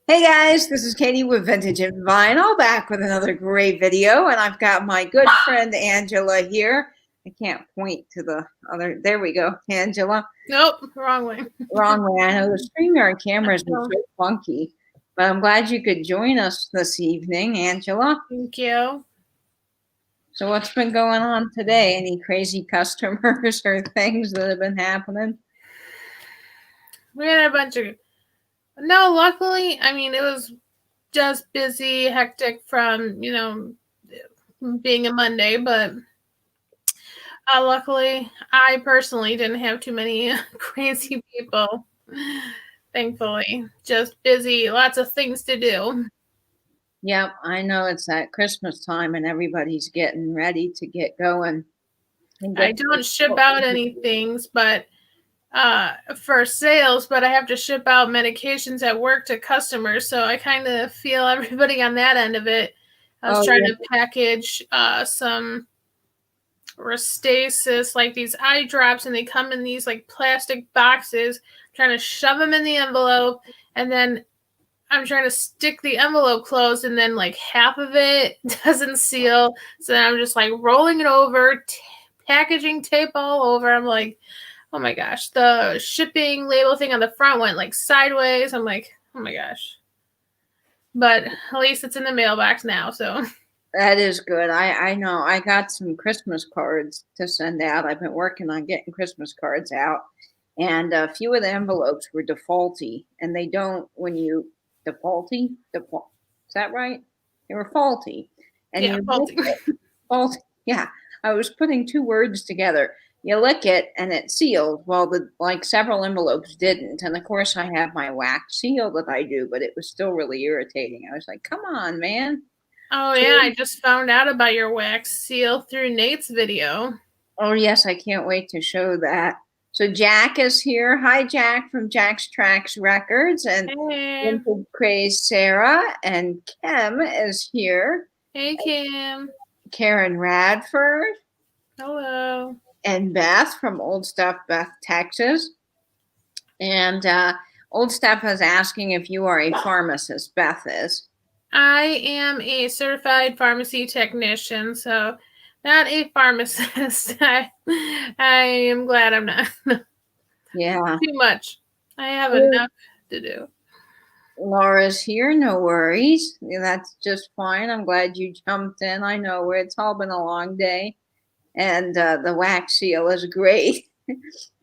Hey guys, this is Katie with Vintage and Vinyl back with another great video, and I've got my good friend Angela here. I can't point to the other. There we go, Angela. Nope, wrong way. Wrong way. I know the StreamYard cameras are So, so funky, but I'm glad you could join us this evening, Angela. thank you. So, what's been going on today? Any crazy customers or things that have been happening? We had a bunch of. No, luckily, I mean, it was just busy, hectic from, being a Monday, but luckily, I personally didn't have too many crazy people. Thankfully, just busy, lots of things to do. Yep, I know it's that Christmas time and everybody's getting ready to get going and I get. don't ship out any things, but for sales, but I have to ship out medications at work to customers. So I kind of feel everybody on that end of it. I was Oh, trying yeah. to package some Restasis, like these eye drops, and they come in these like plastic boxes. I'm trying to shove them in the envelope, and then I'm trying to stick the envelope closed, and then like half of it doesn't seal. So then I'm just like rolling it over, packaging tape all over. I'm like, oh my gosh, the shipping label thing on the front went like sideways. I'm like, oh my gosh. But at least it's in the mailbox now, so. That is good. I know. I got some Christmas cards to send out. I've been working on getting Christmas cards out, and a few of the envelopes were defaulty, and they don't when you default. Is that right? They were faulty, and Yeah, you lick faulty. it. Faulty. Yeah, I was putting two words together. You lick it, and it sealed. Well, the like several envelopes didn't, and of course I have my wax seal that I do, but it was still really irritating. I was like, "Come on, man." Oh So yeah, I just found out about your wax seal through Nate's video. oh, yes, I can't wait to show that. So Jack is here. Hi, Jack from Jack's Tracks Records and Hey. Vintage Craze Sarah. And Kim is here. Hey Kim. Karen Radford Hello. and Beth from Old Stuff, Beth, Texas. And Old Stuff is asking if you are a pharmacist. Beth is. I am a certified pharmacy technician, so not a pharmacist. I am glad I'm not. Yeah. Too much. I have enough to do. Laura's here, no worries. Yeah, that's just fine. I'm glad you jumped in. I know it's all been a long day. And the wax seal is great.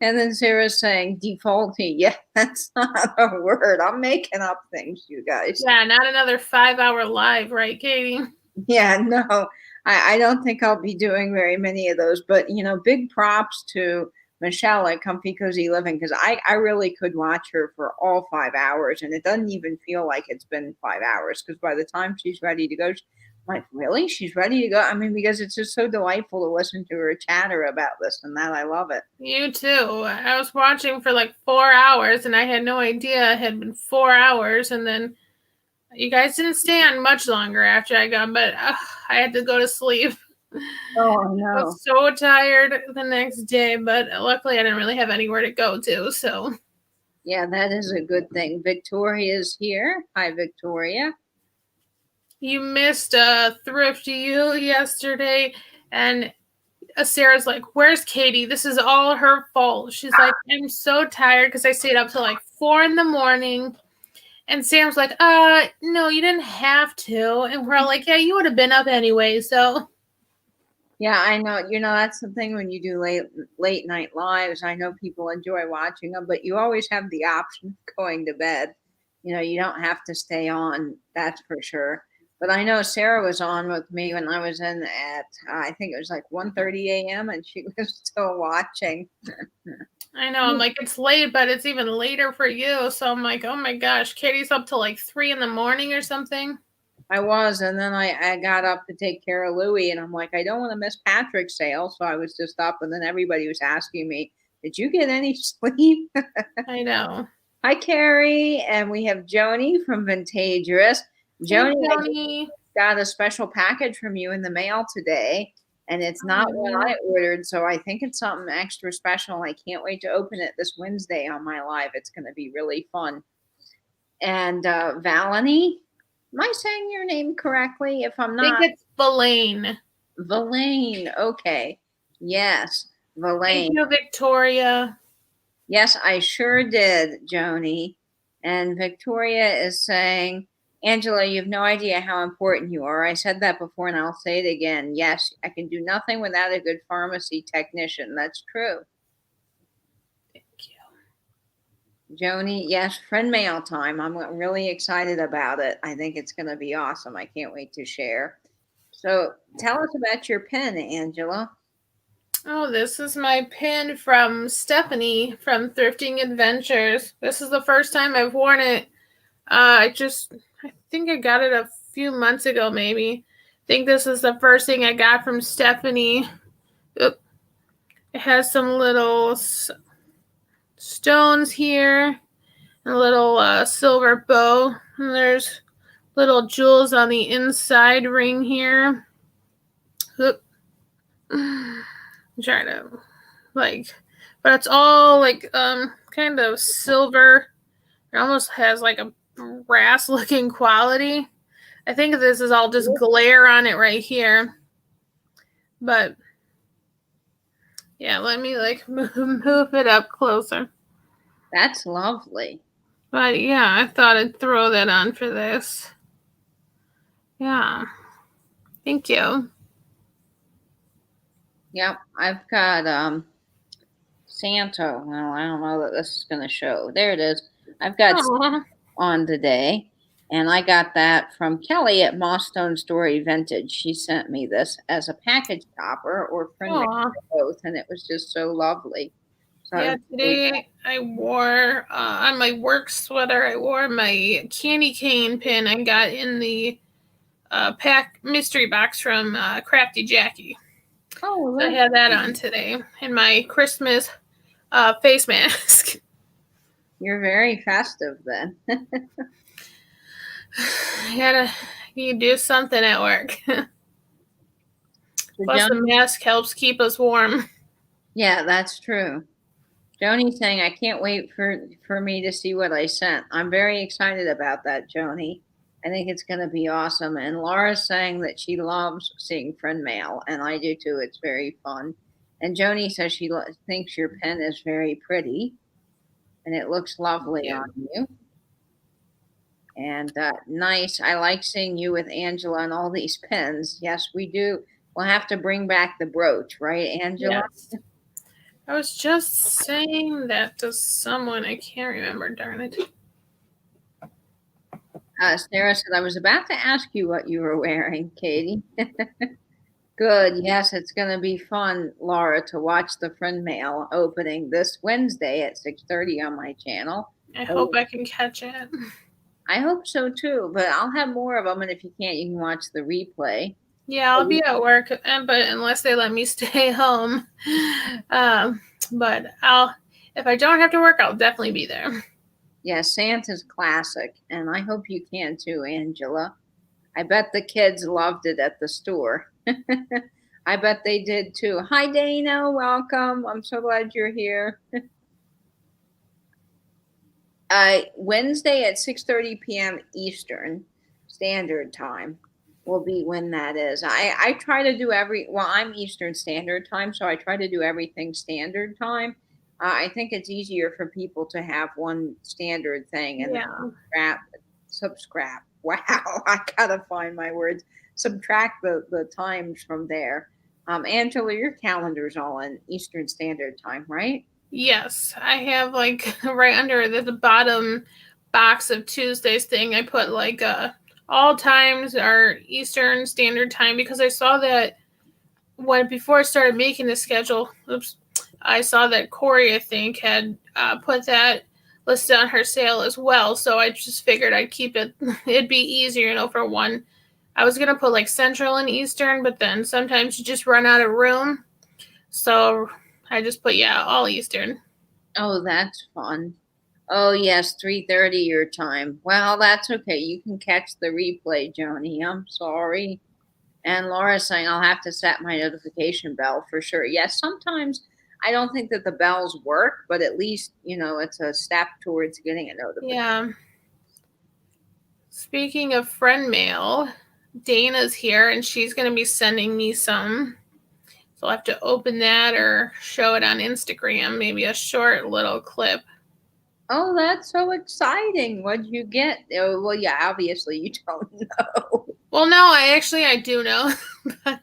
And then Sarah's saying defaulty. Yeah, that's not a word. I'm making up things, you guys. Yeah, not another 5 hour live, right, Katie? Yeah, no, I don't think I'll be doing very many of those. But, big props to Michelle at Comfy Cozy Living because I really could watch her for all 5 hours. And it doesn't even feel like it's been 5 hours because by the time she's ready to go, I'm like, really? She's ready to go? I mean, because it's just so delightful to listen to her chatter about this and that. I love it. You too. I was watching for like 4 hours and I had no idea it had been 4 hours. And then you guys didn't stay on much longer after I got, but I had to go to sleep. Oh, I no. was so tired the next day, but luckily I didn't really have anywhere to go to. So Yeah, that is a good thing. Victoria's here. Hi, Victoria. you missed a thrift you yesterday, and Sarah's like, "Where's Katie? This is all her fault." She's like, "I'm so tired because I stayed up till like 4 in the morning." And Sam's like, no, you didn't have to." And we're all like, "Yeah, you would have been up anyway." So Yeah, I know. That's the thing when you do late night lives. I know people enjoy watching them, but you always have the option of going to bed. You don't have to stay on. That's for sure. But I know Sarah was on with me when I was in at I think it was like 1:30 a.m. and she was still watching. I know, I'm like, it's late, but it's even later for you. So I'm like, oh my gosh, Katie's up till like 3 in the morning or something. I was, and then I got up to take care of Louie, and I'm like, I don't want to miss Patrick's sale, so I was just up, and then everybody was asking me, "Did you get any sleep?" I know. Hi, Carrie, and we have Joni from Vintagerous. Hey, Joni, I just Tony. got a special package from you in the mail today, and it's not what Oh, I ordered, so I think it's something extra special. I can't wait to open it this Wednesday on my live. It's going to be really fun. And Valani, am I saying your name correctly? If I'm I think not, it's Belaine. Verlaine. Okay. Yes, Thank Verlaine. you, Victoria. Yes, I sure did, Joni. And Victoria is saying, Angela, you have no idea how important you are. I said that before and I'll say it again. Yes, I can do nothing without a good pharmacy technician. That's true. Thank you. Joni, yes, friend mail time. I'm really excited about it. I think it's going to be awesome. I can't wait to share. So tell us about your pen, Angela. Oh, this is my pin from Stephanie from Thrifting Adventures. This is the first time I've worn it. I think I got it a few months ago, maybe. I think this is the first thing I got from Stephanie. Oop. It has some little stones here, a little silver bow, and there's little jewels on the inside ring here. Oop. I'm trying to but it's all kind of silver. It almost has like a brass looking quality. I think this is all just glare on it right here. But yeah, let me move it up closer. That's lovely. But yeah, I thought I'd throw that on for this. Yeah. Thank you. Yep, I've got Santa. Well, I don't know that this is going to show. There it is. I've got Aww. on today, and I got that from Kelly at Mossstone Story Vintage. She sent me this as a package topper or friend Aww. both, and it was just so lovely. So Yeah, today I wore on my work sweater. I wore my candy cane pin I got in the pack mystery box from Crafty Jackie. oh, So I had that on today, and my Christmas face mask. You're very festive then. You do something at work. So Plus, the mask helps keep us warm. yeah, that's true. Joni's saying, I can't wait for me to see what I sent. I'm very excited about that, Joni. I think it's going to be awesome. And Laura's saying that she loves seeing friend mail, and I do too. It's very fun. And Joni says she thinks your pen is very pretty, and it looks lovely on you. And nice. I like seeing you with Angela and all these pens. Yes, we do. We'll have to bring back the brooch, right, Angela? Yes. I was just saying that to someone. I can't remember, darn it. Sarah said, I was about to ask you what you were wearing, Katie. Good. Yes, it's going to be fun, Laura, to watch the friend mail opening this Wednesday at 6:30 on my channel. I hope I can catch it. I hope so too, but I'll have more of them, and if you can't, you can watch the replay. Yeah, I'll be at work, but unless they let me stay home. But if I don't have to work, I'll definitely be there. Yeah, Santa's classic, and I hope you can too, Angela. I bet the kids loved it at the store. I bet they did too. Hi, Dana. Welcome. I'm so glad you're here. Wednesday at 6:30 p.m. Eastern Standard Time will be when that is. I try to do I'm Eastern Standard Time, so I try to do everything Standard Time. I think it's easier for people to have one standard thing and subscribe. Wow, I gotta find my words. Subtract the times from there. Angela, your calendar's all in Eastern Standard Time, right? Yes, I have right under the bottom box of Tuesday's thing. I put all times are Eastern Standard Time because I saw that before I started making the schedule. I saw that Corey, I think, had put that listed on her sale as well. So I just figured I'd keep it. It'd be easier, for one. I was gonna put Central and Eastern, but then sometimes you just run out of room. So I just put all Eastern. Oh, that's fun. Oh yes, 3:30 your time. Well, that's okay. You can catch the replay, Joni. I'm sorry. And Laura's saying I'll have to set my notification bell for sure. Yes, sometimes I don't think that the bells work, but at least, it's a step towards getting a notification. Yeah. Speaking of friend mail, Dana's here and she's going to be sending me some. So I'll have to open that or show it on Instagram, maybe a short little clip. Oh, that's so exciting. What'd you get? Oh, well, yeah, obviously you don't know. Well, no, I do know, but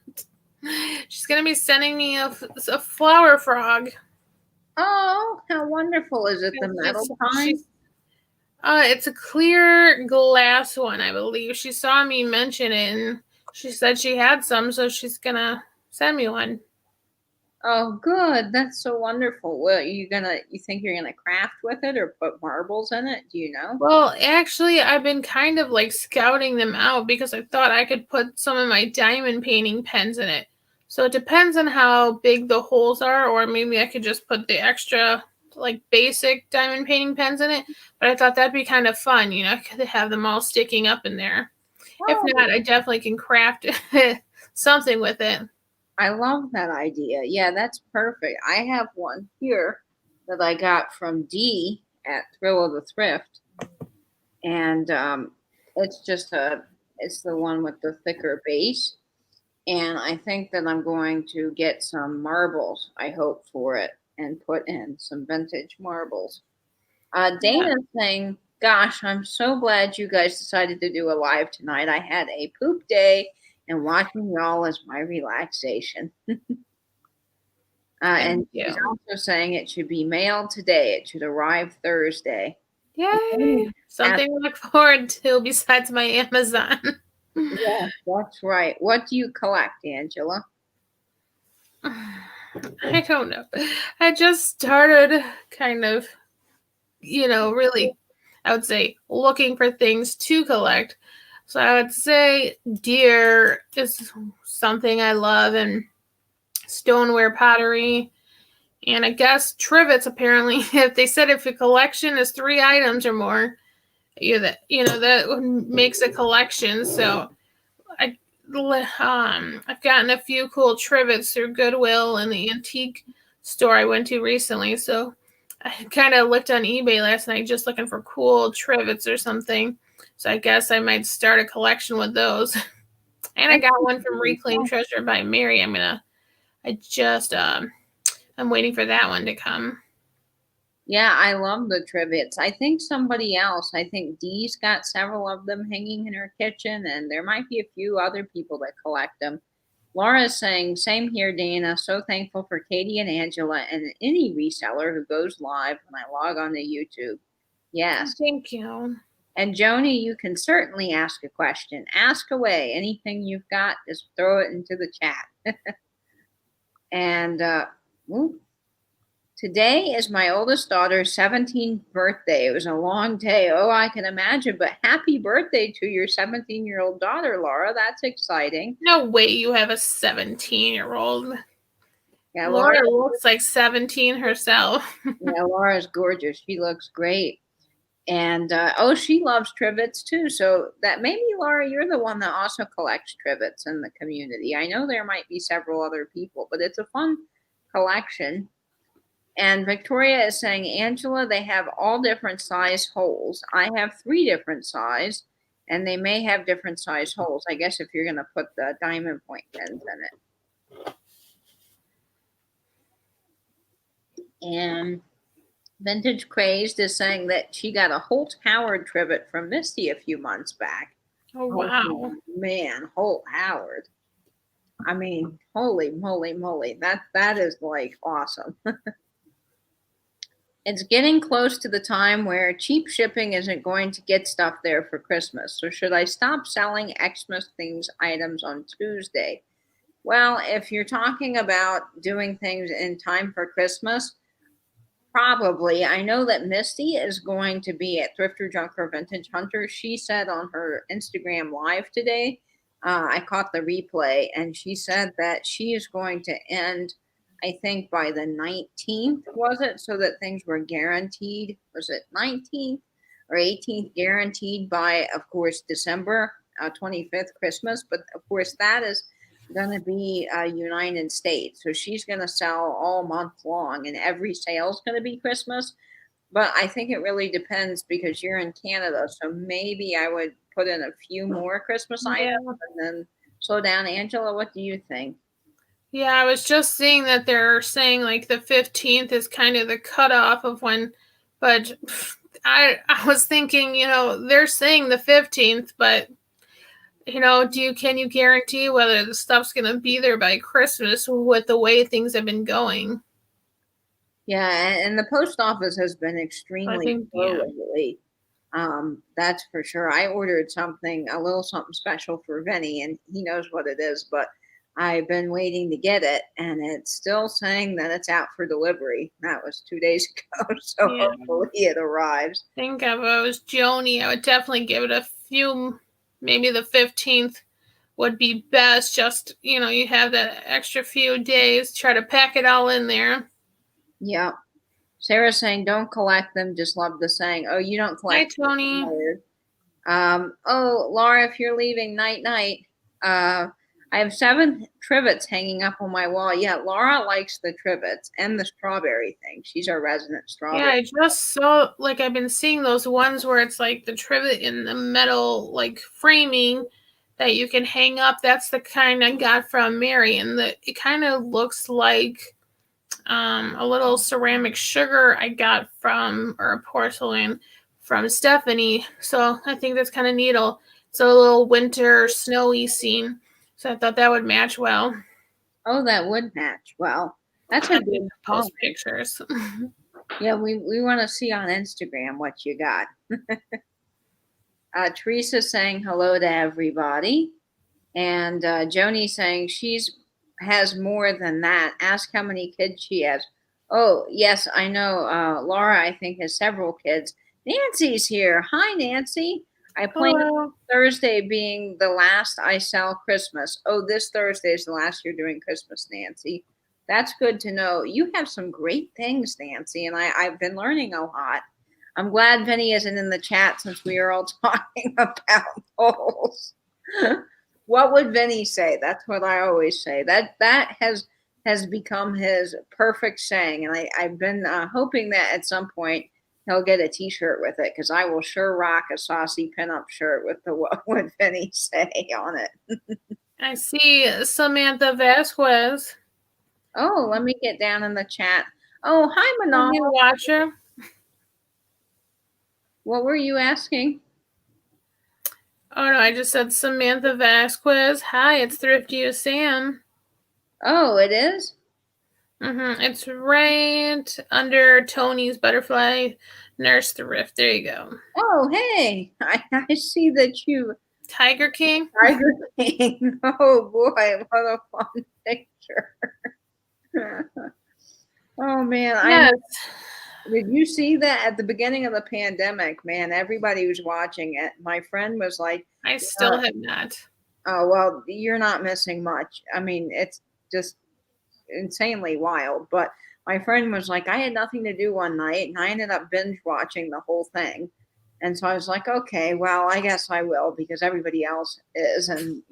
she's going to be sending me a flower frog. Oh, how wonderful. Is it the metal kind? It's a clear glass one, I believe. She saw me mention it and she said she had some, so she's going to send me one. Oh, good. That's so wonderful. Well, you think you're gonna craft with it or put marbles in it? Do you know? Well, actually, I've been kind of like scouting them out because I thought I could put some of my diamond painting pens in it. So it depends on how big the holes are, or maybe I could just put the extra like basic diamond painting pens in it. But I thought that'd be kind of fun, you know, I could have them all sticking up in there. If not, I definitely can craft something with it. I love that idea. Yeah, that's perfect. I have one here that I got from Dee at Thrill of the Thrift, and it's it's the one with the thicker base. And I think that I'm going to get some marbles, I hope, for it and put in some vintage marbles. Dana's saying, gosh, I'm so glad you guys decided to do a live tonight. I had a poop day and watching y'all is my relaxation. And she's also saying it should be mailed today. It should arrive Thursday. Yay! Something to look forward to besides my Amazon. Yeah, that's right. What do you collect, Angela? I don't know. I just started kind of, you know, really, I would say, looking for things to collect. So I would say deer is something I love, and stoneware pottery. And I guess trivets, apparently, if they said if a collection is 3 items or more, that makes a collection. So I've gotten a few cool trivets through Goodwill and the antique store I went to recently. So I kind of looked on eBay last night just looking for cool trivets or something. So I guess I might start a collection with those. And I got one from Reclaimed Treasure by Mary. I'm waiting for that one to come. Yeah, I love the trivets. I think Dee's got several of them hanging in her kitchen, and there might be a few other people that collect them. Laura's saying, same here, Dana. So thankful for Katie and Angela and any reseller who goes live when I log on to YouTube. Yes. Thank you. And Joni, you can certainly ask a question. Ask away. Anything you've got, just throw it into the chat. And today is my oldest daughter's 17th birthday. It was a long day. Oh, I can imagine. But happy birthday to your 17-year-old daughter, Laura. That's exciting. No way you have a 17-year-old. Yeah, Laura looks like 17 herself. Yeah, Laura's gorgeous. She looks great. And she loves trivets too. So that maybe, Laura, you're the one that also collects trivets in the community. I know there might be several other people, but it's a fun collection. And Victoria is saying, Angela, they have all different size holes. I have 3 different size, and they may have different size holes. I guess if you're going to put the diamond point pins in it. And Vintage Crazed is saying that she got a Holt Howard trivet from Misty a few months back. Oh, wow. Oh, man, Holt Howard. I mean, holy moly. That is like awesome. It's getting close to the time where cheap shipping isn't going to get stuff there for Christmas. So should I stop selling Xmas things items on Tuesday? Well, if you're talking about doing things in time for Christmas, probably. I know that Misty is going to be at Thrifter Junker Vintage Hunter. She said on her Instagram live today, I caught the replay, and she said that she is going to end, I think, by the 19th, was it? So that things were guaranteed. Was it 19th or 18th guaranteed by, of course, December 25th, Christmas? But, of course, that is going to be United States. So she's going to sell all month long, and every sale is going to be Christmas. But I think it really depends because you're in Canada. So maybe I would put in a few more Christmas items and then slow down. Angela, what do you think? Yeah, I was just seeing that they're saying like the 15th is kind of the cutoff of when, but I was thinking, they're saying the 15th, but can you guarantee whether the stuff's gonna be there by Christmas with the way things have been going? Yeah, and the post office has been I extremely think, slow yeah. lately. That's for sure. I ordered a little something special for Vinny, and he knows what it is, but I've been waiting to get it, and it's still saying that it's out for delivery. That was 2 days ago, so Yeah. hopefully it arrives. I think if I was Joni, I would definitely give it a few, maybe the 15th would be best. Just, you have that extra few days, try to pack it all in there. Yeah. Sarah's saying, don't collect them. Just love the saying. Oh, you don't Hi, collect Tony. them. Oh, Laura, if you're leaving, night night. I have 7 trivets hanging up on my wall. Yeah, Laura likes the trivets and the strawberry thing. She's our resident strawberry. Yeah, I just saw, like, I've been seeing those ones where it's like the trivet in the metal, like, framing that you can hang up. That's the kind I got from Mary, and it kind of looks like a little ceramic sugar I got from, or a porcelain from Stephanie. So I think that's kind of neat. It's a little winter snowy scene. So I thought that would match well. Oh, that would match well. That's a good post pictures. Yeah, we want to see on Instagram what you got. Teresa's saying hello to everybody. And Joni saying has more than that. Ask how many kids she has. Oh, yes, I know. Laura, I think, has several kids. Nancy's here. Hi, Nancy. I plan Thursday being the last I sell Christmas. Oh, this Thursday is the last you're doing Christmas, Nancy. That's good to know. You have some great things, Nancy, and I've been learning a lot. I'm glad Vinny isn't in the chat since we are all talking about polls. What would Vinny say? That's what I always say. That has become his perfect saying, and I've been hoping that at some point he'll get a T-shirt with it because I will sure rock a saucy pinup shirt with the "What would Vinny say" on it. I see Samantha Vasquez. Oh, let me get down in the chat. Oh, hi, Manal. New watcher. What were you asking? Oh, no, I just said Samantha Vasquez. Hi, it's Thrifty Sam. Oh, it is? It's right under Tony's Butterfly Nurse Thrift. There you go. Oh, hey. I see that you... Tiger King? Tiger King. Oh, boy. What a fun picture. Oh, man. Yes. Did you see that at the beginning of the pandemic? Man, everybody was watching it. My friend was like, I still have not. Oh, well, you're not missing much. I mean, it's just insanely wild. But my friend was like, I had nothing to do one night, and I ended up binge watching the whole thing. And so I was like, okay, well, I guess I will because everybody else is. And,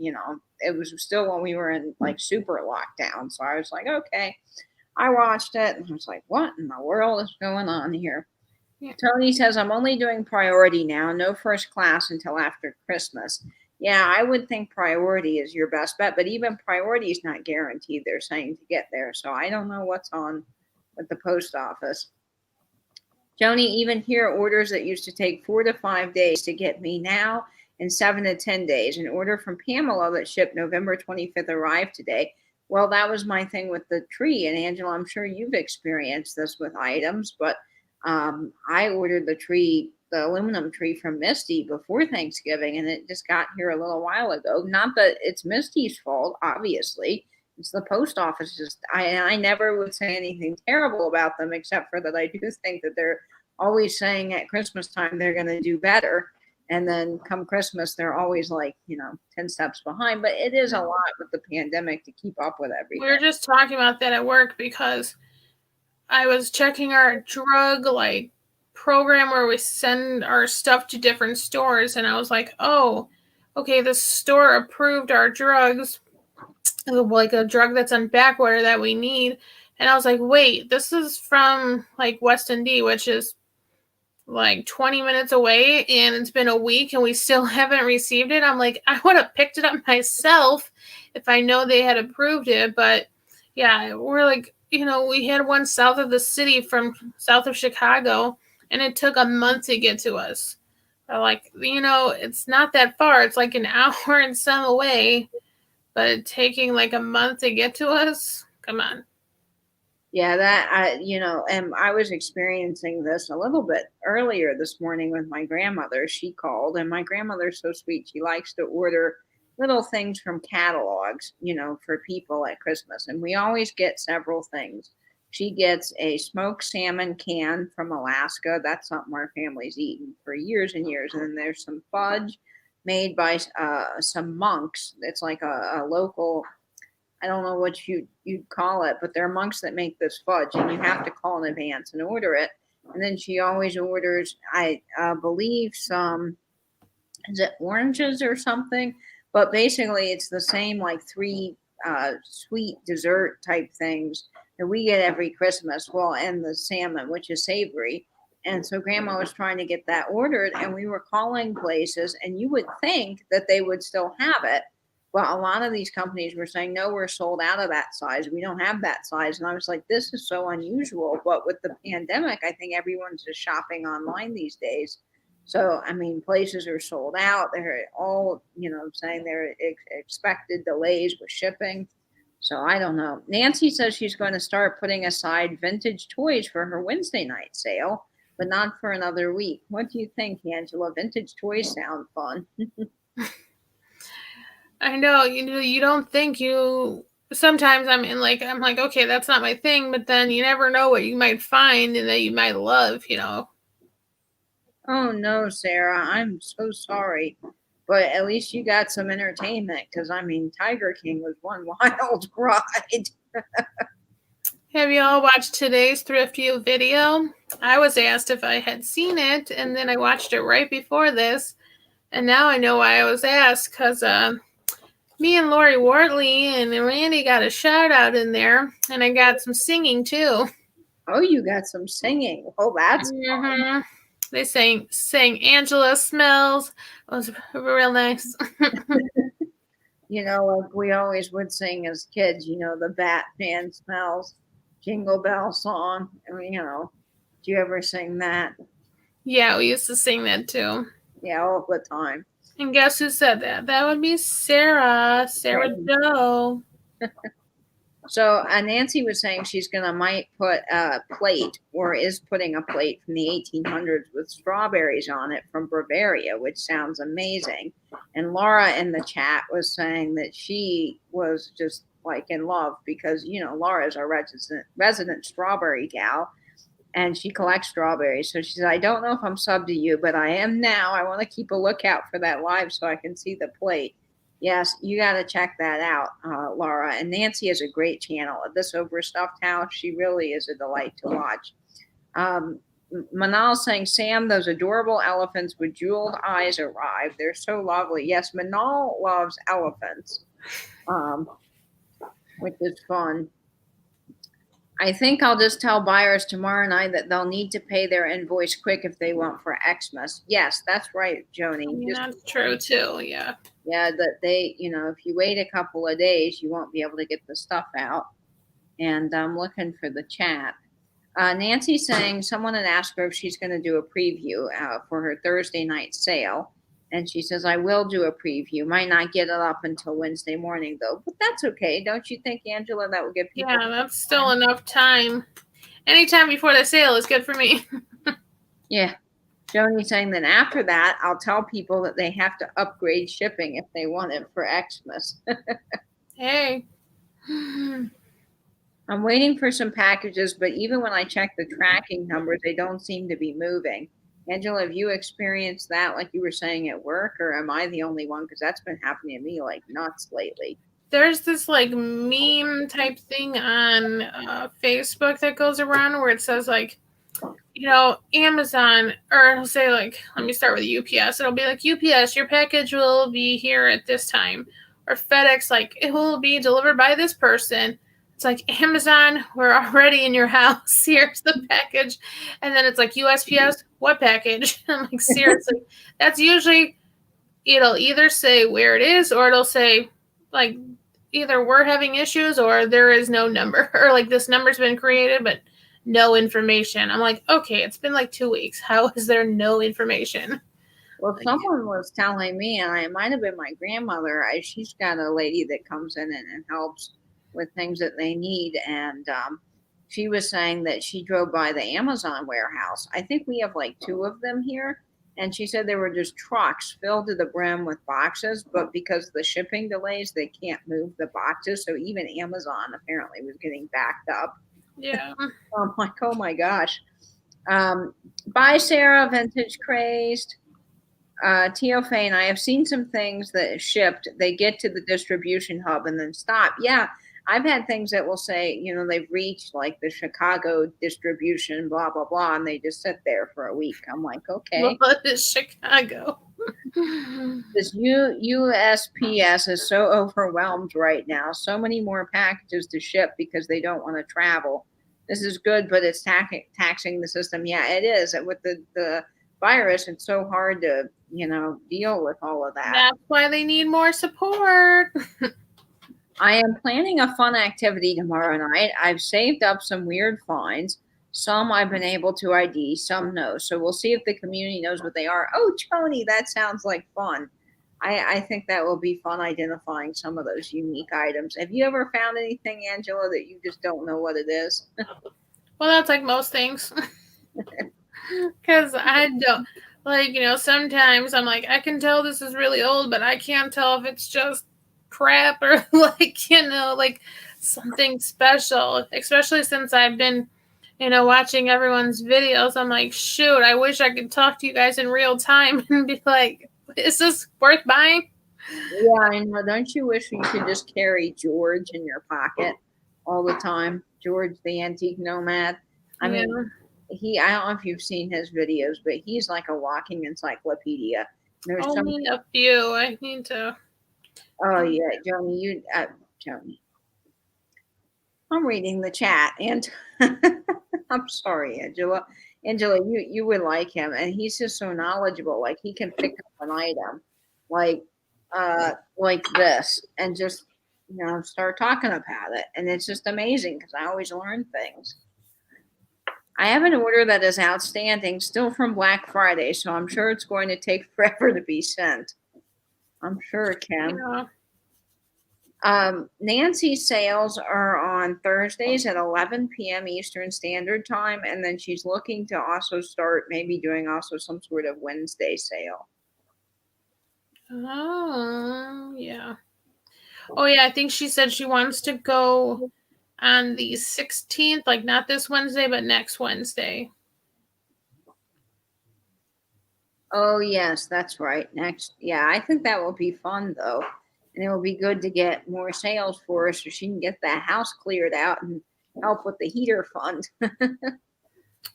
it was still when we were in like super lockdown. So I was like, okay. I watched it and I was like, what in the world is going on here? Yeah. Tony says, I'm only doing priority now. No first class until after Christmas. Yeah, I would think priority is your best bet, but even priority is not guaranteed, they're saying, to get there. So I don't know what's on with the post office. Joni, even here, orders that used to take 4 to 5 days to get me now in 7 to 10 days. An order from Pamela that shipped November 25th arrived today. Well, that was my thing with the tree. And Angela, I'm sure you've experienced this with items, but I ordered the aluminum tree from Misty before Thanksgiving, and it just got here a little while ago. Not that it's Misty's fault, obviously. It's the post office. I never would say anything terrible about them, except for that I do think that they're always saying at Christmas time they're going to do better. And then come Christmas, they're always like, 10 steps behind. But it is a lot with the pandemic to keep up with everything. We were just talking about that at work because I was checking our drug program where we send our stuff to different stores. And I was like, oh, okay, the store approved our drugs, like a drug that's on back order that we need. And I was like, wait, this is from West ND, which is like 20 minutes away and it's been a week and we still haven't received it. I'm like, I would have picked it up myself if I know they had approved it. But yeah, we're like, we had one south of the city from south of Chicago and it took a month to get to us. But like, it's not that far. It's like an hour and some away, but it taking like a month to get to us. Come on. Yeah, and I was experiencing this a little bit earlier this morning with my grandmother. She called, and my grandmother's so sweet. She likes to order little things from catalogs, for people at Christmas. And we always get several things. She gets a smoked salmon can from Alaska. That's something our family's eaten for years and years. And then there's some fudge made by some monks. It's like a local, I don't know what you'd call it, but there are monks that make this fudge, and you have to call in advance and order it. And then she always orders, I believe, some, is it oranges or something? But basically, it's the same like three sweet dessert type things that we get every Christmas. Well, and the salmon, which is savory. And so Grandma was trying to get that ordered, and we were calling places, and you would think that they would still have it. Well, a lot of these companies were saying, no, we're sold out of that size. We don't have that size. And I was like, this is so unusual. But with the pandemic, I think everyone's just shopping online these days. So, I mean, places are sold out. They're all, saying they're expected delays with shipping. So I don't know. Nancy says she's going to start putting aside vintage toys for her Wednesday night sale, but not for another week. What do you think, Angela? Vintage toys sound fun. I know, you don't think sometimes I'm like, okay, that's not my thing, but then you never know what you might find and that you might love. Oh no, Sarah, I'm so sorry. But at least you got some entertainment, because I mean, Tiger King was one wild ride. Have you all watched today's Thrift You video? I was asked if I had seen it, and then I watched it right before this, and now I know why I was asked, because me and Lori Wortley and Randy got a shout out in there, and I got some singing too. Oh, you got some singing. Oh, that's fun. They sang Angela Smells. It was real nice. Like we always would sing as kids, the Batman Smells, Jingle Bell song. I mean, do you ever sing that? Yeah, we used to sing that too. Yeah, all the time. And guess who said that? That would be Sarah Joe. So Nancy was saying she's might put a plate, or is putting a plate from the 1800s with strawberries on it from Bavaria, which sounds amazing. And Laura in the chat was saying that she was just like in love because, Laura's our resident strawberry gal, and she collects strawberries. So she said, I don't know if I'm subbed to you, but I am now. I want to keep a lookout for that live so I can see the plate. Yes, you got to check that out, Laura. And Nancy has a great channel. This Overstuffed House, she really is a delight to watch. Manal saying, Sam, those adorable elephants with jeweled eyes arrived. They're so lovely. Yes, Manal loves elephants, which is fun. I think I'll just tell buyers tomorrow night that they'll need to pay their invoice quick if they want for Xmas. Yes, that's right, Joni. That's true too, yeah. Yeah, that they, if you wait a couple of days, you won't be able to get the stuff out. And I'm looking for the chat. Nancy's saying someone had asked her if she's going to do a preview for her Thursday night sale. And she says, I will do a preview. Might not get it up until Wednesday morning, though. But that's okay. Don't you think, Angela, that would give people... Yeah, that's still enough time. Anytime before the sale is good for me. Yeah. Joni's saying that after that, I'll tell people that they have to upgrade shipping if they want it for Xmas. Hey. I'm waiting for some packages, but even when I check the tracking numbers, they don't seem to be moving. Angela, have you experienced that like you were saying at work, or am I the only one? Because that's been happening to me like nuts lately. There's this like meme type thing on Facebook that goes around where it says like, Amazon, or it'll say like, let me start with UPS. It'll be like, UPS, your package will be here at this time. Or FedEx, like, it will be delivered by this person. It's like, Amazon, we're already in your house. Here's the package. And then it's like, USPS, what package? I'm like, seriously. That's usually, it'll either say where it is, or it'll say, like, either we're having issues or there is no number, or like this number's been created, but no information. I'm like, okay, it's been like 2 weeks. How is there no information? Well, Like, someone was telling me, and it might have been my grandmother. She's got a lady that comes in and helps with things that they need, and she was saying that she drove by the Amazon warehouse. I think we have like two of them here, and she said there were just trucks filled to the brim with boxes, but because of the shipping delays, they can't move the boxes. So even Amazon apparently was getting backed up. yeah. I'm like, oh my gosh. Bye, Sarah, Vintage Crazed. Teofane, I have seen some things that shipped. They get to the distribution hub and then stop. Yeah, I've had things that will say, they've reached like the Chicago distribution, blah, blah, blah, and they just sit there for a week. I'm like, okay. What is Chicago? This USPS is so overwhelmed right now. So many more packages to ship because they don't want to travel. This is good, but it's taxing the system. Yeah, it is. With the virus, it's so hard to deal with all of that. That's why they need more support. I am planning a fun activity tomorrow night. I've saved up some weird finds. Some I've been able to ID, some no. So we'll see if the community knows what they are. Oh, Tony, that sounds like fun. I think that will be fun identifying some of those unique items. Have you ever found anything, Angela, that you just don't know what it is? Well, that's like most things. Because I don't, like, sometimes I'm like, I can tell this is really old, but I can't tell if it's just crap or like, like something special, especially since I've been, watching everyone's videos. I'm like, shoot, I wish I could talk to you guys in real time and be like, is this worth buying? Yeah, I know. Don't you wish you could just carry George in your pocket all the time? George, the antique nomad. I mean, I don't know if you've seen his videos, but he's like a walking encyclopedia. There's only a few. I need to. Oh yeah, Joni, Joni. I'm reading the chat, and I'm sorry, Angela. Angela, you would like him, and he's just so knowledgeable. Like he can pick up an item, like this, and just start talking about it, and it's just amazing because I always learn things. I have an order that is outstanding, still from Black Friday, so I'm sure it's going to take forever to be sent. I'm sure it can. Yeah. Nancy's sales are on Thursdays at 11 p.m. Eastern Standard Time, and then she's looking to also start maybe doing also some sort of Wednesday sale. Oh, yeah. Oh, yeah, I think she said she wants to go on the 16th, like not this Wednesday, but next Wednesday. Oh, yes, that's right. Next. Yeah, I think that will be fun, though. And it will be good to get more sales for her so she can get that house cleared out and help with the heater fund. Oh,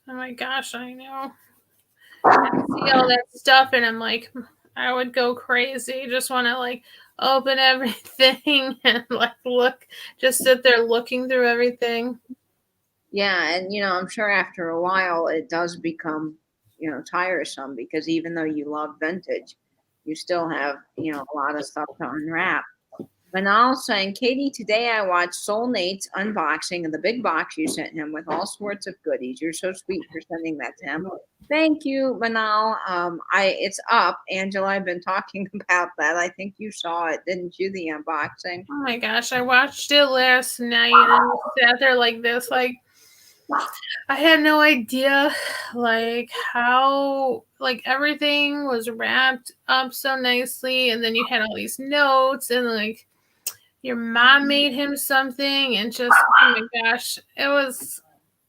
my gosh, I know. I see all that stuff, and I'm like, I would go crazy. Just want to, like, open everything and, like, just sit there looking through everything. Yeah, and, I'm sure after a while it does become tiresome because even though you love vintage, you still have, a lot of stuff to unwrap. Manal saying, Katie, today I watched Soul Nate's unboxing of the big box you sent him with all sorts of goodies. You're so sweet for sending that to him. Thank you, Manal. It's up. Angela, I've been talking about that. I think you saw it, didn't you, the unboxing? Oh my gosh, I watched it last night and sat there like this, like, I had no idea, like, how, like, everything was wrapped up so nicely, and then you had all these notes, and, like, your mom made him something, and just, oh my gosh, it was,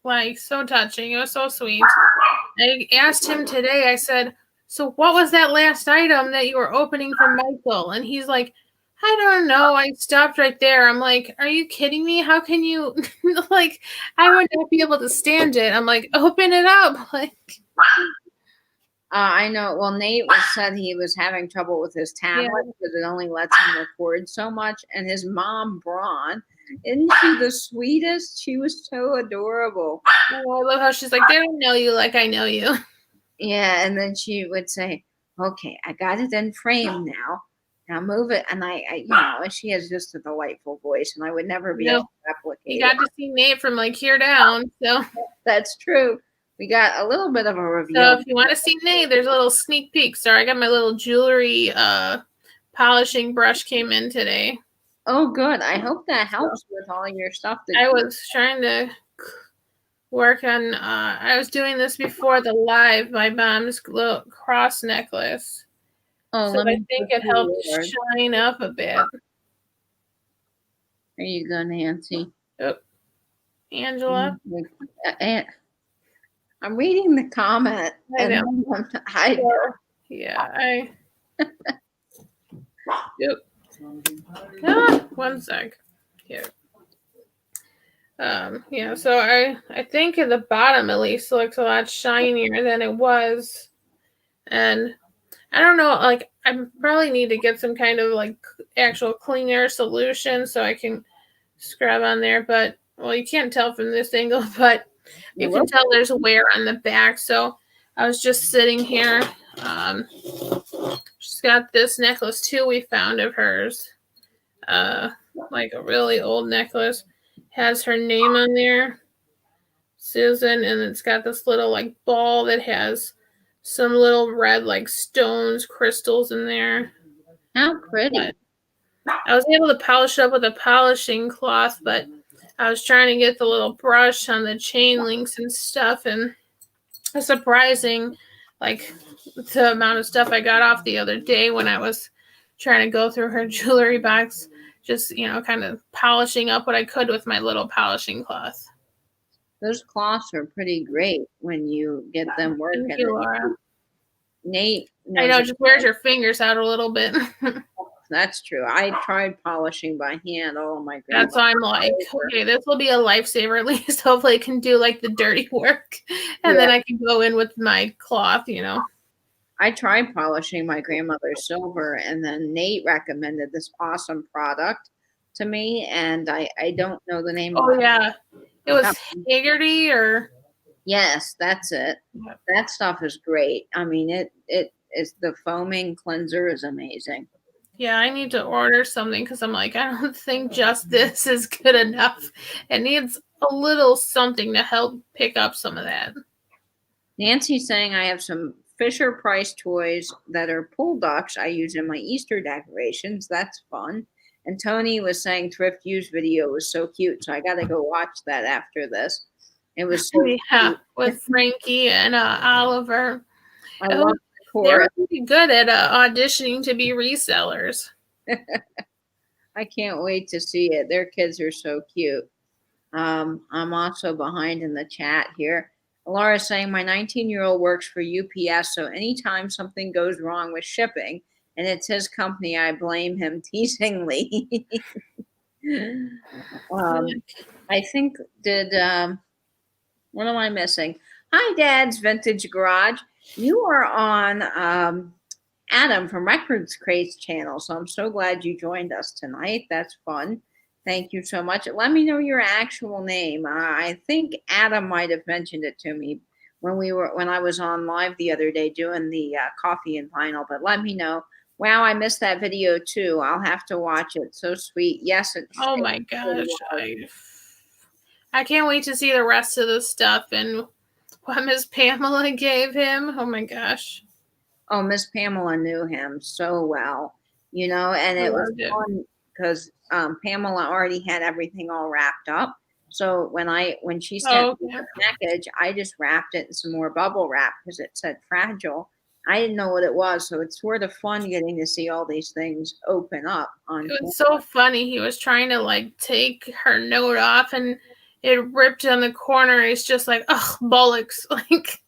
like, so touching. It was so sweet. I asked him today, I said, so what was that last item that you were opening for Michael? And he's like, I don't know. I stopped right there. I'm like, are you kidding me? How can you, like, I would not be able to stand it. I'm like, open it up. Like, I know. Well, Nate said he was having trouble with his tablet because it only lets him record so much. And his mom, Braun, Isn't she the sweetest? She was so adorable. Oh, I love how she's like, they don't know you like I know you. Yeah, and then she would say, "Okay, I got it in frame now. Now move it." And and she has just a delightful voice, and I would never be able No, to replicate you it. got to see Nate from like here down. So That's true. We got a little bit of a reveal. if you want to see Nate, there's a little sneak peek. Sorry, I got my little jewelry polishing brush came in today. Oh, good. I hope that helps with all your stuff. I was trying to work on I was doing this before the live, my mom's little cross necklace. Oh, So let I me think put it helped yours. shine up a bit. There you go, Nancy. Oh, Angela. And I'm reading the comment. I know. I Yep. One sec. Here. Yeah, so I think at the bottom at least looks a lot shinier than it was. And I don't know, like I probably need to get some kind of like actual cleaner solution so I can scrub on there, but well, you can't tell from this angle, but you can tell there's wear on the back. So I was just sitting here. She's got this necklace too we found of hers. Like a really old necklace. Has her name on there. Susan, and it's got this little like ball that has some little red like stones, crystals in there. How pretty. But I was able to polish it up with a polishing cloth, but I was trying to get the little brush on the chain links and stuff, and it's surprising like the amount of stuff I got off the other day when I was trying to go through her jewelry box, just kind of polishing up what I could with my little polishing cloth. Those cloths are pretty great when you get them working. Thank you, Laura. Nate, I know, just wears your fingers out a little bit. That's true. I tried polishing by hand all of my That's why I'm like, okay, this will be a lifesaver. At least hopefully I can do like the dirty work, and then I can go in with my cloth. I tried polishing my grandmother's silver, and then Nate recommended this awesome product to me, and I don't know the name. Oh yeah, it was Haggerty or. Yes, that's it. Yep. That stuff is great. I mean, it is, the foaming cleanser is amazing. Yeah, I need to order something because I'm like, I don't think just this is good enough. It needs a little something to help pick up some of that. Nancy's saying I have some Fisher Price toys that are pool ducks I use in my Easter decorations. That's fun. And Tony was saying Thrift Use video was so cute, so I got to go watch that after this. It was so cute. With Frankie and Oliver. I love the chorus. They're really good at auditioning to be resellers. I can't wait to see it. Their kids are so cute. I'm also behind in the chat here. Laura's saying my 19-year-old works for UPS, so anytime something goes wrong with shipping and it's his company, I blame him teasingly. I think what am I missing? Hi, Dad's Vintage Garage. You are on Adam from Records Crates channel, so I'm so glad you joined us tonight. That's fun. Thank you so much. Let me know your actual name. I think Adam might have mentioned it to me when I was on live the other day doing the coffee and vinyl, but let me know. Wow, I missed that video too. I'll have to watch it. So sweet. Yes. Oh my gosh. I can't wait to see the rest of the stuff and what Miss Pamela gave him. Oh my gosh. Oh, Miss Pamela knew him so well, and it was fun because Pamela already had everything all wrapped up. So when she sent me the package, I just wrapped it in some more bubble wrap because it said fragile. I didn't know what it was, so it's sort of fun getting to see all these things open up. It was so funny. He was trying to like take her note off, and it ripped on the corner. It's just like, ugh, bollocks! Like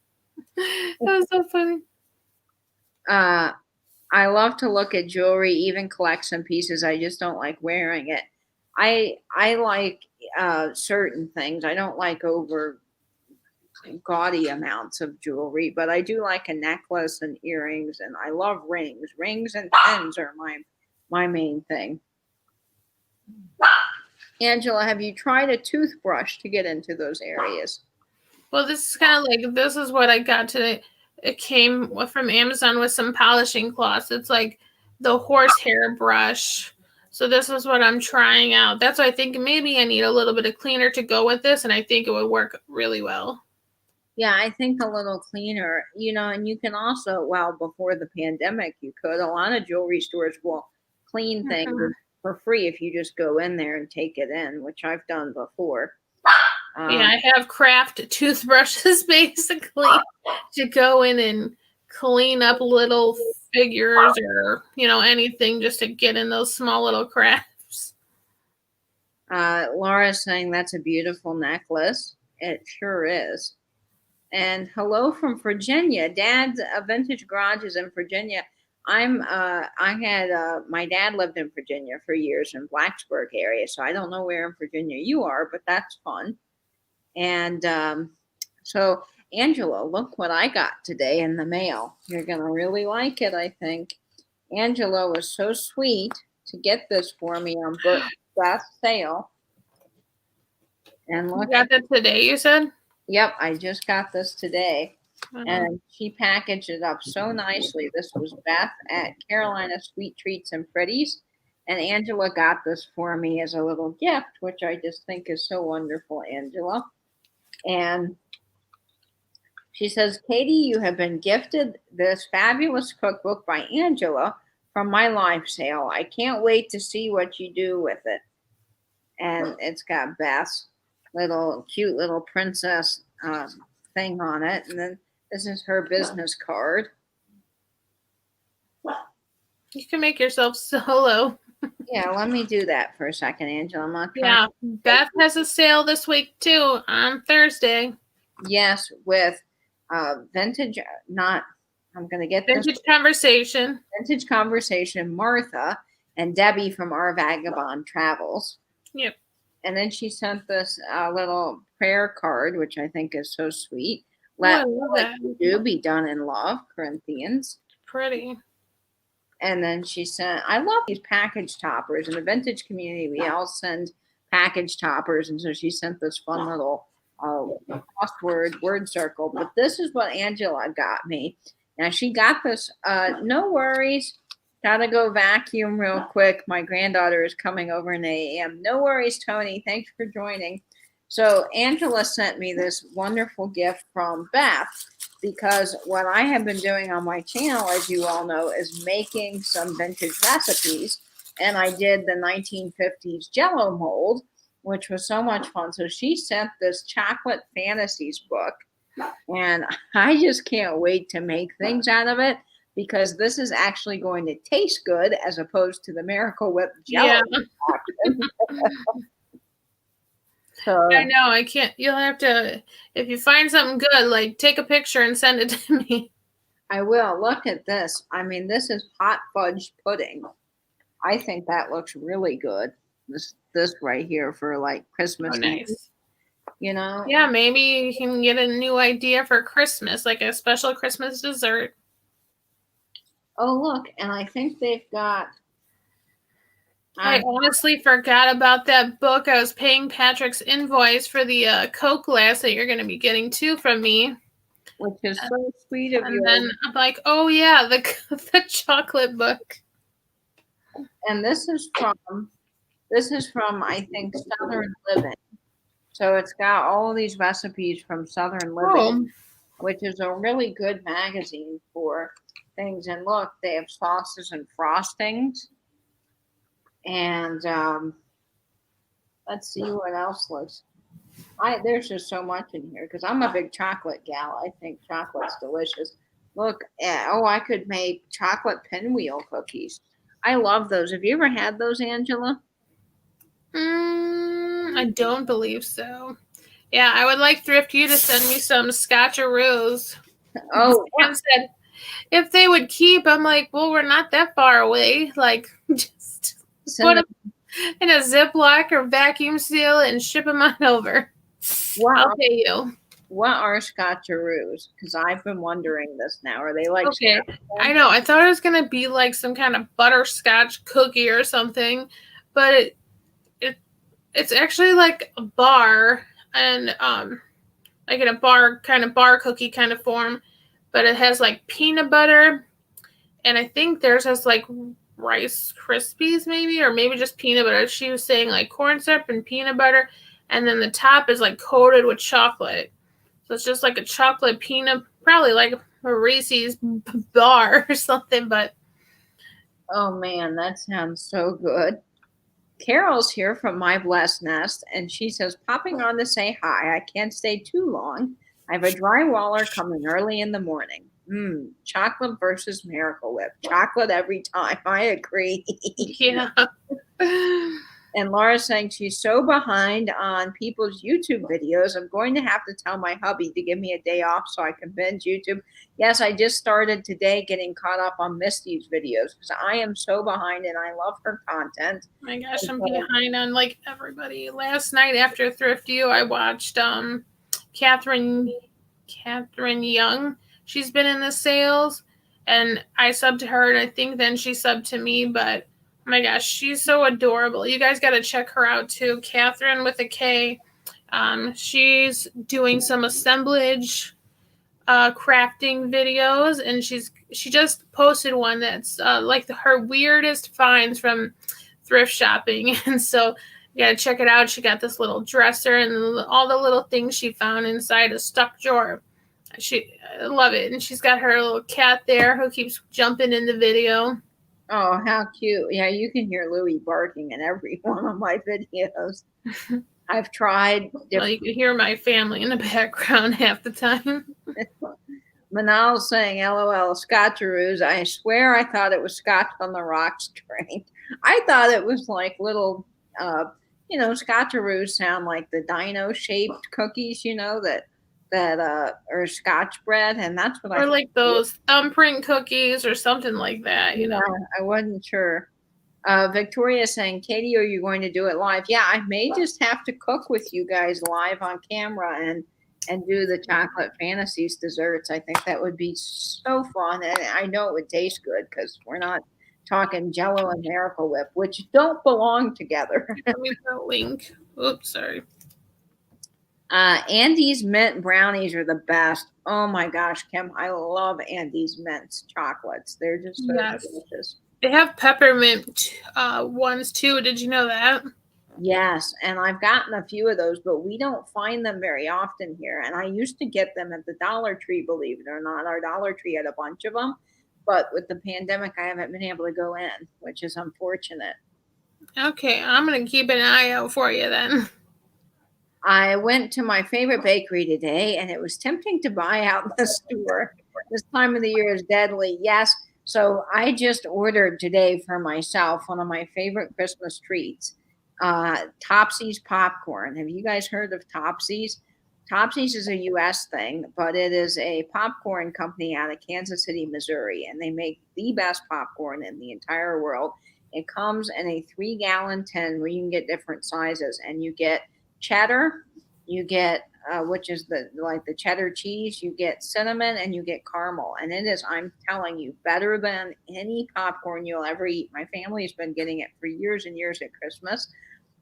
that was so funny. I love to look at jewelry, even collect some pieces. I just don't like wearing it. I like certain things. I don't like over gaudy amounts of jewelry, but I do like a necklace and earrings, and I love rings. Rings and pens are my main thing. Angela, have you tried a toothbrush to get into those areas? Well, this is kind of like, this is what I got today. It came from Amazon with some polishing cloths. It's like the horsehair brush. So this is what I'm trying out. That's why I think maybe I need a little bit of cleaner to go with this, and I think it would work really well. Yeah, I think a little cleaner, and you can also, well, before the pandemic, a lot of jewelry stores will clean things for free if you just go in there and take it in, which I've done before. Yeah, I have craft toothbrushes basically to go in and clean up little figures or, anything just to get in those small little crafts. Laura's saying that's a beautiful necklace. It sure is. And hello from Virginia. Dad's Vintage Garage is in Virginia. My dad lived in Virginia for years in Blacksburg area, so I don't know where in Virginia you are, but that's fun. And so, Angela, look what I got today in the mail. You're going to really like it, I think. Angela was so sweet to get this for me on Beth's sale. And look, you got that today, you said? Yep, I just got this today. And she packaged it up so nicely. This was Beth at Carolina Sweet Treats and Pretties. And Angela got this for me as a little gift, which I just think is so wonderful, Angela. And she says, Katie, you have been gifted this fabulous cookbook by Angela from my live sale. I can't wait to see what you do with it. And it's got Beth's cute little princess thing on it. And then this is her business card. You can make yourself solo. Yeah, let me do that for a second, Angela. I'm not trying Beth has a sale this week too on Thursday. Yes, with vintage, I'm going to get Vintage this. Vintage Conversation, Martha and Debbie from Our Vagabond Travels. Yep. And then she sent this little prayer card, which I think is so sweet. Let what you do be done in love, Corinthians. Pretty. And then she sent, I love these package toppers. In the vintage community, we all send package toppers. And so she sent this fun little crossword word circle. But this is what Angela got me. Now, she got this, no worries. Gotta go vacuum real quick. My granddaughter is coming over in 8 a.m. No worries, Tony. Thanks for joining. So Angela sent me this wonderful gift from Beth because what I have been doing on my channel, as you all know, is making some vintage recipes. And I did the 1950s Jell-O mold, which was so much fun. So she sent this Chocolate Fantasies book. And I just can't wait to make things out of it, because this is actually going to taste good as opposed to the Miracle Whip Jell-O. Yeah. So, I know, I can't. You'll have to, if you find something good, like take a picture and send it to me. I will. Look at this. I mean, this is hot fudge pudding. I think that looks really good. This right here for like Christmas. Oh, nice. Yeah, maybe you can get a new idea for Christmas, like a special Christmas dessert. Oh, look, and I think they've got... I honestly forgot about that book. I was paying Patrick's invoice for the Coke glass that you're going to be getting too from me. Which is so sweet of you. And then I'm like, oh yeah, the chocolate book. And this is from, I think, Southern Living. So it's got all of these recipes from Southern Living, which is a really good magazine for things. And look, they have sauces and frostings. And let's see what else looks. There's just so much in here because I'm a big chocolate gal. I think chocolate's delicious. Look, I could make chocolate pinwheel cookies. I love those. Have you ever had those, Angela? I don't believe so. Yeah, I would like Thrift You to send me some Scotcheroos. Oh, Sam said if they would keep. I'm like, well, we're not that far away. Like, just put them in a Ziploc or vacuum seal and ship them on over. Wow. I'll pay you. What are Scotcheroos? Because I've been wondering this now. Are they like... Okay, I know. I thought it was going to be like some kind of butterscotch cookie or something, but It's actually like a bar, and like in a bar cookie kind of form, but it has like peanut butter, and I think theirs has like Rice Krispies maybe, or maybe just peanut butter. She was saying like corn syrup and peanut butter, and then the top is like coated with chocolate. So it's just like a chocolate peanut, probably like a Reese's bar or something, but Oh man, that sounds so good. Carol's here from My Blessed Nest, and she says, popping on to say hi. I can't stay too long. I have a dry waller coming early in the morning. Chocolate versus Miracle Whip. Chocolate every time. I agree. yeah. And Laura's saying she's so behind on people's YouTube videos. I'm going to have to tell my hubby to give me a day off so I can binge YouTube. Yes, I just started today getting caught up on Misty's videos because I am so behind and I love her content. My gosh, I'm behind on like everybody. Last night after Thrift You, I watched Catherine Young. She's been in the sales, and I subbed to her, and I think then she subbed to me, but oh my gosh, she's so adorable. You guys got to check her out too. Catherine with a K. She's doing some assemblage crafting videos, and she just posted one that's like her weirdest finds from thrift shopping. And so you got to check it out. She got this little dresser and all the little things she found inside a stuck drawer. I love it. And she's got her little cat there who keeps jumping in the video. Oh, how cute. Yeah, you can hear Louie barking in every one of my videos. I've tried. Well, you can hear my family in the background half the time. Manal's saying, LOL, Scotcheroos. I swear I thought it was Scotch on the Rocks drink. I thought it was like little, Scotcheroos sound like the dino-shaped cookies, that or Scotch bread, and that's what or like those thumbprint cookies or something like that, I wasn't sure. Victoria saying, Katie, are you going to do it live? Yeah, I may just have to cook with you guys live on camera and do the chocolate fantasies desserts. I think that would be so fun, and I know it would taste good because we're not talking Jello and Miracle Whip, which don't belong together. Let me put a link. Oops, sorry. Andy's mint brownies are the best. Oh my gosh, Kim, I love Andy's mint chocolates. They're just so delicious. They have peppermint ones too. Did you know that? Yes, and I've gotten a few of those, but we don't find them very often here. And I used to get them at the Dollar Tree, believe it or not. Our Dollar Tree had a bunch of them, but with the pandemic, I haven't been able to go in, which is unfortunate. Okay, I'm going to keep an eye out for you then. I went to my favorite bakery today, and it was tempting to buy out in the store. This time of the year is deadly. Yes, so I just ordered today for myself one of my favorite Christmas treats, Topsy's popcorn. Have you guys heard of Topsy's? Topsy's is a U.S. thing, but it is a popcorn company out of Kansas City, Missouri, and they make the best popcorn in the entire world. It comes in a 3-gallon tin where you can get different sizes, and you get cheddar, you get which is the cheddar cheese, you get cinnamon, and you get caramel, and it is, I'm telling you, better than any popcorn you'll ever eat. My family's been getting it for years and years at Christmas,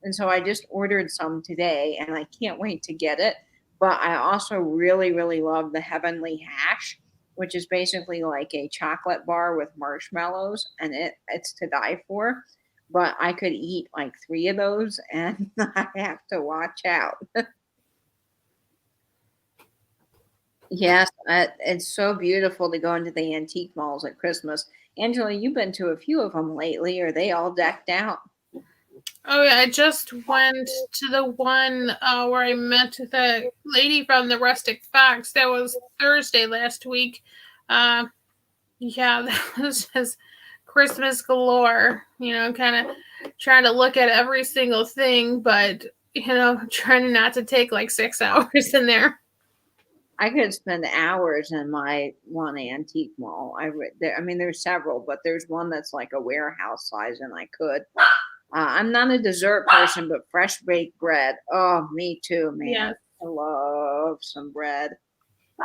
and so I just ordered some today, and I can't wait to get it. But I also really, really love the Heavenly Hash, which is basically like a chocolate bar with marshmallows, and it's to die for. But I could eat like 3 of those, and I have to watch out. Yes, it's so beautiful to go into the antique malls at Christmas. Angela, you've been to a few of them lately. Are they all decked out? Oh yeah, I just went to the one where I met the lady from the Rustic Fox. That was Thursday last week. Yeah, that was just Christmas galore, kind of trying to look at every single thing, but, trying not to take like 6 hours in there. I could spend hours in my one antique mall. There's several, but there's one that's like a warehouse size, and I could. I'm not a dessert person, but fresh baked bread. Oh, me too, man. Yes. I love some bread.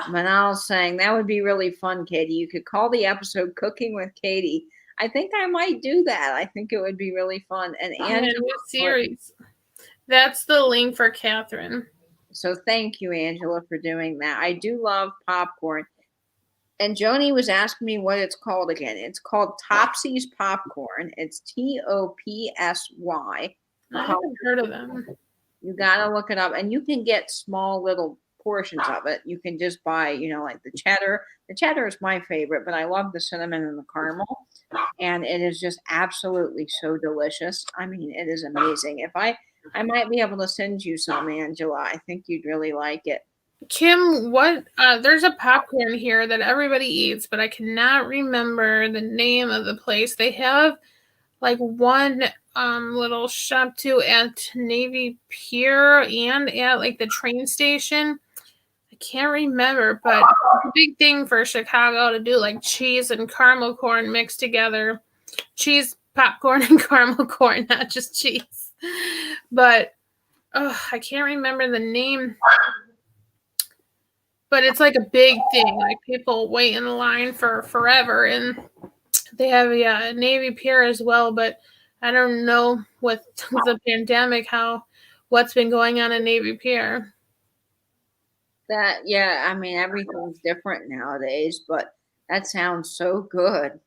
Manal's saying that would be really fun, Katie. You could call the episode Cooking with Katie. I think I might do that. I think it would be really fun. And Angela, series. That's the link for Catherine. So thank you, Angela, for doing that. I do love popcorn. And Joni was asking me what it's called again. It's called Topsy's Popcorn. It's Topsy. I haven't heard of them. You gotta look it up, and you can get small little portions of it. You can just buy, like the cheddar. The cheddar is my favorite, but I love the cinnamon and the caramel, and it is just absolutely so delicious. I mean, it is amazing. If I might be able to send you some, Angela. I think you'd really like it. Kim, what? There's a popcorn here that everybody eats, but I cannot remember the name of the place. They have like one little shop too at Navy Pier and at like the train station. I can't remember, but it's a big thing for Chicago to do like cheese and caramel corn mixed together. Cheese, popcorn, and caramel corn, not just cheese. But I can't remember the name. But it's like a big thing. Like people wait in line for forever, and they have a Navy Pier as well. But I don't know with the pandemic what's been going on in Navy Pier. I mean, everything's different nowadays, but that sounds so good.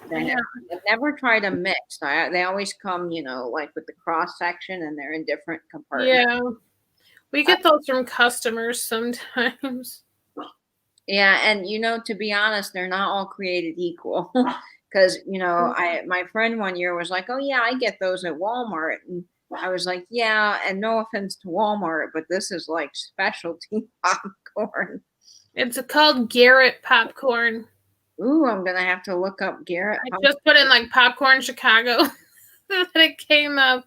Yeah. I've never tried a mixed. They always come, like with the cross section, and they're in different compartments. Yeah, we get those from customers sometimes. Yeah, and to be honest, they're not all created equal. Because my friend one year was like, "Oh yeah, I get those at Walmart," and I was like, "Yeah," and no offense to Walmart, but this is like specialty popcorn. It's called Garrett popcorn. Ooh, I'm gonna have to look up Garrett. I just put in like popcorn Chicago, and it came up.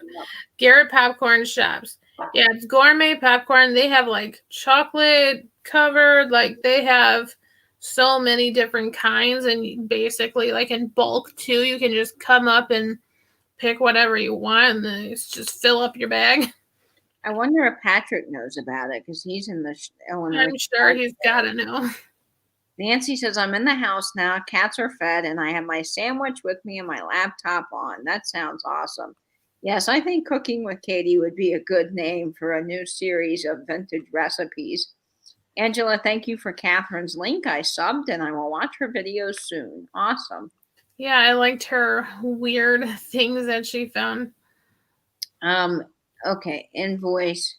Garrett popcorn shops. Yeah, it's gourmet popcorn. They have like chocolate covered, like they have so many different kinds, and basically like in bulk too. You can just come up and pick whatever you want, and then it's just fill up your bag. I wonder if Patrick knows about it because he's in the Illinois. I'm sure he's got to know. Nancy says, "I'm in the house now. Cats are fed, and I have my sandwich with me and my laptop on." That sounds awesome. Yes, I think Cooking with Katie would be a good name for a new series of vintage recipes. Angela, thank you for Catherine's link. I subbed, and I will watch her videos soon. Awesome. Yeah, I liked her weird things that she found. Okay, invoice.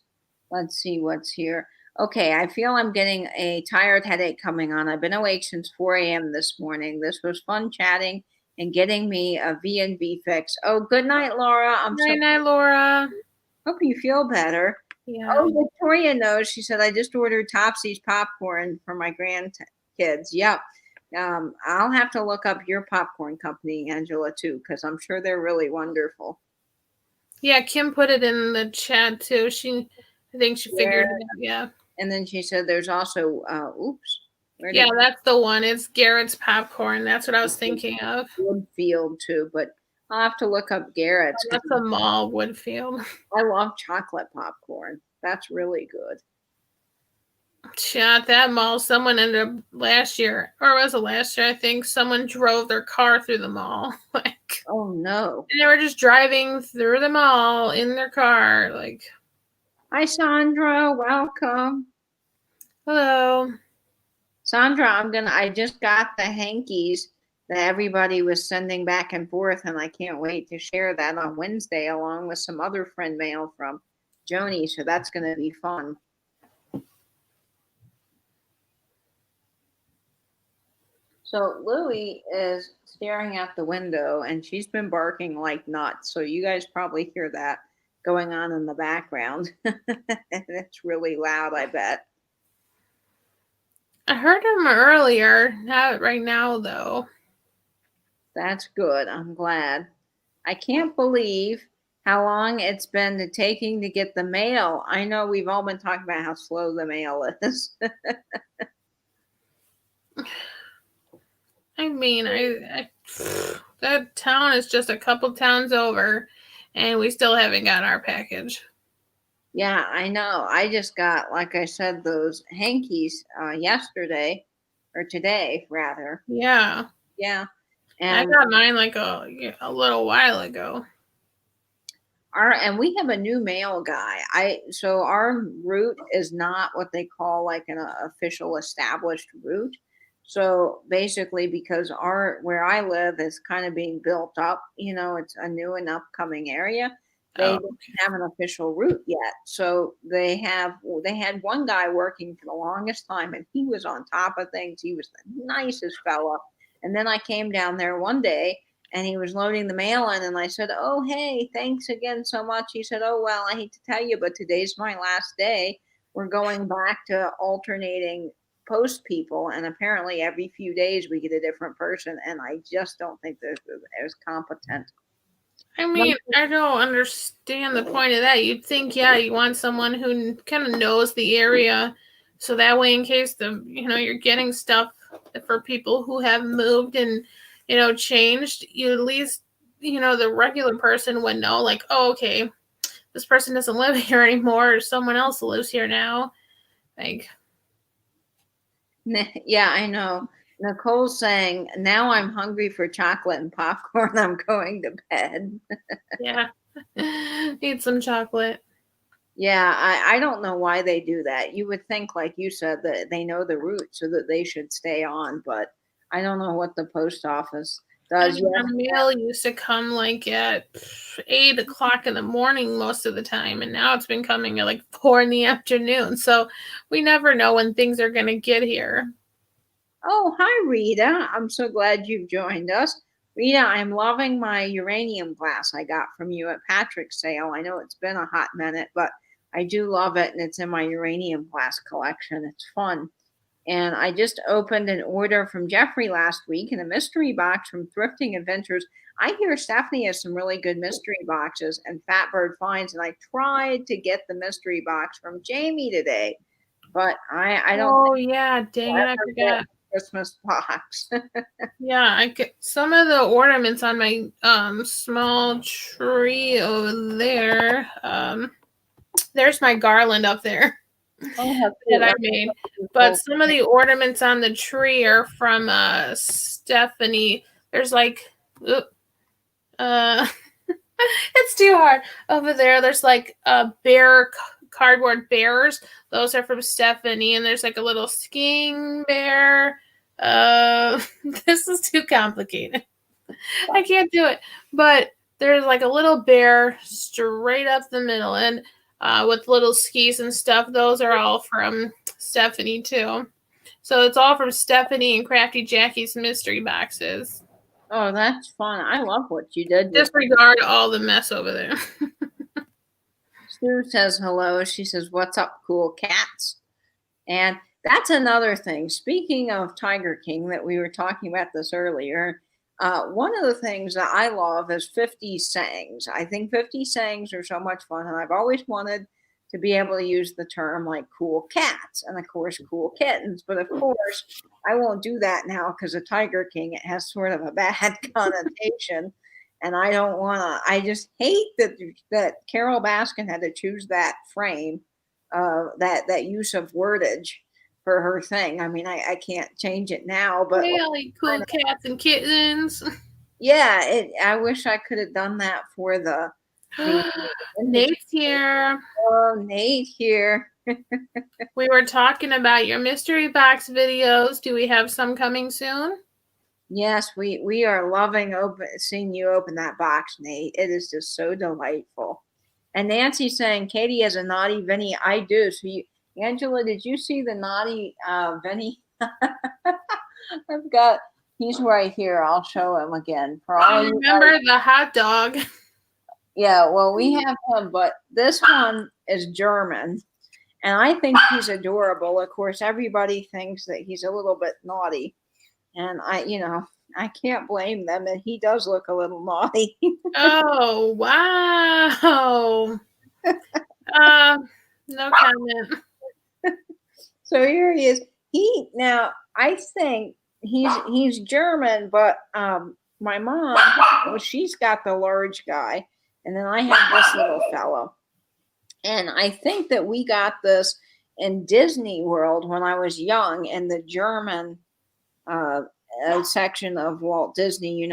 Let's see what's here. Okay, I feel I'm getting a tired headache coming on. I've been awake since 4 a.m. this morning. This was fun chatting and getting me a V&V fix. Oh, good night, Laura. Good night, Laura. Hope you feel better. Yeah. Oh, Victoria knows. She said, "I just ordered Topsy's popcorn for my grandkids." Yep. I'll have to look up your popcorn company, Angela, too, because I'm sure they're really wonderful. Yeah, Kim put it in the chat too. I think she figured it out. Yeah. And then she said there's also, yeah, that's the one. It's Garrett's popcorn. That's what I was thinking of. Woodfield too, but I'll have to look up Garrett's. That's the mall, Woodfield. I love chocolate popcorn. That's really good. Yeah, at that mall, someone ended up last year, or was it last year? I think someone drove their car through the mall. Like, oh no! And they were just driving through the mall in their car. Like, hi, Sandra. Welcome. Hello, Sandra. I just got the hankies that everybody was sending back and forth, and I can't wait to share that on Wednesday along with some other friend mail from Joni. So that's going to be fun. So Louie is staring out the window, and she's been barking like nuts. So you guys probably hear that going on in the background. And it's really loud, I bet. I heard him earlier. Not right now, though. That's good. I'm glad. I can't believe how long it's been taking to get the mail. I know we've all been talking about how slow the mail is. I mean, that town is just a couple towns over, and we still haven't got our package. Yeah, I know. I just got, like I said, those hankies yesterday, or today, rather. Yeah. Yeah. And I got mine like a little while ago. And we have a new mail guy. So our route is not what they call like an official established route. So basically, because our where I live is kind of being built up, it's a new and upcoming area. They Oh, don't have an official route yet. So they had one guy working for the longest time, and he was on top of things. He was the nicest fella. And then I came down there one day and he was loading the mail in, and I said, "Oh, hey, thanks again so much." He said, "Oh, well, I hate to tell you, but today's my last day. We're going back to alternating post people, and apparently every few days we get a different person, and I just don't think they're as competent." I mean, I don't understand the point of that. You'd think, yeah, you want someone who kind of knows the area, so that way, in case you're getting stuff for people who have moved and changed, you at least the regular person would know, like, oh, okay, this person doesn't live here anymore, or someone else lives here now. Like, Yeah, I know. Nicole's saying, "Now I'm hungry for chocolate and popcorn. I'm going to bed." yeah, need some chocolate. Yeah, I don't know why they do that. You would think, like you said, that they know the route so that they should stay on, but I don't know what the post office I does. mean, Yes, our mail used to come like at 8 o'clock in the morning most of the time, and now it's been coming at like 4 in the afternoon. So we never know when things are going to get here. oh, hi, Rita. I'm so glad you've joined us. Rita, I'm loving my uranium glass I got from you at Patrick's sale. I know it's been a hot minute, but I do love it, and it's in my uranium glass collection. It's fun. And I just opened an order from Jeffrey last week in a mystery box from Thrifting Adventures. I hear Stephanie has some really good mystery boxes and Fatbird finds, and I tried to get the mystery box from Jamie today, but I don't Oh, think yeah. Dang I'll it. I ever get forgot. a Christmas box. Yeah, I get some of the ornaments on my small tree over there. There's my garland up there Oh, how that cute. I Let me made. look But at some of the ornaments on the tree are from Stephanie. There's like uh it's too hard. Over there there's like cardboard bears. Those are from Stephanie, and there's like a little skiing bear. This is too complicated. I can't do it. But there's like a little bear straight up the middle, and with little skis and stuff. Those are all from Stephanie too. So it's all from Stephanie and Crafty Jackie's mystery boxes. Oh, that's fun. I love what you did with Disregard all the mess over there. Sue says hello. She says, "What's up, cool cats?" And that's another thing. Speaking of Tiger King, that we were talking about this earlier, one of the things that I love is 50 sayings. I think 50 sayings are so much fun, and I've always wanted to be able to use the term like cool cats and, of course, cool kittens. But of course, I won't do that now because of Tiger King. It has sort of a bad connotation. And I don't want to, I just hate that Carol Baskin had to choose that frame, that use of wordage for her thing. I mean, I can't change it now, but Really cool cats and kittens. yeah, I wish I could have done that for the Nate's here. oh, Nate here. We were talking about your mystery box videos. Do we have some coming soon? Yes, we are loving seeing you open that box, Nate. It is just so delightful. And Nancy's saying Katie has a naughty Vinny. I do. So Angela, did you see the naughty Vinny? I've got. He's right here. I'll show him again. For all you Remember the hot dog? Yeah, well, we have him, but this one is German, and I think he's adorable. Of course, everybody thinks that he's a little bit naughty, and I can't blame them. And he does look a little naughty. Oh, wow. No comment. So here he is. I think he's German, but my mom, well, she's got the large guy, and then I have this little fellow. And I think that we got this in Disney World when I was young in the German section of Walt Disney, in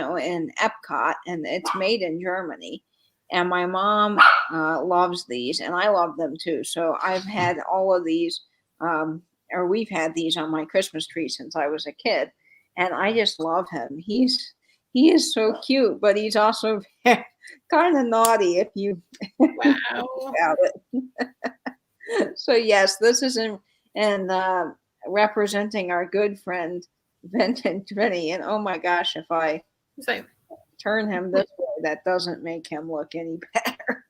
Epcot, and it's made in Germany. And my mom loves these, and I love them too. So I've had all of these, or we've had these on my Christmas tree since I was a kid, and I just love him. He is so cute, but he's also kind of naughty if you think Wow. about it. So yes, this is in representing our good friend Vintage Vinny. And oh my gosh, if I It's like, turn him this way, that doesn't make him look any better.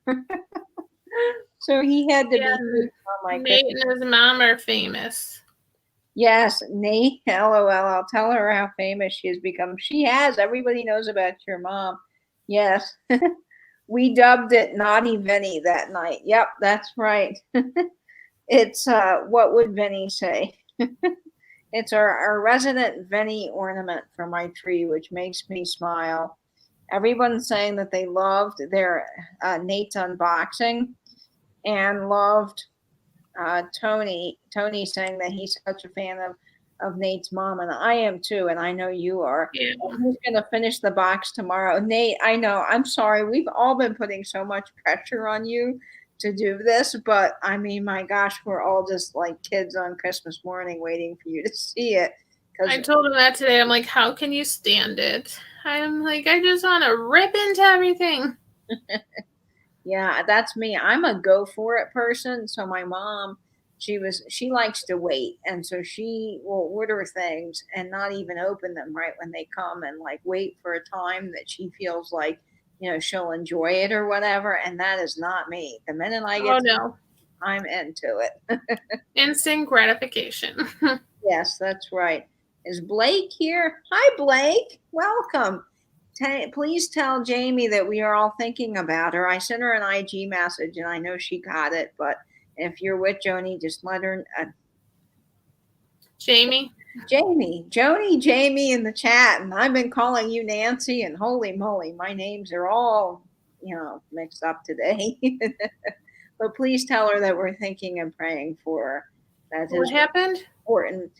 So he had to yeah, be cute on my Nate Christmas. and his mom are famous. Yes, Nate, LOL. I'll tell her how famous she has become. She has. Everybody knows about your mom. Yes. We dubbed it Naughty Vinny that night. Yep, that's right. It's what would Vinny say? It's our resident Vinny ornament for my tree, which makes me smile. Everyone's saying that they loved their Nate's unboxing and loved Tony. Tony saying that he's such a fan of Nate's mom, and I am too, and I know you are. Yeah. He's gonna finish the box tomorrow. Nate, I know. I'm sorry. We've all been putting so much pressure on you to do this, but I mean, my gosh, we're all just like kids on Christmas morning waiting for you to see it. I told him that today. I'm like, how can you stand it? I'm like, I just want to rip into everything. Yeah, that's me. I'm a go for it person. So my mom, she likes to wait, and so she will order things and not even open them right when they come, and like wait for a time that she feels like, she'll enjoy it or whatever. And that is not me. The minute I Oh get no. I'm into it. Instant gratification. Yes, that's right. Is Blake here? Hi, Blake. Welcome. Please tell Jamie that we are all thinking about her. I sent her an IG message, and I know she got it. But if you're with Joni, just let her. Jamie. Jamie in the chat, and I've been calling you Nancy, and holy moly, my names are all mixed up today. But please tell her that we're thinking and praying for her. That What is happened? important.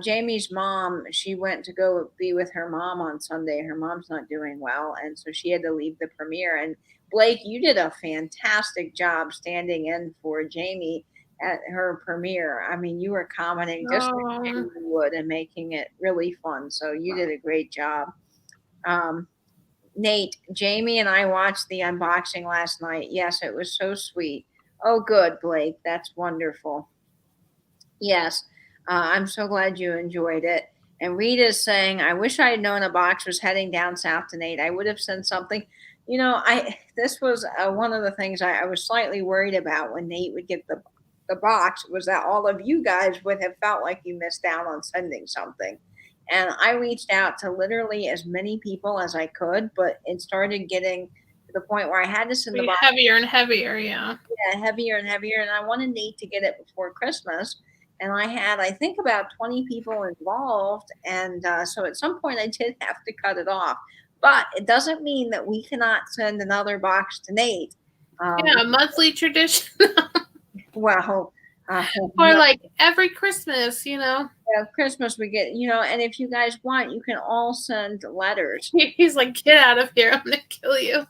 Jamie's mom, she went to go be with her mom on Sunday. Her mom's not doing well, and so she had to leave the premiere. And Blake, you did a fantastic job standing in for Jamie at her premiere. I mean, you were commenting just like you would and making it really fun. So you did a great job. Nate, Jamie and I watched the unboxing last night. Yes, it was so sweet. Oh, good, Blake. That's wonderful. Yes, I'm so glad you enjoyed it. And Rita's saying, I wish I had known a box was heading down south to Nate. I would have sent something. This was one of the things I was slightly worried about when Nate would get the box, was that all of you guys would have felt like you missed out on sending something. And I reached out to literally as many people as I could, but it started getting to the point where I had to send the box heavier and heavier, yeah. Yeah, heavier and heavier. And I wanted Nate to get it before Christmas. And I had, I think, about 20 people involved. And so at some point I did have to cut it off. But it doesn't mean that we cannot send another box to Nate. Yeah, a monthly tradition. Well, or like every Christmas, Christmas we get, and if you guys want, you can all send letters. He's like, get out of here. I'm going to kill you.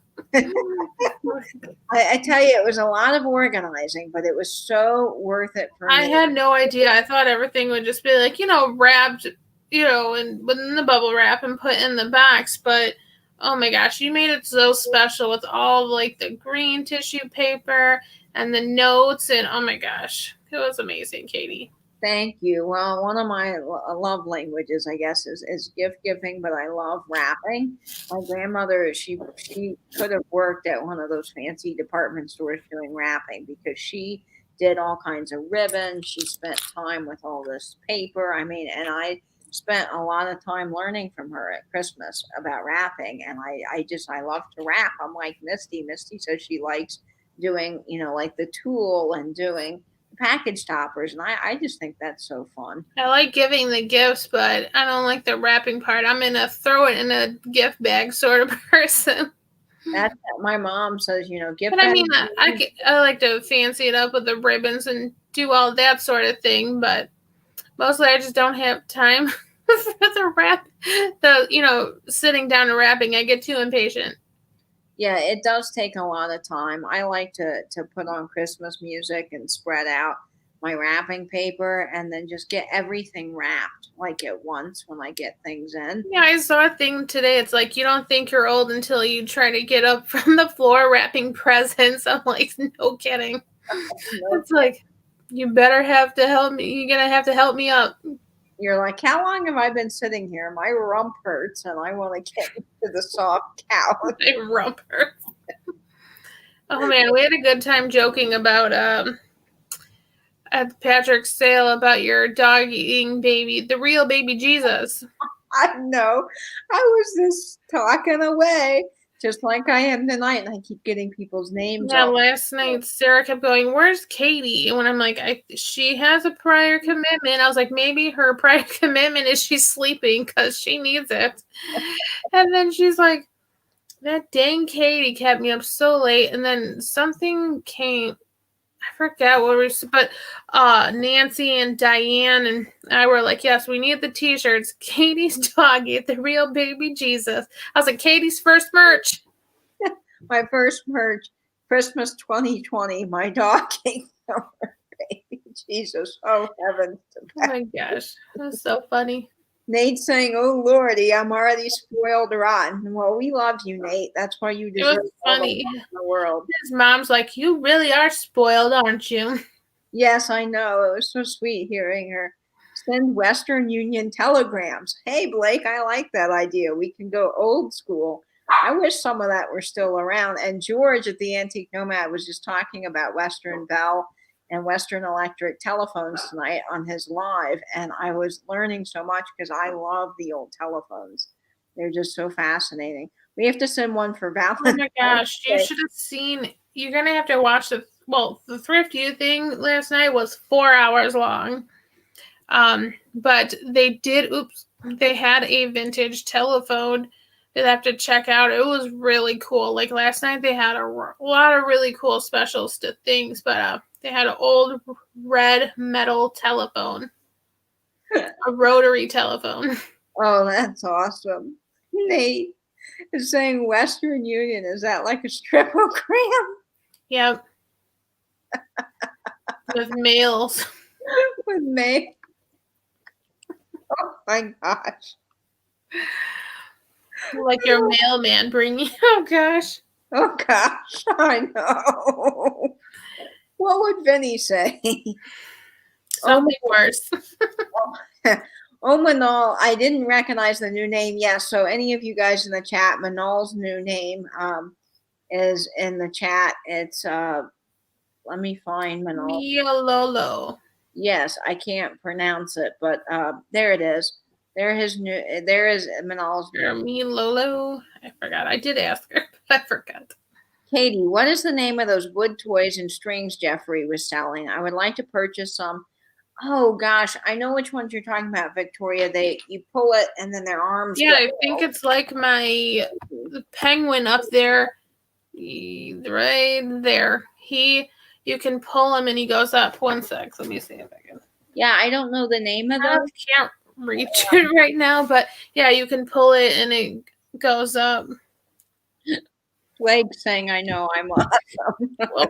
I tell you, it was a lot of organizing, but it was so worth it for me. I had no idea. I thought everything would just be like, wrapped, and within the bubble wrap and put in the box. But oh my gosh, you made it so special with all like the green tissue paper and the notes. And oh my gosh, it was amazing, Katie. Thank you. Well, one of my love languages, I guess, is gift giving, but I love wrapping. My grandmother, she could have worked at one of those fancy department stores doing wrapping, because she did all kinds of ribbons. She spent time with all this paper. I mean, and I spent a lot of time learning from her at Christmas about wrapping. And I love to wrap. I'm like Misty. So she likes doing, like the tulle and doing package toppers, and I just think that's so fun. I like giving the gifts, but I don't like the wrapping part. I'm in a throw it in a gift bag sort of person. That's my mom says, gift. But I mean, I like to fancy it up with the ribbons and do all that sort of thing, but mostly I just don't have time for the wrap. Sitting down and wrapping, I get too impatient. Yeah, it does take a lot of time. I like to put on Christmas music and spread out my wrapping paper and then just get everything wrapped like at once when I get things in. Yeah, I saw a thing today. It's like you don't think you're old until you try to get up from the floor wrapping presents. I'm like, no kidding. It's like you better have to help me. You're gonna have to help me up. You're like, how long have I been sitting here? My rump hurts and I want to get into the soft couch. My rumper. Oh man, we had a good time joking about at Patrick's sale about your dog eating baby, the real baby Jesus. I know. I was just talking away, just like I am tonight, and I keep getting people's names Yeah, off. last night Sarah kept going, "Where's Katie?" And when I'm like, she has a prior commitment. I was like, maybe her prior commitment is she's sleeping because she needs it. And then she's like, that dang Katie kept me up so late. And then something came. I forget what we, but Nancy and Diane and I were like, yes, we need the T-shirts. Katie's doggy, the real baby Jesus. I was like, Katie's first merch. My first merch, Christmas 2020, my dog ate over baby Jesus. Oh, heavens. Oh my gosh, that was so funny. Nate saying, oh, Lordy, I'm already spoiled rotten. Well, we love you, Nate. That's why you It deserve was all the funny. love in the world. His mom's like, you really are spoiled, aren't you? Yes, I know. It was so sweet hearing her. Send Western Union telegrams. Hey, Blake, I like that idea. We can go old school. I wish some of that were still around. And George at the Antique Nomad was just talking about Western Bell and Western Electric telephones tonight on his live. And I was learning so much because I love the old telephones. They're just so fascinating. We have to send one for Valentine's. Oh my gosh, you should have seen. You're gonna have to watch the Thrift You thing last night was 4 hours long. But they had a vintage telephone that I have to check out. It was really cool. Like last night, they had a lot of really cool specials to things, but they had an old red metal telephone, a rotary telephone. Oh, that's awesome. Nate is saying Western Union. Is that like a stripogram Yep, with mails. with me? Oh my gosh. Like your mailman bringing. Oh gosh. Oh gosh. I know. What would Vinny say? Something worse. Oh, Manal, I didn't recognize the new name. Yes, so any of you guys in the chat, Manal's new name is in the chat. It's let me find Manal. Miololo. Yes, I can't pronounce it, but there it is. There is Manal's new. Milolo. I forgot. I did ask her, but I forgot. Katie, what is the name of those wood toys and strings Jeffrey was selling? I would like to purchase some. Oh gosh, I know which ones you're talking about, Victoria. You pull it and then their arms. Yeah, I think it's like the penguin up there, right there. You can pull him and he goes up. 1 sec. Let me see if I can. Yeah, I don't know the name of I those. can't reach it right now, but yeah, you can pull it and it goes up. Blake saying, I know I'm awesome.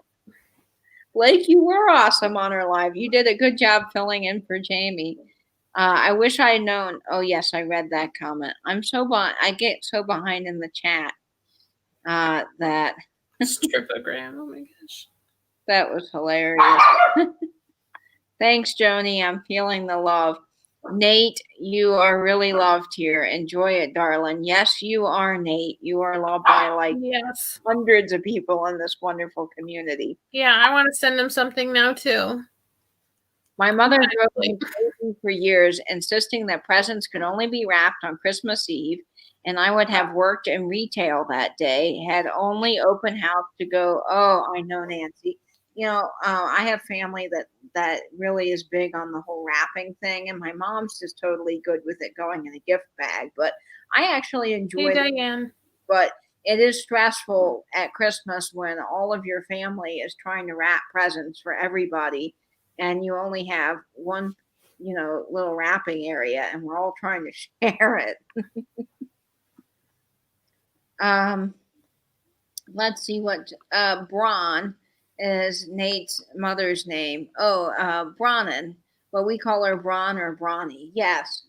Blake, you were awesome on our live. You did a good job filling in for Jamie. I wish I had known. Oh, yes, I read that comment. I get so behind in the chat that. Stripogram. Oh my gosh. That was hilarious. Thanks, Joni. I'm feeling the love. Nate, you are really loved here. Enjoy it, darling. Yes, you are, Nate. You are loved by hundreds of people in this wonderful community. Yeah, I want to send him something now too. My mother drove me crazy for years, insisting that presents could only be wrapped on Christmas Eve, and I would have worked in retail that day, had only open house to go. Oh, I know, Nancy. I have family that really is big on the whole wrapping thing, and my mom's just totally good with it going in a gift bag. But I actually enjoy it. Diane. But it is stressful at Christmas when all of your family is trying to wrap presents for everybody, and you only have one, little wrapping area, and we're all trying to share it. let's see what Braun is Nate's mother's name. Oh, Brannon. Well, we call her Braun or Brawny. Yes.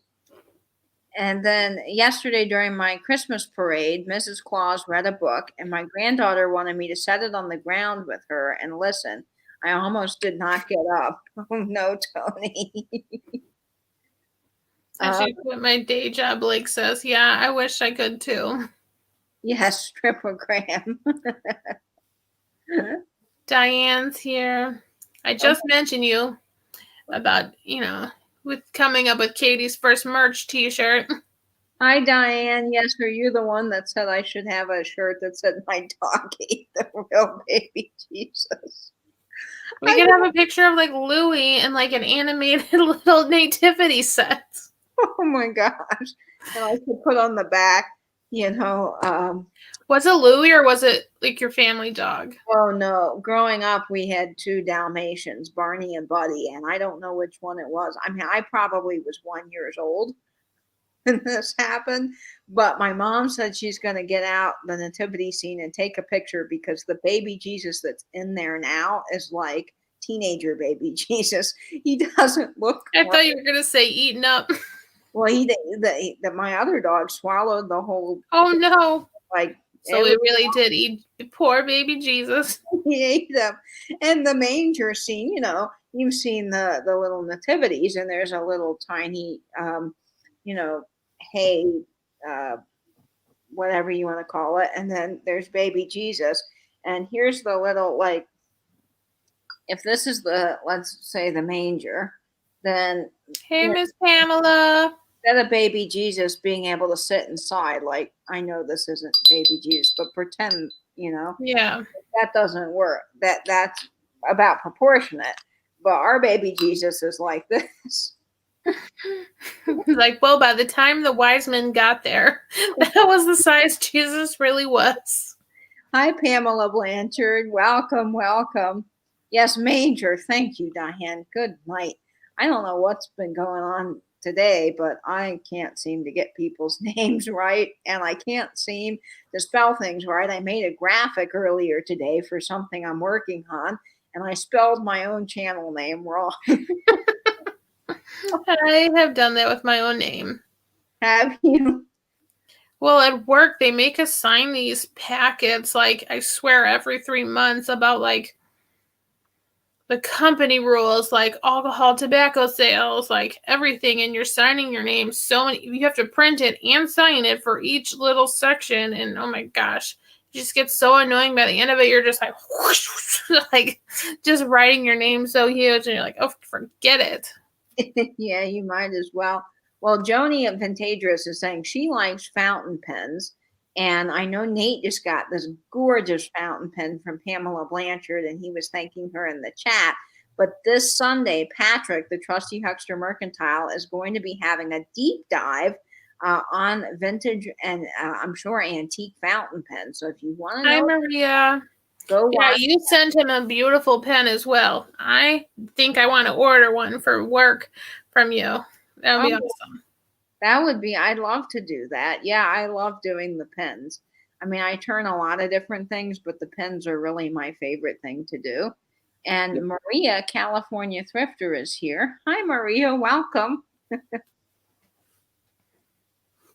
And then yesterday during my Christmas parade, Mrs. Claus read a book, and my granddaughter wanted me to set it on the ground with her and listen. I almost did not get up. Oh no, Tony. I should quit my day job, Blake says. Yeah, I wish I could too. Yes, tripogram. Diane's here. I just mentioned you about, with coming up with Katie's first merch t-shirt. Hi, Diane. Yes, are you the one that said I should have a shirt that said my dog ate the real baby Jesus? We could have a picture of like Louie and like an animated little nativity set. Oh my gosh. And I could put on the back, Was it Louie or was it like your family dog? Oh no. Growing up, we had two Dalmatians, Barney and Buddy, and I don't know which one it was. I mean, I probably was 1 year old when this happened, but my mom said she's going to get out the nativity scene and take a picture because the baby Jesus that's in there now is like teenager baby Jesus. He doesn't look. I thought you were going to say eaten up. Well, my other dog swallowed the whole. Oh no! Like, so he really did eat poor baby Jesus. He ate them. And the manger scene, you've seen the little nativities, and there's a little tiny, hay, whatever you want to call it, and then there's baby Jesus. And here's the little, like, if this is let's say the manger, then hey, Miss Pamela. Instead of baby Jesus being able to sit inside, like, I know this isn't baby Jesus, but pretend, yeah, that doesn't work. That's about proportionate. But our baby Jesus is like this. Like, well, by the time the wise men got there, that was the size Jesus really was. Hi, Pamela Blanchard. Welcome, welcome. Yes, manger. Thank you, Diane. Good night. I don't know what's been going on today, but I can't seem to get people's names right, and I can't seem to spell things right. I made a graphic earlier today for something I'm working on, and I spelled my own channel name wrong. I have done that with my own name. Have you? Well, at work, they make us sign these packets, like, I swear, every 3 months about, like, the company rules, like alcohol, tobacco sales, like everything, and you're signing your name. So many, you have to print it and sign it for each little section, and oh my gosh, it just gets so annoying. By the end of it, you're just like, whoosh, whoosh, like just writing your name so huge, and you're like, oh, forget it. Yeah, you might as well. Well, Joni at Vintagris is saying she likes fountain pens. And I know Nate just got this gorgeous fountain pen from Pamela Blanchard, and he was thanking her in the chat. But this Sunday, Patrick, the Trusty Huckster Mercantile, is going to be having a deep dive on vintage and I'm sure antique fountain pens. So if you want to know, hi Maria, go watch. Yeah, you sent him a beautiful pen as well. I think I want to order one for work from you. That would be awesome. That would be, I'd love to do that. Yeah, I love doing the pens. I mean, I turn a lot of different things, but the pens are really my favorite thing to do. And Maria, California Thrifter, is here. Hi, Maria. Welcome.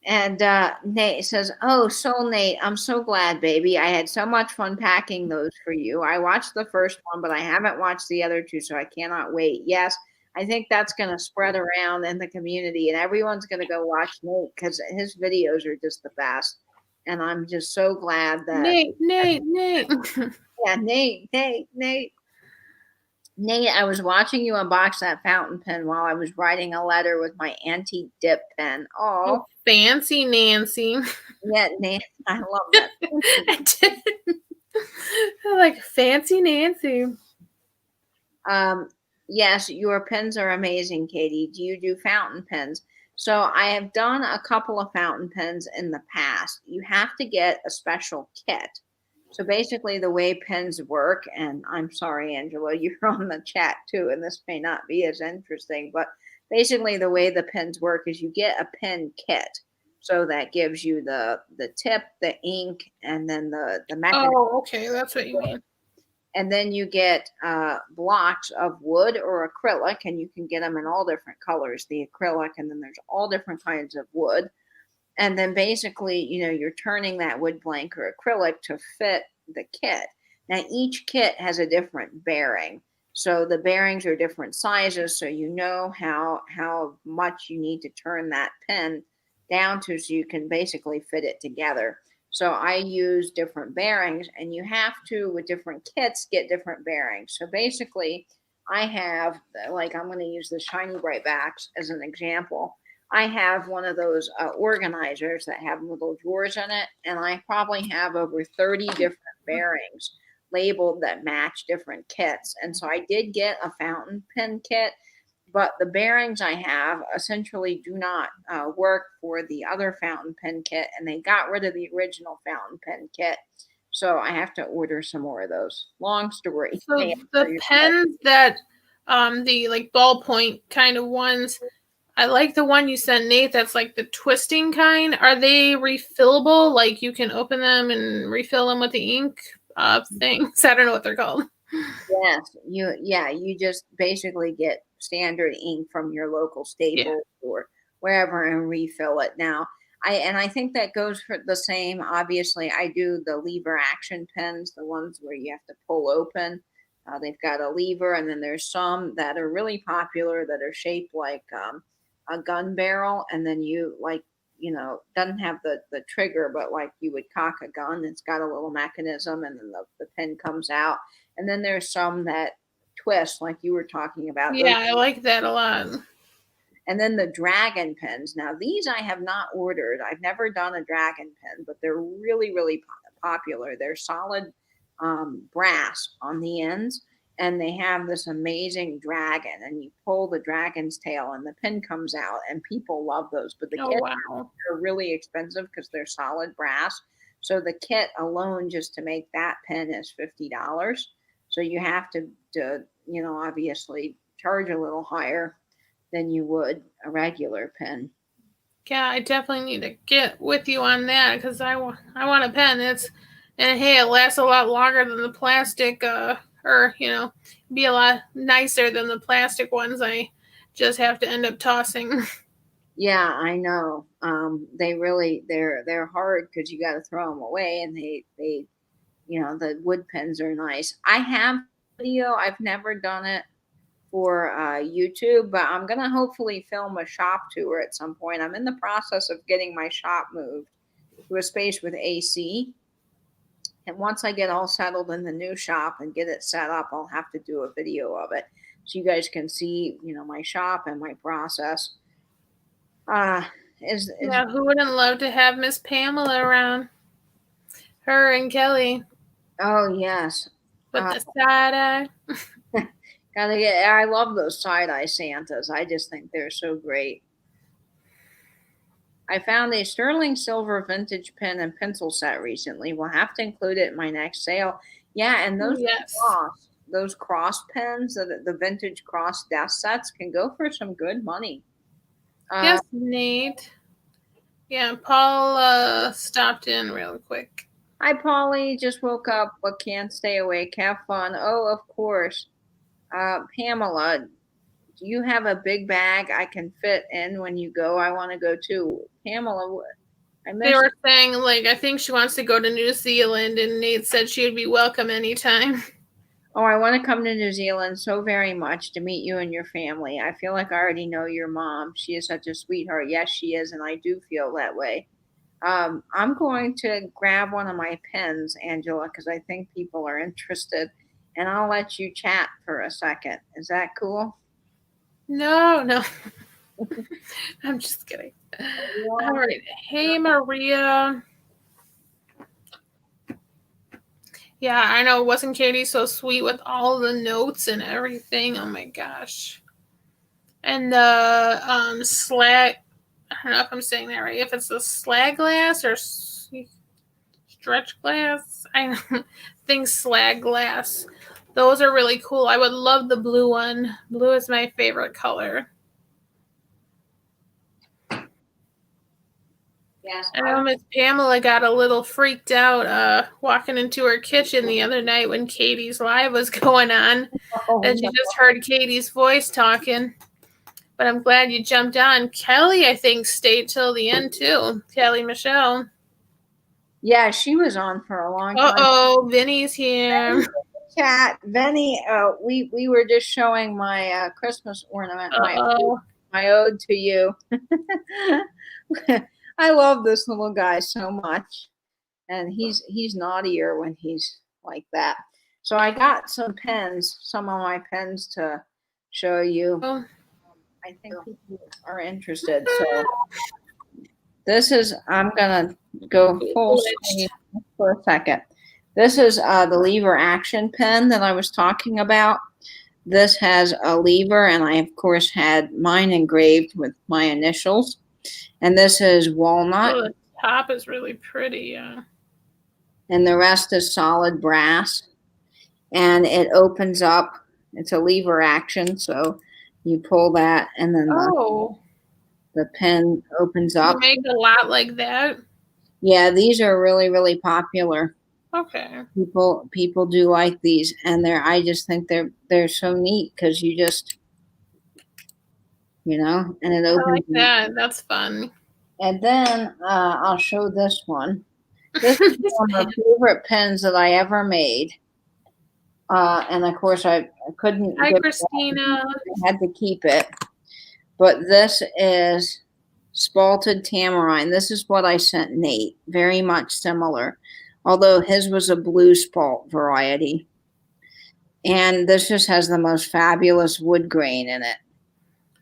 And Nate says, oh, so Nate, I'm so glad, baby. I had so much fun packing those for you. I watched the first one, but I haven't watched the other two, so I cannot wait. Yes, I think that's going to spread around in the community, and everyone's going to go watch Nate because his videos are just the best. And I'm just so glad that Nate. Yeah, Nate. I was watching you unbox that fountain pen while I was writing a letter with my antique dip pen. Oh, fancy Nancy. Yeah, Nancy, I love that. I like fancy Nancy. Yes, your pens are amazing, Katie. Do you do fountain pens? So I have done a couple of fountain pens in the past. You have to get a special kit. So basically the way pens work, and I'm sorry, Angela, you're on the chat too, and this may not be as interesting, but basically the way the pens work is you get a pen kit. So that gives you the tip, the ink, and then the mechanism. Oh, okay, that's what you mean. And then you get blocks of wood or acrylic, and you can get them in all different colors, the acrylic, and then there's all different kinds of wood. And then basically, you're turning that wood blank or acrylic to fit the kit. Now, each kit has a different bearing. So the bearings are different sizes, so you know how much you need to turn that pen down to so you can basically fit it together. So I use different bearings, and you have to, with different kits, get different bearings. So basically, I have, like, I'm going to use the Shiny Bright Backs as an example. I have one of those organizers that have little drawers in it, and I probably have over 30 different bearings labeled that match different kits. And so I did get a fountain pen kit, but the bearings I have essentially do not work for the other fountain pen kit, and they got rid of the original fountain pen kit. So I have to order some more of those. Long story. So the pens that, the like ballpoint kind of ones, I like the one you sent Nate that's like the twisting kind. Are they refillable? Like you can open them and refill them with the ink things? I don't know what they're called. Yes, you just basically get standard ink from your local Staples or wherever and refill it. Now, I think that goes for the same. Obviously, I do the lever action pens, the ones where you have to pull open. They've got a lever, and then there's some that are really popular that are shaped like a gun barrel, and then doesn't have the trigger, but like you would cock a gun. It's got a little mechanism, and then the pen comes out. And then there's some that twist, like you were talking about. Yeah, I like that a lot. And then the dragon pens. Now, these I have not ordered. I've never done a dragon pen, but they're really, really popular. They're solid brass on the ends, and they have this amazing dragon. And you pull the dragon's tail, and the pen comes out, and people love those. But the kits are really expensive because they're solid brass. So the kit alone, just to make that pen, is $50. So you have to obviously charge a little higher than you would a regular pen. Yeah, I definitely need to get with you on that because I want a pen. And hey, it lasts a lot longer than the plastic, or be a lot nicer than the plastic ones. I just have to end up tossing. Yeah, I know. They're hard because you got to throw them away, and they the wood pens are nice. I have video. I've never done it for YouTube, but I'm gonna hopefully film a shop tour at some point. I'm in the process of getting my shop moved to a space with AC, and once I get all settled in the new shop and get it set up, I'll have to do a video of it so you guys can see my shop and my process. Who wouldn't love to have Miss Pamela around? Her and Kelly. Oh yes. With the side eye. I love those side-eye Santas. I just think they're so great. I found a sterling silver vintage pen and pencil set recently. We'll have to include it in my next sale. Yeah, and those cross pens, the vintage cross desk sets, can go for some good money. Yes, Nate. Yeah, Paul stopped in real quick. Hi, Polly. Just woke up but can't stay awake. Have fun. Oh, of course. Pamela, do you have a big bag I can fit in when you go? I want to go too. Pamela, they were saying, I think she wants to go to New Zealand, and Nate said she'd be welcome anytime. Oh, I want to come to New Zealand so very much to meet you and your family. I feel like I already know your mom. She is such a sweetheart. Yes, she is, and I do feel that way. I'm going to grab one of my pens, Angela, because I think people are interested, and I'll let you chat for a second. Is that cool? No. I'm just kidding. All right. Hey, Maria. Yeah, I know. Wasn't Katie so sweet with all the notes and everything? Oh my gosh. And the slag, I don't know if I'm saying that right. If it's the slag glass or stretch glass, I think slag glass. Those are really cool. I would love the blue one. Blue is my favorite color. Yes. I know Miss Pamela got a little freaked out walking into her kitchen the other night when Katie's live was going on. Oh, And she no. just heard Katie's voice talking. But I'm glad you jumped on. Kelly, I think, stayed till the end too. Kelly Michelle. Yeah, she was on for a long time. Uh-oh, Vinny's here. Chat, Benny, we were just showing my Christmas ornament, Uh-oh. my ode to you. I love this little guy so much, and he's naughtier when he's like that. So I got some pens, some of my pens to show you. Oh. I think people are interested. So this is, I'm gonna go full screen for a second. This is the lever action pen that I was talking about. This has a lever, and I of course had mine engraved with my initials. And this is walnut. Oh, the top is really pretty, yeah. And the rest is solid brass. And it opens up. It's a lever action, so you pull that, and then the pen opens up. You make a lot like that? Yeah, these are really, really popular. Okay. People do like these, and I just think they're so neat because you just, and it opens. I like that. That's fun. And then I'll show this one. This is one of my favorite pens that I ever made. And of course I couldn't. Hi, Christina. I had to keep it. But this is spalted tamarind. This is what I sent Nate. Very much similar. Although his was a blue spalt variety. And this just has the most fabulous wood grain in it.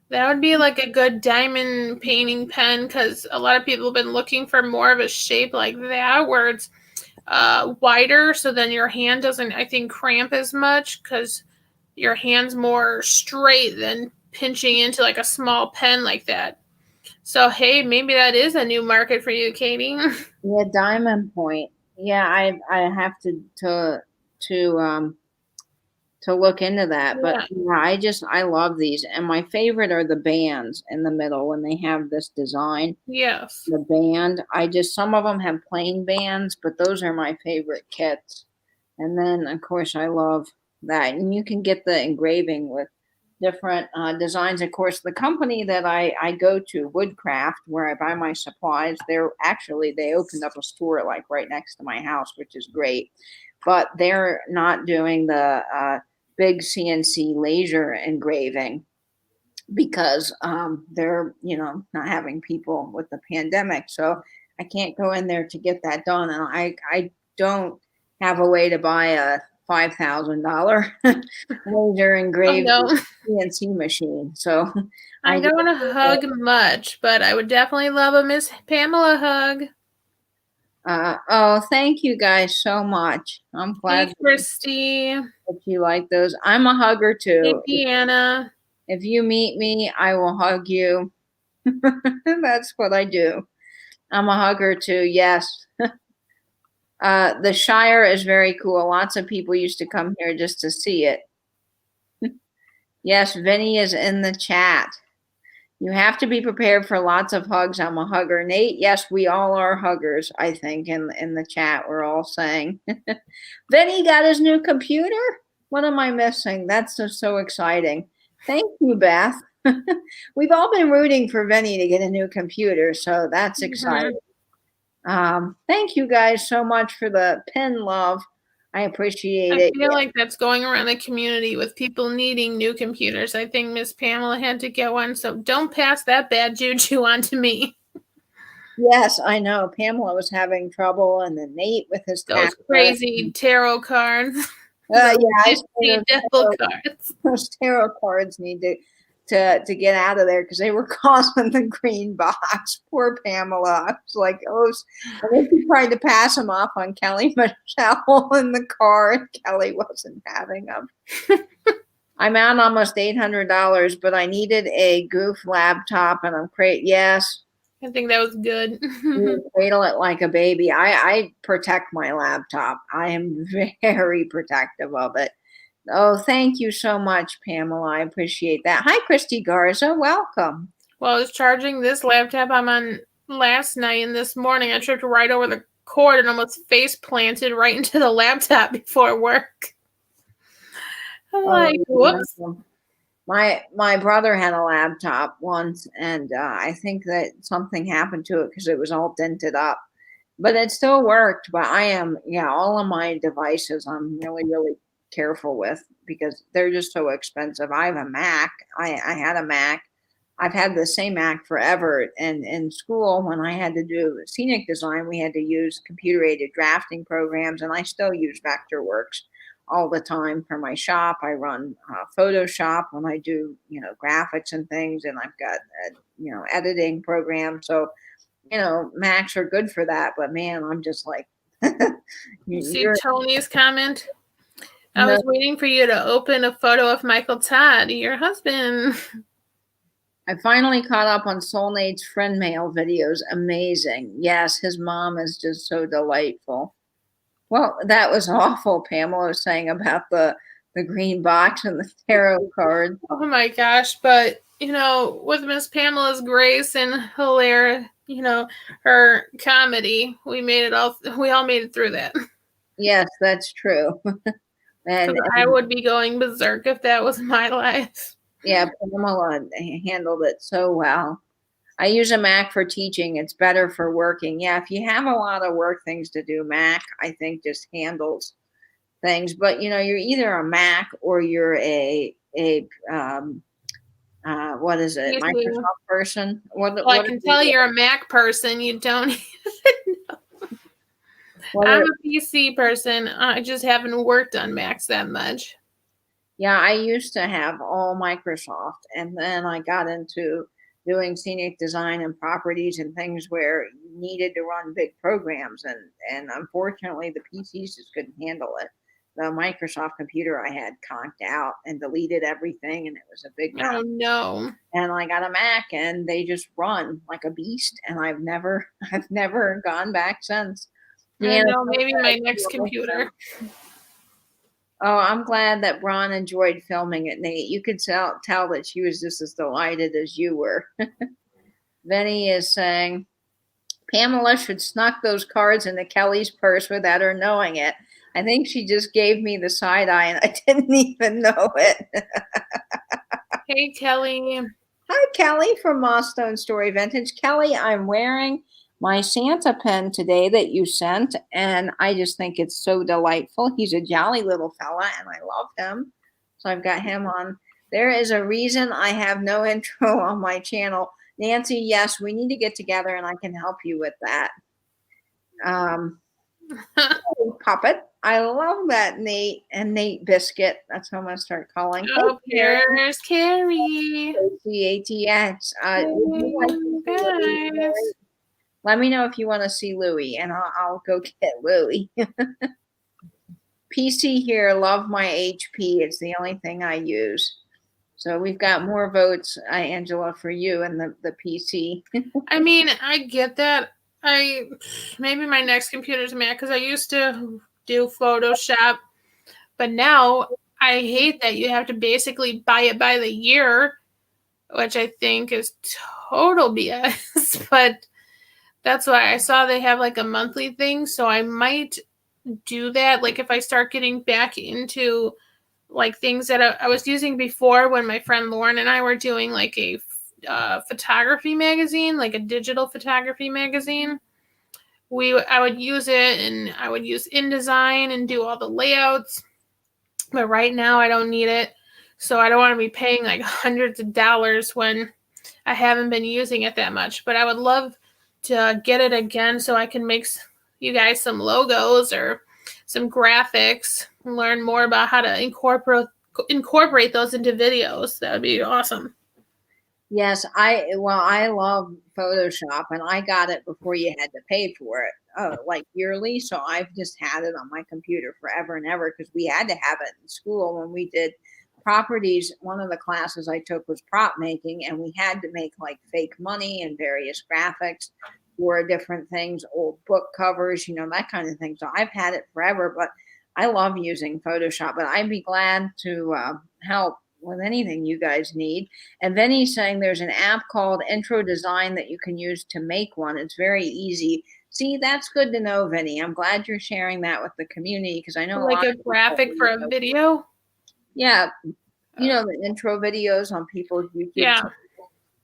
That would be like a good diamond painting pen because a lot of people have been looking for more of a shape like that where it's wider so then your hand doesn't, I think, cramp as much because your hand's more straight than pinching into like a small pen like that. So, hey, maybe that is a new market for you, Katie. Yeah, diamond point. Yeah, I have to look into that. But yeah, I love these. And my favorite are the bands in the middle when they have this design. Yes. The band. Some of them have plain bands, but those are my favorite kits. And then, of course, I love that. And you can get the engraving with different designs. Of course, the company that I go to, Woodcraft, where I buy my supplies, they opened up a store like right next to my house, which is great. But they're not doing the big CNC laser engraving because they're not having people with the pandemic. So I can't go in there to get that done, and I don't have a way to buy a $5,000 laser engraved CNC machine. So I don't hug much, but I would definitely love a Miss Pamela hug. Oh, thank you guys so much. I'm glad Christy, that you like those. I'm a hugger too. Hey, Piana. If you meet me, I will hug you. That's what I do. I'm a hugger too. Yes. The Shire is very cool. Lots of people used to come here just to see it. Yes, Vinny is in the chat. You have to be prepared for lots of hugs. I'm a hugger. Nate, yes, we all are huggers, I think, in the chat. We're all saying. Vinny got his new computer? What am I missing? That's so exciting. Thank you, Beth. We've all been rooting for Vinny to get a new computer, so that's exciting. Thank you guys so much for the pen love. I appreciate it. I feel like that's going around the community with people needing new computers. I think Miss Pamela had to get one, so don't pass that bad juju on to me. Yes, I know. Pamela was having trouble, and then Nate with his those crazy tarot cards. Yeah, devil cards. Those tarot cards need to get out of there because they were causing the green box. Poor Pamela. I was like, oh, I think she tried to pass them off on Kelly Michelle in the car, and Kelly wasn't having them. I'm out almost $800, but I needed a goof laptop, and I'm yes. I think that was good. You cradle it like a baby. I protect my laptop. I am very protective of it. Oh, thank you so much, Pamela. I appreciate that. Hi, Christy Garza. Welcome. Well, I was charging this laptop. I'm on last night and this morning. I tripped right over the cord and almost face planted right into the laptop before work. I'm like, whoops. My brother had a laptop once, and I think that something happened to it because it was all dented up. But it still worked. But I am, yeah, all of my devices I'm really careful with because they're just so expensive. I have a Mac. I had a Mac. I've had the same Mac forever. And in school, when I had to do scenic design, we had to use computer aided drafting programs, and I still use Vectorworks all the time for my shop. I run Photoshop when I do, graphics and things, and I've got, editing programs. So, Macs are good for that. But man, I'm just like, You see you're Tony's comment? I no, was waiting for you to open a photo of Michael Todd, your husband. I finally caught up on Soulmate's friend mail videos. Amazing. Yes, his mom is just so delightful. Well, that was awful. Pamela was saying about the green box and the tarot card. Oh my gosh, but with Miss Pamela's grace and hilarious, her comedy, we all made it through that. Yes, that's true. and I would be going berserk if that was my life. yeah, Pamela handled it so well. I use a Mac for teaching. It's better for working. Yeah, if you have a lot of work things to do, Mac, I think, just handles things. But you're either a Mac or you're a what is it, Microsoft person? Well, I can tell you're a Mac person. You don't even know. I'm a PC person. I just haven't worked on Macs that much. Yeah, I used to have all Microsoft, and then I got into doing scenic design and properties and things where you needed to run big programs, and unfortunately the PCs just couldn't handle it. The Microsoft computer I had conked out and deleted everything, and it was a big mess. Oh no. And I got a Mac, and they just run like a beast, and I've never gone back since. I know, maybe my next computer. Oh, I'm glad that Bron enjoyed filming it, Nate. You could tell that she was just as delighted as you were. Vinny is saying, Pamela should snuck those cards into Kelly's purse without her knowing it. I think she just gave me the side eye and I didn't even know it. Hey, Kelly. Hi, Kelly from Mossstone Story Vintage. Kelly, I'm wearing my Santa pen today that you sent, and I just think it's so delightful. He's a jolly little fella, and I love him. So I've got him on. There is a reason I have no intro on my channel. Nancy, yes, we need to get together, and I can help you with that. Puppet. I love that, Nate and Nate Biscuit. That's how I'm going to start calling. Oh, here's Carrie. CATX. Let me know if you want to see Louie, and I'll go get Louie. PC here, love my HP. It's the only thing I use. So we've got more votes, Angela, for you and the PC. I mean, I get that. Maybe my next computer's Mac because I used to do Photoshop, but now I hate that you have to basically buy it by the year, which I think is total BS. But that's why I saw they have like a monthly thing, so I might do that. Like if I start getting back into like things that I was using before when my friend Lauren and I were doing like a photography magazine, like a digital photography magazine. I would use it, and I would use InDesign and do all the layouts. But right now I don't need it, so I don't want to be paying like hundreds of dollars when I haven't been using it that much. But I would love to get it again so I can make you guys some logos or some graphics and learn more about how to incorporate those into videos. That would be awesome. Yes, I love Photoshop, and I got it before you had to pay for it, like yearly. So I've just had it on my computer forever and ever because we had to have it in school when we did properties. One of the classes I took was prop making, and we had to make like fake money and various graphics for different things, old book covers, that kind of thing. So I've had it forever, but I love using Photoshop. But I'd be glad to help with anything you guys need. And Vinny's saying there's an app called Intro Design that you can use to make one. It's very easy. See, that's good to know, Vinny. I'm glad you're sharing that with the community because I know a Like lot a of people graphic for a video. Yeah, you know the intro videos on people's YouTube. Yeah.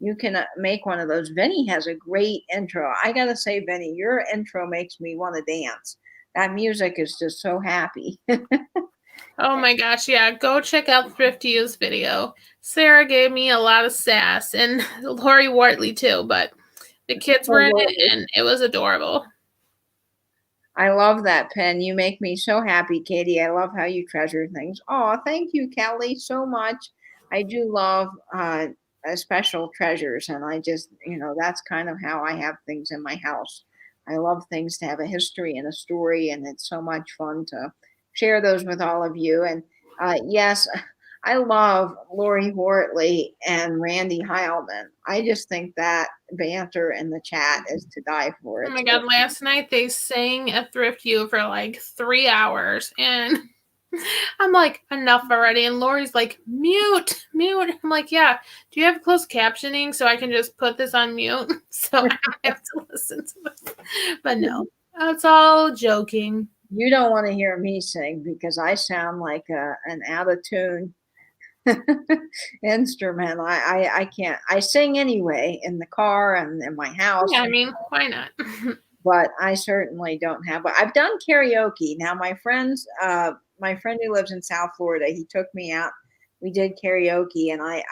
You can make one of those. Vinny has a great intro. I gotta say, Vinny, your intro makes me want to dance. That music is just so happy. Oh my gosh, yeah. Go check out Thrifty U's video. Sarah gave me a lot of sass, and Lori Wortley too, but the kids were in it and it was adorable. I love that pen. You make me so happy, Katie. I love how you treasure things. Oh, thank you, Kelly, so much. I do love special treasures, and I just, that's kind of how I have things in my house. I love things to have a history and a story, and it's so much fun to share those with all of you. And yes, I love Lori Wortley and Randy Heilman. I just think that banter in the chat is to die for. Oh my God, last night they sang at Thrift U for like 3 hours, and I'm like, enough already. And Lori's like, mute. I'm like, yeah, do you have closed captioning so I can just put this on mute so I don't have to listen to it? But no, it's all joking. You don't want to hear me sing because I sound like an out of tune instrument. I can't. I sing anyway in the car and in my house. Yeah, I mean, why not? But I certainly don't have. But I've done karaoke. Now my friend who lives in South Florida, he took me out. We did karaoke, and I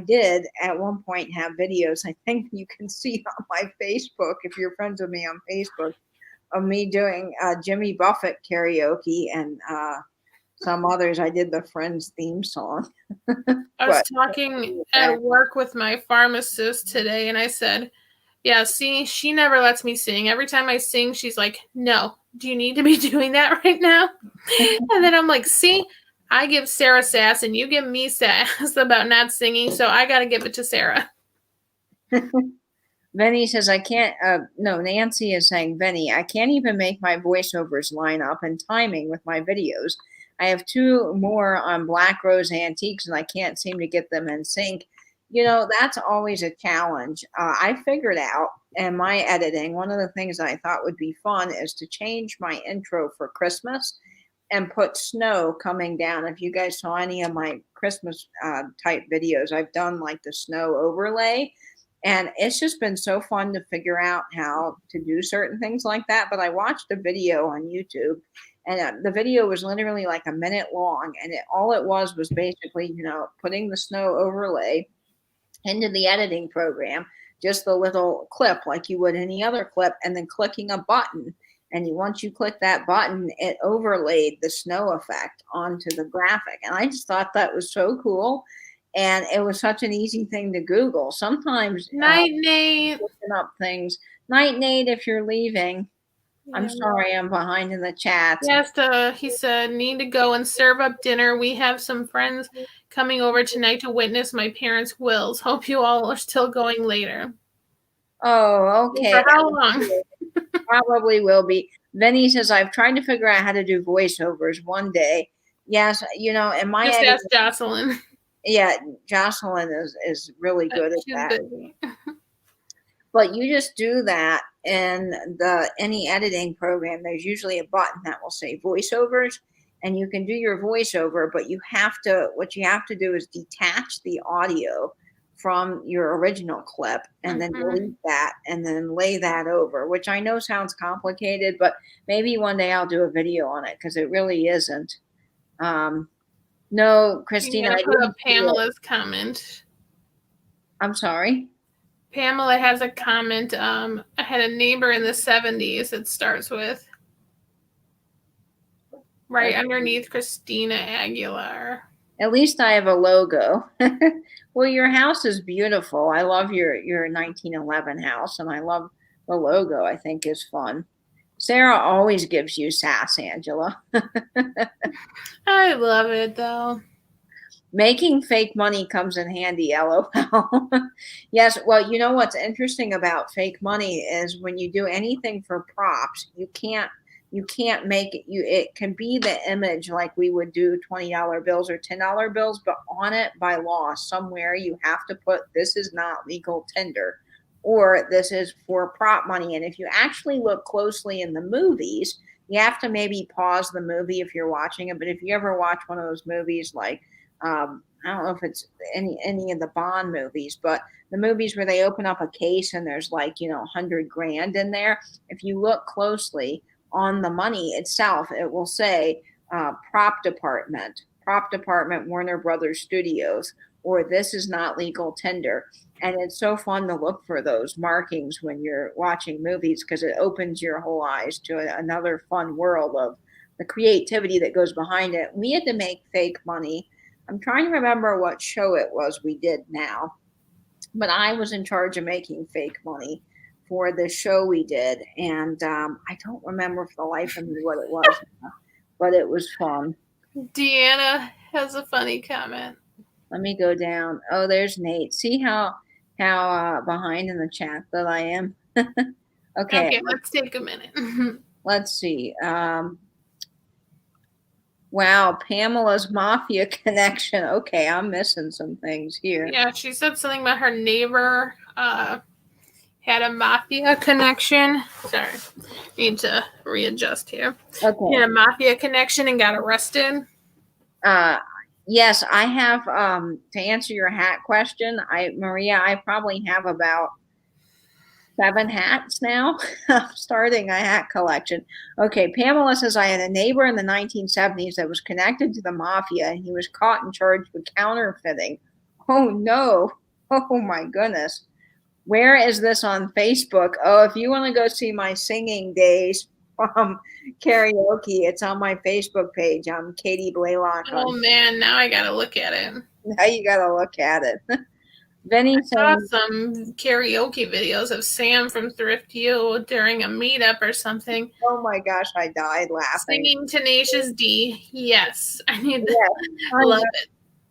did at one point have videos. I think you can see on my Facebook if you're friends with me on Facebook of me doing Jimmy Buffett karaoke and some others. I did the Friends theme song. I was talking at work with my pharmacist today, and I said, yeah, see, she never lets me sing. Every time I sing, she's like, no, do you need to be doing that right now? And then I'm like, see, I give Sarah sass and you give me sass about not singing, so I got to give it to Sarah. Vinny says, I can't, no, Nancy is saying, Vinny, I can't even make my voiceovers line up in timing with my videos. I have 2 more on Black Rose Antiques and I can't seem to get them in sync. That's always a challenge. I figured out in my editing, one of the things I thought would be fun is to change my intro for Christmas and put snow coming down. If you guys saw any of my Christmas type videos, I've done like the snow overlay. And it's just been so fun to figure out how to do certain things like that. But I watched a video on YouTube, and the video was literally like a minute long. And all it was basically, putting the snow overlay into the editing program, just the little clip like you would any other clip, and then clicking a button. And once you click that button, it overlaid the snow effect onto the graphic. And I just thought that was so cool. And it was such an easy thing to Google. Sometimes Night, Nate. Looking up things. Night, Nate, if you're leaving. Yeah. I'm sorry, I'm behind in the chat. Yes, he said, need to go and serve up dinner. We have some friends coming over tonight to witness my parents' wills. Hope you all are still going later. Oh, okay. For how long? Probably will be. Vinny says, I've tried to figure out how to do voiceovers one day. Yes, in my just ask Jocelyn. Yeah, Jocelyn is really good at that. But you just do that in any editing program. There's usually a button that will say voiceovers, and you can do your voiceover, but what you have to do is detach the audio from your original clip and then delete that and then lay that over, which I know sounds complicated, but maybe one day I'll do a video on it because it really isn't. No, Christina. I put up Pamela's comment. I'm sorry? Pamela has a comment. I had a neighbor in the 70s it starts with. Right underneath Christina Aguilar. At least I have a logo. Well, your house is beautiful. I love your 1911 house, and I love the logo. I think is fun. Sarah always gives you sass, Angela. I love it, though. Making fake money comes in handy, LOL. Yes, well, you know what's interesting about fake money is when you do anything for props, you can't you can't make it. It can be the image like we would do $20 bills or $10 bills, but on it by law somewhere you have to put this is not legal tender or this is for prop money. And if you actually look closely in the movies, you have to maybe pause the movie if you're watching it. But if you ever watch one of those movies like I don't know if it's any of the Bond movies, but the movies where they open up a case and there's like 100 grand in there. If you look closely on the money itself, it will say prop department, Warner Brothers Studios, or this is not legal tender. And it's so fun to look for those markings when you're watching movies because it opens your whole eyes to another fun world of the creativity that goes behind it. We had to make fake money. I'm trying to remember what show it was we did now, but I was in charge of making fake money for the show we did. And I don't remember for the life of me what it was, but it was fun. Deanna has a funny comment. Let me go down. Oh, there's Nate. See how behind in the chat that I am? Okay, let's take a minute. let's see. Wow, Pamela's mafia connection. Okay, I'm missing some things here. Yeah, she said something about her neighbor had a mafia connection. Sorry, need to readjust here. Okay. He had a mafia connection and got arrested. Yes, I have. To answer your hat question, Maria, I probably have about 7 hats now. I'm starting a hat collection. Okay, Pamela says I had a neighbor in the 1970s that was connected to the mafia, and he was caught and charged with counterfeiting. Oh no! Oh my goodness! Where is this on Facebook? Oh, if you want to go see my singing days from karaoke, it's on my Facebook page. I'm Katie Blaylock. Oh man, now I gotta look at it. Now you gotta look at it. Vinny saw some karaoke videos of Sam from Thrift U during a meetup or something. Oh my gosh, I died laughing. Singing Tenacious D. Yes, I need to love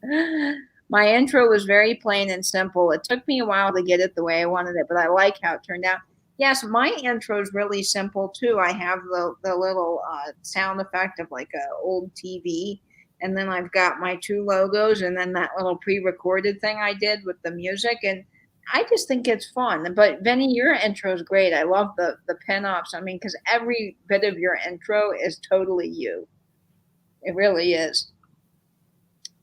it. My intro was very plain and simple. It took me a while to get it the way I wanted it, but I like how it turned out. Yes, my intro is really simple too. I have the little sound effect of like an old TV. And then I've got my 2 logos and then that little pre-recorded thing I did with the music. And I just think it's fun. But Vinny, your intro is great. I love the pinups. I mean, because every bit of your intro is totally you. It really is.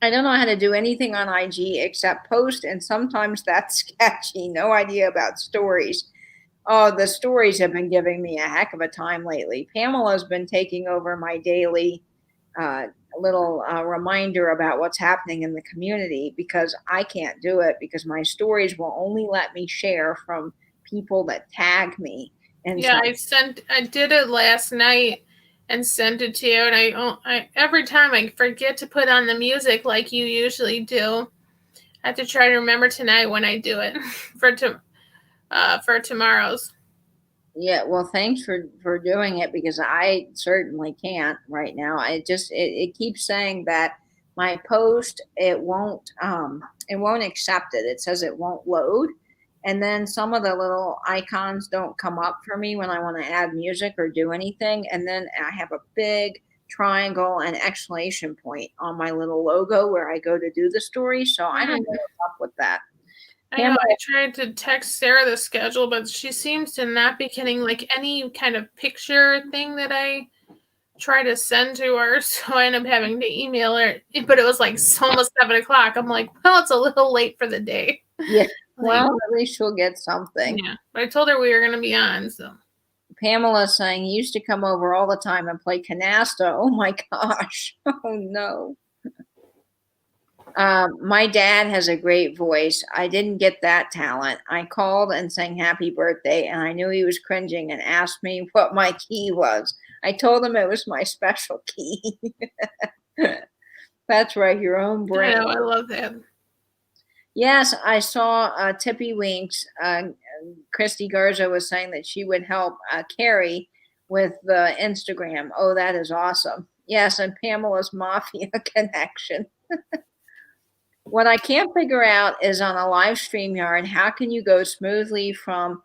I don't know how to do anything on IG except post. And sometimes that's sketchy. No idea about stories. Oh, the stories have been giving me a heck of a time lately. Pamela's been taking over my daily little reminder about what's happening in the community because I can't do it because my stories will only let me share from people that tag me. And yeah, I did it last night and sent it to you, and I every time I forget to put on the music like you usually do. I have to try to remember tonight when I do it for tomorrow's. Yeah, well, thanks for doing it because I certainly can't right now. It keeps saying that my post it won't accept it. It says it won't load, and then some of the little icons don't come up for me when I want to add music or do anything. And then I have a big triangle and exclamation point on my little logo where I go to do the story. So I don't know what's up with that. I know, I tried to text Sarah the schedule, but she seems to not be getting like any kind of picture thing that I try to send to her. So I end up having to email her. But it was like almost 7:00. I'm like, well, it's a little late for the day. Yeah. Well, at least she'll get something. Yeah. But I told her we were going to be on. So Pamela's saying he used to come over all the time and play canasta. Oh my gosh. Oh no. My dad has a great voice. I didn't get that talent. I called and sang happy birthday, and I knew he was cringing and asked me what my key was. I told him it was my special key. That's right, your own brain. I know, I love that. Yes, I saw Tippy Winks. Christy Garza was saying that she would help Carrie with the Instagram. Oh, that is awesome. Yes, and Pamela's Mafia connection. What I can't figure out is on a live StreamYard, how can you go smoothly from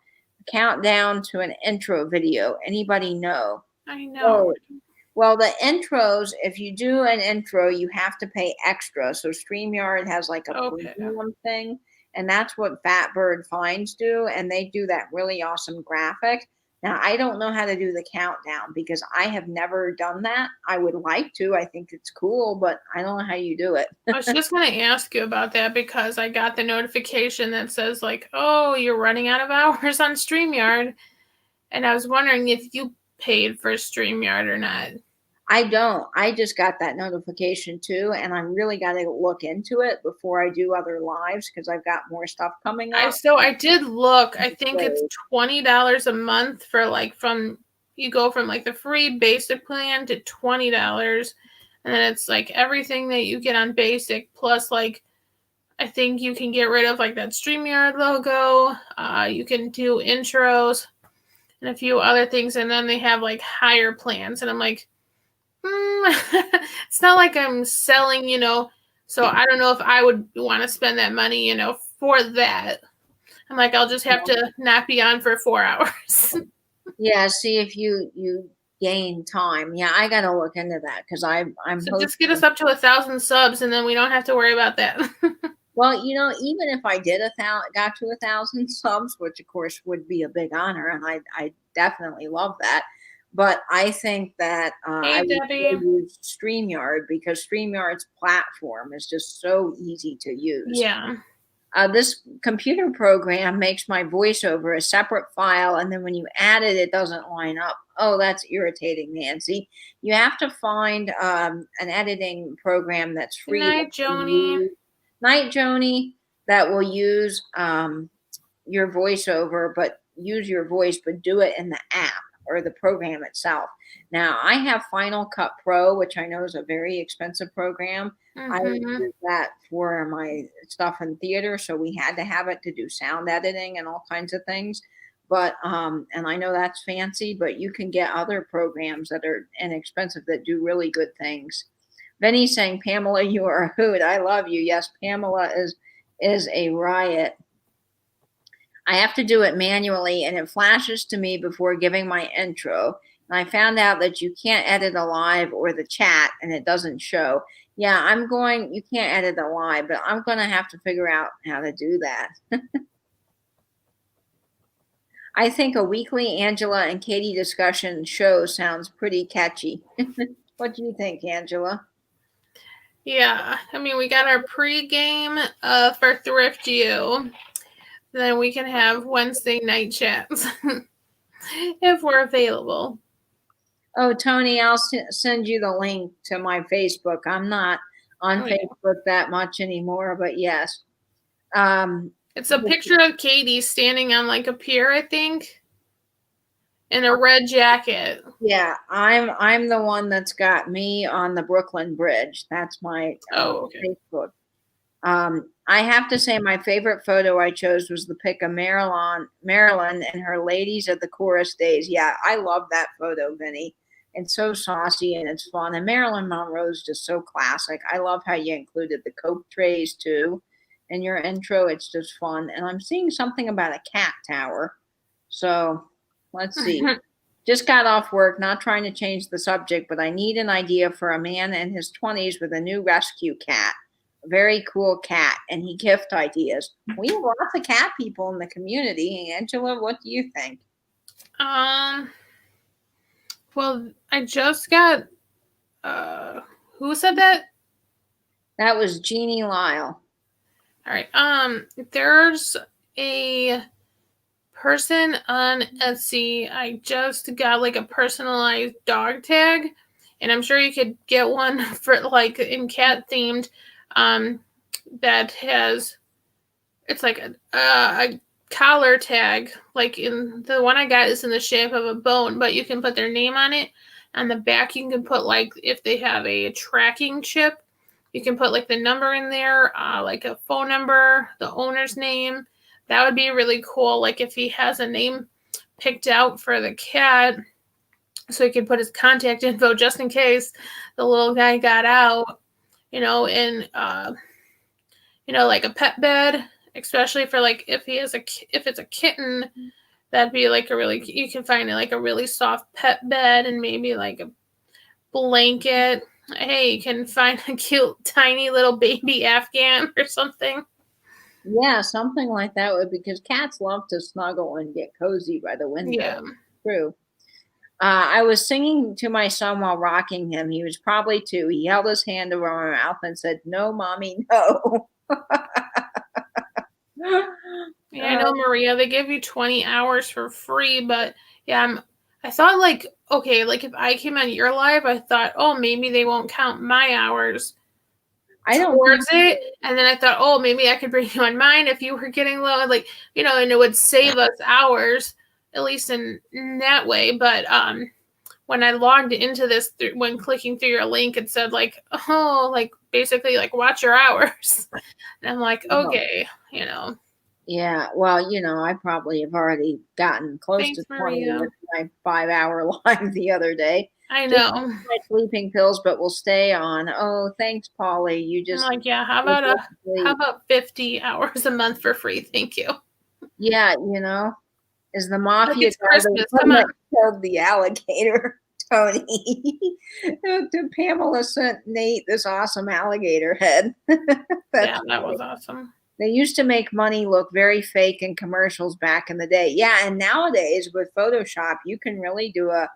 countdown to an intro video? Anybody know? I know. Oh, well, the intros, if you do an intro, you have to pay extra. So StreamYard has like a Okay. premium thing, and that's what Fatbird Finds do, and they do that really awesome graphic. Now, I don't know how to do the countdown because I have never done that. I would like to. I think it's cool, but I don't know how you do it. I was just going to ask you about that because I got the notification that says, like, oh, you're running out of hours on StreamYard. And I was wondering if you paid for StreamYard or not. I don't. I just got that notification too, and I really got to look into it before I do other lives because I've got more stuff coming up. I did look. I think it's $20 a month for like you go from like the free basic plan to $20, and then it's like everything that you get on basic plus like I think you can get rid of like that StreamYard logo. You can do intros and a few other things, and then they have like higher plans, and I'm like, it's not like I'm selling, so I don't know if I would want to spend that money, for that. I'm like, I'll just have to not be on for 4 hours. Yeah, see if you gain time. Yeah, I gotta look into that because I'm So just get us up to 1,000 subs, and then we don't have to worry about that. Well, even if I did got to 1,000 subs, which of course would be a big honor, and I definitely love that. But I think that Hey, I would Debbie. use StreamYard because StreamYard's platform is just so easy to use. Yeah. This computer program makes my voiceover a separate file, and then when you add it, it doesn't line up. Oh, that's irritating, Nancy. You have to find an editing program that's free. Good night, Joni. Night, Joni, that will use your voiceover, but use your voice, but do it in the app or the program itself. Now, I have Final Cut Pro, which I know is a very expensive program. I use that for my stuff in theater, so we had to have it to do sound editing and all kinds of things. But and I know that's fancy, but you can get other programs that are inexpensive that do really good things. Benny's saying, Pamela, you are a hoot. I love you. Yes, Pamela is a riot. I have to do it manually, and it flashes to me before giving my intro. And I found out that you can't edit a live or the chat, and it doesn't show. Yeah, you can't edit a live, but I'm going to have to figure out how to do that. I think a weekly Angela and Katie discussion show sounds pretty catchy. What do you think, Angela? Yeah, I mean, we got our pregame for Thrift You. Then we can have Wednesday night chats if we're available. Oh, Tony, I'll send you the link to my Facebook. I'm not on Facebook that much anymore, but yes. It's a picture of Katie standing on like a pier, I think, in a red jacket. Yeah, I'm the one that's got me on the Brooklyn Bridge. That's my Facebook. I have to say my favorite photo I chose was the pic of Marilyn and her ladies at the chorus days. Yeah, I love that photo, Vinny. It's so saucy and it's fun. And Marilyn Monroe's just so classic. I love how you included the Coke trays too in your intro. It's just fun. And I'm seeing something about a cat tower. So let's see. Just got off work, not trying to change the subject, but I need an idea for a man in his 20s with a new rescue cat. Very cool cat, and he gift ideas. We have lots of cat people in the community. Angela, what do you think? Well, I just got who said that? That was Jeannie Lyle. All right. There's a person on Etsy. I just got like a personalized dog tag, and I'm sure you could get one for like in cat themed. That has it's like a collar tag, like in the one I got is in the shape of a bone, but you can put their name on it. On the back, you can put like if they have a tracking chip, you can put like the number in there, like a phone number, the owner's name. That would be really cool. Like if he has a name picked out for the cat, so he can put his contact info just in case the little guy got out. And like a pet bed, especially for like if it's a kitten, That'd be like you can find it like a really soft pet bed and maybe like a blanket. Hey, you can find a cute tiny little baby Afghan or something. Yeah, something like that would, because cats love to snuggle and get cozy by the window. Yeah. True. I was singing to my son while rocking him. He was probably 2. He held his hand over my mouth and said, "No, mommy, no." Yeah, I know, Maria. They give you 20 hours for free, but yeah, I thought like, okay, like if I came on your live, I thought, oh, maybe they won't count my hours towards it. And then I thought, oh, maybe I could bring you on mine if you were getting low, like, and it would save us hours, at least in that way. But when I logged into this, when clicking through your link, it said like, oh, like basically like watch your hours. And I'm like, okay, Yeah, well, I probably have already gotten close to 20 with my 5-hour live the other day. I know. My sleeping pills, but we'll stay on. Oh, thanks, Polly. You just I'm like, yeah. How about 50 hours a month for free? Thank you. Yeah, is the mafia Christmas? Come on. Killed the alligator, Tony. Pamela sent Nate this awesome alligator head. Yeah, that was awesome. They used to make money look very fake in commercials back in the day. Yeah, and nowadays with Photoshop, you can really do a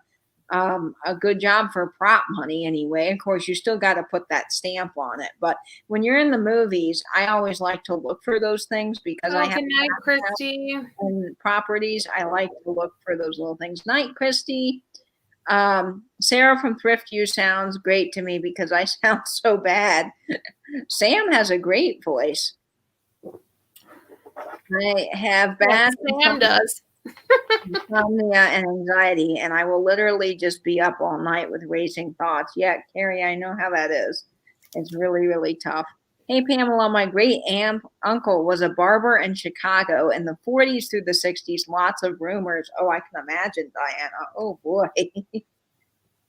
good job for prop money anyway. Of course, you still got to put that stamp on it. But when you're in the movies, I always like to look for those things because I have good night, Christy. And properties. I like to look for those little things. Night, Christy. Sarah from Thrift You sounds great to me because I sound so bad. Sam has a great voice. I have bad Sam does. insomnia and anxiety, and I will literally just be up all night with racing thoughts. Yeah, Carrie, I know how that is. It's really, really tough. Hey, Pamela, my great uncle was a barber in Chicago in the 40s through the 60s. Lots of rumors. Oh, I can imagine, Diana. Oh, boy.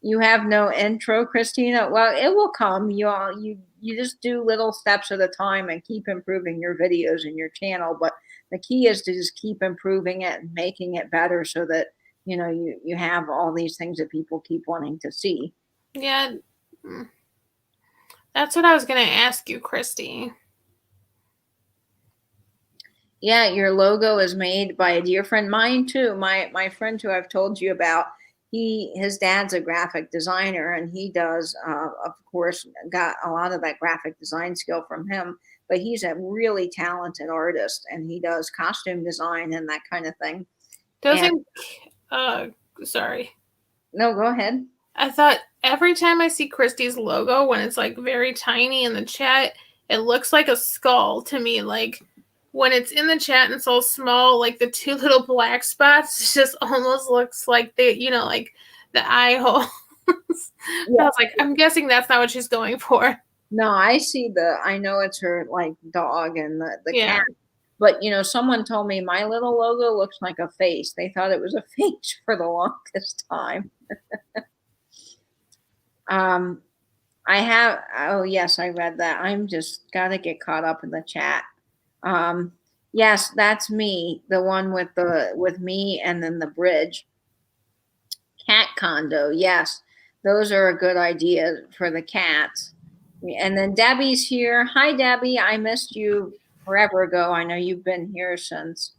You have no intro, Christina? Well, it will come. You just do little steps at a time and keep improving your videos and your channel. But the key is to just keep improving it and making it better so that, you have all these things that people keep wanting to see. Yeah. That's what I was going to ask you, Christy. Yeah, your logo is made by a dear friend. Mine too. My friend who I've told you about, his dad's a graphic designer, and he does, of course, got a lot of that graphic design skill from him. But he's a really talented artist, and he does costume design and that kind of thing. Sorry. No, go ahead. I thought every time I see Christy's logo, when it's like very tiny in the chat, it looks like a skull to me. Like when it's in the chat and so small, like the 2 little black spots, it just almost looks like like the eye holes. Yeah. I was like, I'm guessing that's not what she's going for. No, I know it's her like dog and the cat. But, someone told me my little logo looks like a face. They thought it was a face for the longest time. Yes, I read that. I'm just got to get caught up in the chat. Yes, that's me. The one with me and then the bridge. Cat condo. Yes, those are a good idea for the cats. And then Debbie's here. Hi, Debbie. I missed you forever ago. I know you've been here since.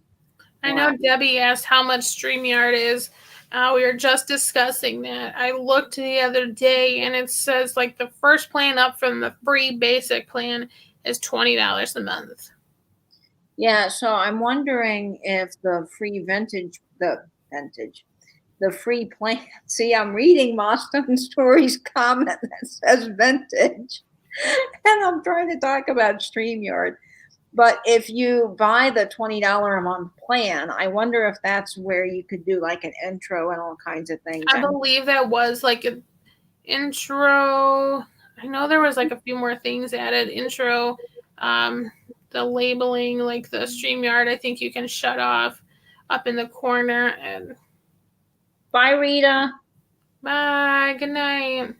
I know Debbie asked how much StreamYard is. We were just discussing that. I looked the other day and it says like the first plan up from the free basic plan is $20 a month. Yeah, so I'm wondering if the free the free plan. See, I'm reading Mostone Stories comment that says vintage. And I'm trying to talk about StreamYard. But if you buy the $20 a month plan, I wonder if that's where you could do like an intro and all kinds of things. I believe that was like an intro. I know there was like a few more things added. Intro, the labeling, like the StreamYard, I think you can shut off up in the corner. And bye, Rita. Bye. Good night.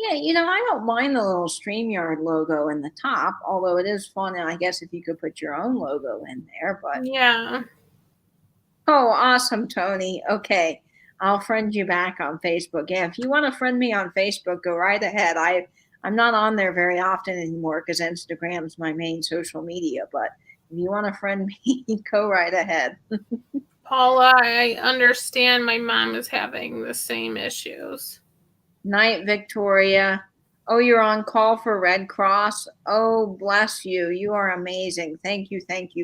Yeah, I don't mind the little StreamYard logo in the top, although it is fun, and I guess if you could put your own logo in there, but yeah. Oh, awesome, Tony. Okay. I'll friend you back on Facebook. Yeah, if you want to friend me on Facebook, go right ahead. I'm not on there very often anymore because Instagram's my main social media, but if you want to friend me, go right ahead. Paula, I understand my mom is having the same issues. Night, Victoria. Oh, you're on call for Red Cross. Oh, bless you. You are amazing. Thank you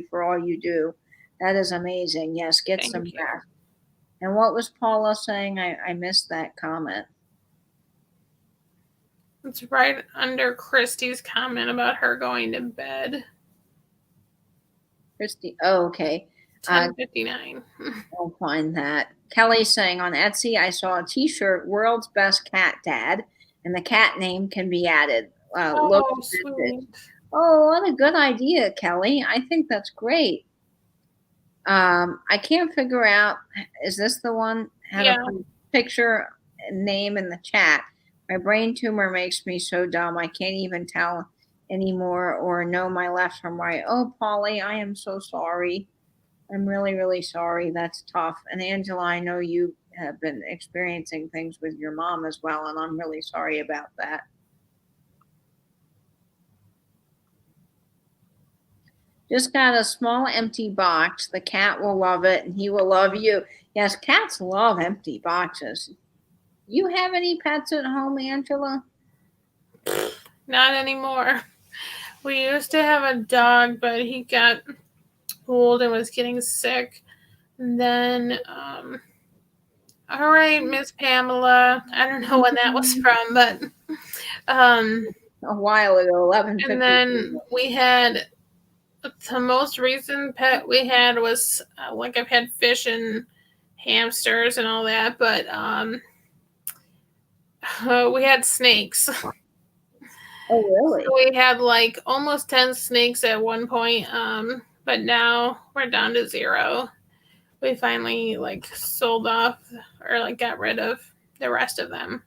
for all you do. That is amazing. Yes, get Thank some you. rest. And what was Paula saying? I missed that comment. It's right under Christy's comment about her going to bed. Christy. Oh, okay. 10:59. I'll find that. Kelly's saying on Etsy, I saw a T-shirt, "World's Best Cat Dad," and the cat name can be added. Look Oh, at it. sweet. Oh, what a good idea, Kelly. I think that's great. I can't figure out, is this the one? How to Yeah. put a picture and name in the chat. My brain tumor makes me so dumb. I can't even tell anymore or know my left from right. Oh, Polly, I am so sorry. I'm really, really sorry. That's tough. And Angela, I know you have been experiencing things with your mom as well, and I'm really sorry about that. Just got a small empty box. The cat will love it, and he will love you. Yes, cats love empty boxes. You have any pets at home, Angela? Not anymore. We used to have a dog, but he got old and was getting sick. And then, all right, Miss Pamela. I don't know when that was from, but A while ago, 11:50. and then we had the most recent pet we had was like I've had fish and hamsters and all that, but we had snakes. Oh, really? So we had like almost 10 snakes at one point, but now we're down to 0. We finally like sold off or like got rid of the rest of them.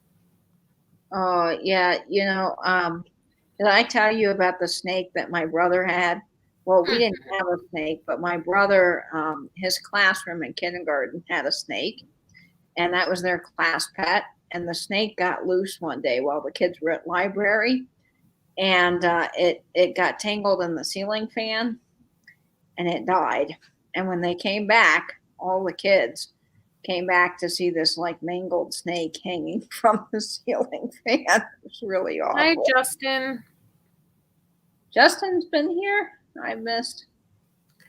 Oh, yeah. Did I tell you about the snake that my brother had? Well, we didn't have a snake, but my brother, his classroom in kindergarten had a snake, and that was their class pet. And the snake got loose one day while the kids were at library, and it got tangled in the ceiling fan, and it died. And when they came back, all the kids came back to see this like mangled snake hanging from the ceiling fan. It was really awful. Hi, Justin. Justin's been here. I missed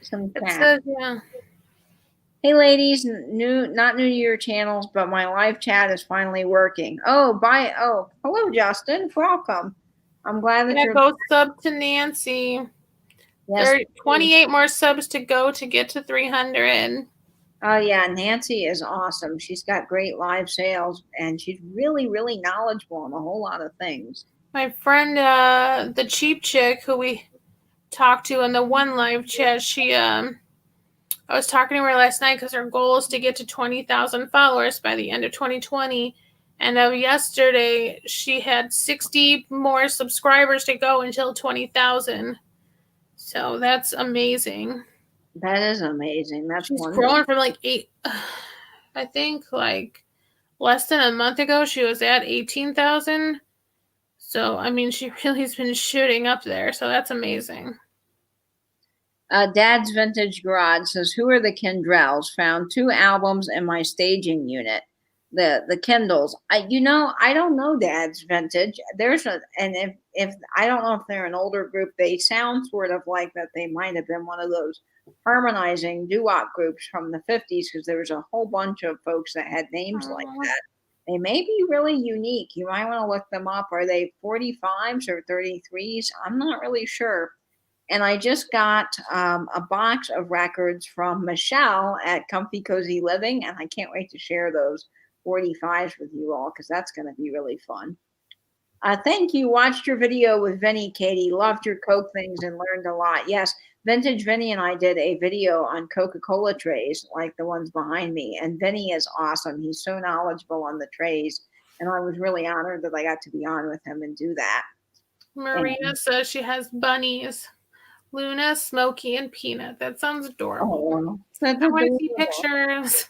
some It chat. says, yeah. Hey, ladies, not new to your channels, but my live chat is finally working. Oh, bye. Oh, hello, Justin. Welcome. I'm glad that you're. Go sub to Nancy. Yes. There are 28 more subs to go to get to 300. Oh, yeah. Nancy is awesome. She's got great live sales, and she's really, really knowledgeable on a whole lot of things. My friend, the cheap chick who we talked to in the one live chat, I was talking to her last night because her goal is to get to 20,000 followers by the end of 2020. And yesterday, she had 60 more subscribers to go until 20,000. So that's amazing. That is amazing. That's She's wonderful. growing from like 8, I think like less than a month ago, she was at 18,000. So, I mean, she really has been shooting up there. So that's amazing. Dad's Vintage Garage says, "Who are the Kindrells? Found 2 albums in my staging unit. The Kindles. I don't know Dad's Vintage. And if I don't know if they're an older group, they sound sort of like that they might have been one of those harmonizing doo-wop groups from the 50s, because there was a whole bunch of folks that had names like that. They may be really unique. You might want to look them up. Are they 45s or 33s? I'm not really sure." And I just got a box of records from Michelle at Comfy Cozy Living, and I can't wait to share those 45s with you all, because that's going to be really fun. Thank you. Watched your video with Vinny, Katie. Loved your Coke things and learned a lot. Yes, Vintage Vinny and I did a video on Coca-Cola trays, like the ones behind me. And Vinny is awesome. He's so knowledgeable on the trays. And I was really honored that I got to be on with him and do that. Maria says she has bunnies. Luna, Smokey, and Peanut. That sounds adorable. Oh, that's I want to see adorable. pictures.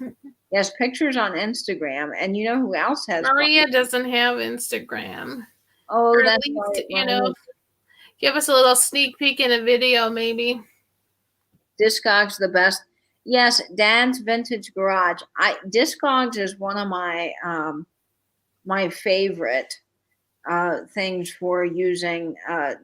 Yes, pictures on Instagram. And you know who else has fun? Maria doesn't have Instagram. Oh, Or at that's least, right, right. give us a little sneak peek in a video, maybe. Discogs the best. Yes, Dad's Vintage Garage. Discogs is one of my favorite things for using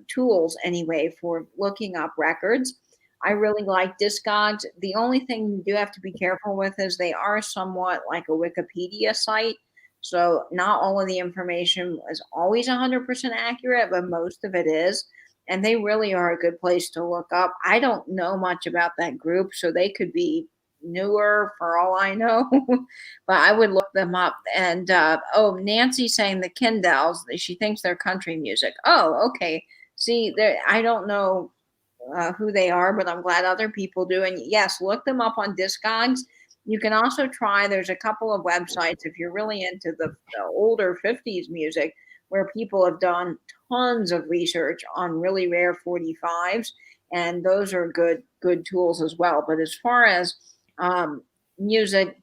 tools anyway for looking up records. I really like Discogs. The only thing you do have to be careful with is they are somewhat like a Wikipedia site. So not all of the information is always 100% accurate, but most of it is. And they really are a good place to look up. I don't know much about that group, so they could be newer for all I know. But I would look them up. And oh, Nancy saying the Kindles, she thinks they're country music. Oh, okay. See, there, I don't know who they are, but I'm glad other people do. And yes, look them up on Discogs. You can also try, there's a couple of websites if you're really into the older 50s music where people have done tons of research on really rare 45s. And those are good tools as well. But as far as music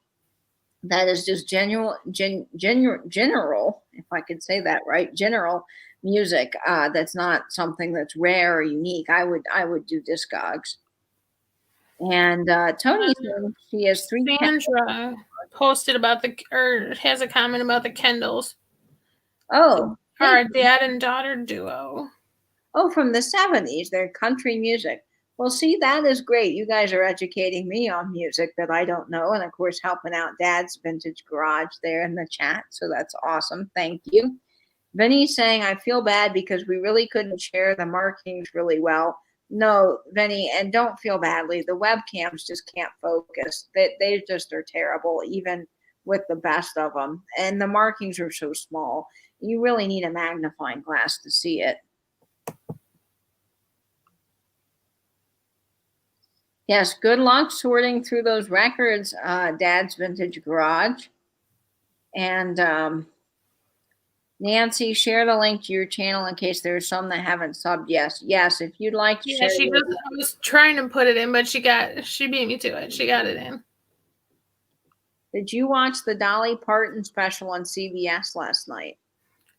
that is just general, if I could say that right, general music that's not something that's rare or unique, I would do Discogs. And Tony said she has three cats. Sandra posted about or has a comment about the Kendalls. Oh, Are a dad and daughter duo. Oh, from the 70s, they're country music. Well, see, that is great. You guys are educating me on music that I don't know. And of course, helping out Dad's Vintage Garage there in the chat. So that's awesome. Thank you. Vinny's saying, I feel bad because we really couldn't share the markings really well. No, Vinny, and don't feel badly. The webcams just can't focus. They just are terrible, even with the best of them. And the markings are so small. You really need a magnifying glass to see it. Yes, good luck sorting through those records, Dad's Vintage Garage. And Nancy, share the link to your channel in case there's some that haven't subbed. Yes, if you'd like to share. I was trying to put it in, but she beat me to it. She got it in. Did you watch the Dolly Parton special on CBS last night?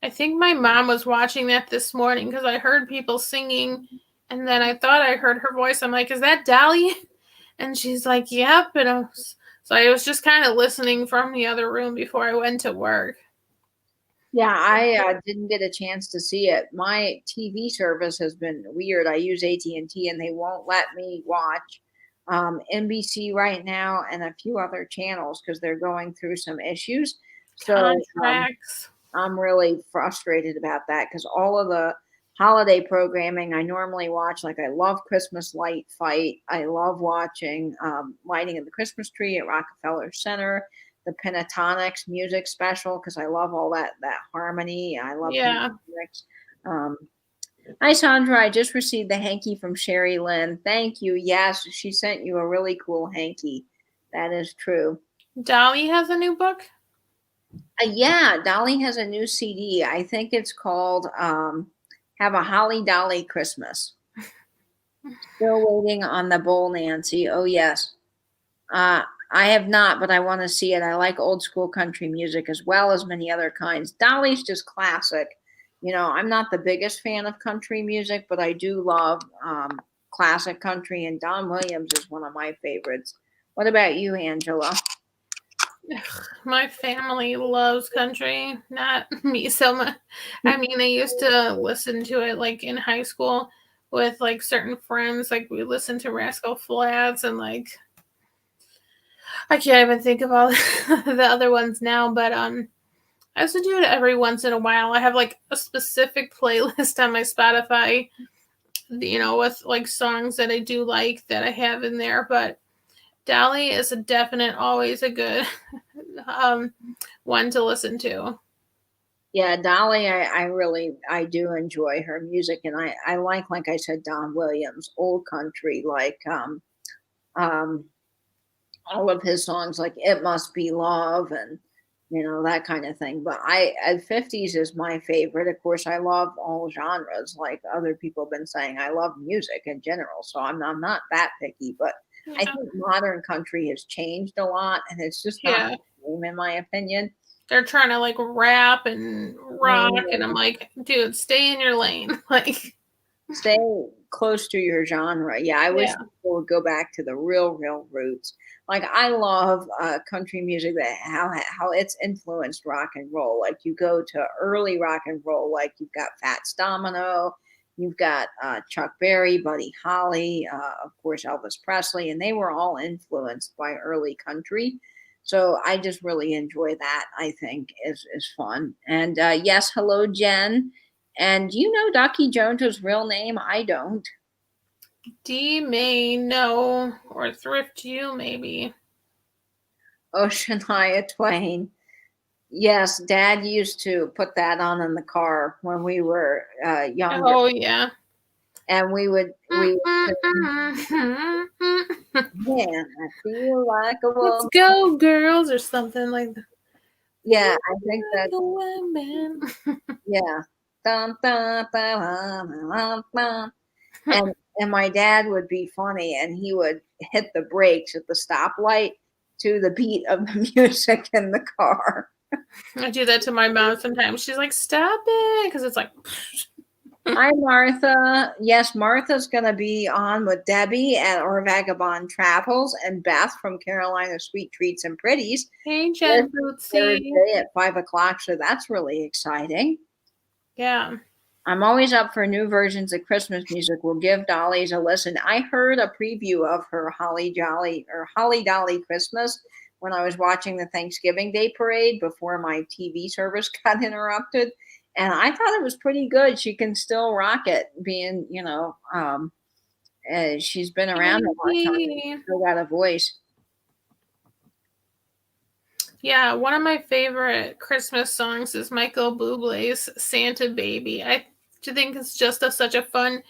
I think my mom was watching that this morning because I heard people singing. And then I thought I heard her voice. I'm like, is that Dolly? And she's like, yep. And so I was just kind of listening from the other room before I went to work. Yeah, I didn't get a chance to see it. My TV service has been weird. I use AT&T and they won't let me watch NBC right now and a few other channels because they're going through some issues. So I'm really frustrated about that because all of the holiday programming I normally watch, like I love Christmas Light Fight. I love watching Lighting of the Christmas Tree at Rockefeller Center, the Pentatonics music special because I love all that harmony. I love lyrics. Hi Sandra, I just received the hanky from Sherry Lynn. Thank you. Yes, she sent you a really cool hanky. That is true. Dolly has a new book? Yeah, Dolly has a new CD. I think it's called Have a Holly Dolly Christmas. Still waiting on the bowl, Nancy. Oh, yes. I have not, but I want to see it. I like old school country music as well as many other kinds. Dolly's just classic. You know, I'm not the biggest fan of country music, but I do love classic country, and Don Williams is one of my favorites. What about you, Angela? My family loves country, not me so much. I mean, I used to listen to it like in high school with like certain friends. Like we listened to Rascal Flatts and like I can't even think of all the other ones now, but I also do it every once in a while. I have like a specific playlist on my Spotify, you know, with like songs that I do like that I have in there, but Dolly is a definite, always a good one to listen to. Yeah, Dolly, I do enjoy her music, and I like I said, Don Williams, old country, like all of his songs, like It Must Be Love, and that kind of thing. But at 50s is my favorite. Of course, I love all genres, like other people have been saying. I love music in general, so I'm not that picky. But I Yeah. think modern country has changed a lot, and it's just not Yeah. the same, in my opinion. They're trying to like rap and rock, and I'm Mm, like, dude, stay in your lane. Like, Stay close to your genre. Yeah, I wish yeah. people would go back to the real roots. Like I love country music, that how it's influenced rock and roll. Like you go to early rock and roll, like you've got Fats Domino, you've got Chuck Berry, Buddy Holly, of course Elvis Presley, and they were all influenced by early country. So I just really enjoy that. I think is fun. And yes, hello Jen. And do you know Ducky Jones's real name? I don't. D May no, or Thrift You maybe. Oceania Twain. Yes, Dad used to put that on in the car when we were younger, Oh yeah. and we would sing, "Man, I feel like a Let's woman." go, girls, or something like that. Yeah, Feel I think like that. a woman. Yeah. Dun, dun, dun, dun, dun, dun. And my dad would be funny, and he would hit the brakes at the stoplight to the beat of the music in the car. I do that to my mom sometimes. She's like, "Stop it," because it's like, Hi, Martha. Yes, Martha's going to be on with Debbie at Our Vagabond Travels, and Beth from Carolina Sweet Treats and Pretties "Hey, this Jen Bootsy." Thursday at 5 o'clock. So that's really exciting. Yeah. I'm always up for new versions of Christmas music. We'll give Dolly's a listen. I heard a preview of her Holly Dolly Christmas when I was watching the Thanksgiving Day parade before my TV service got interrupted. And I thought it was pretty good. She can still rock it, being, she's been around a long time. Maybe. Still got a voice. Yeah, one of my favorite Christmas songs is Michael Bublé's "Santa Baby." I do think it's just such a fun,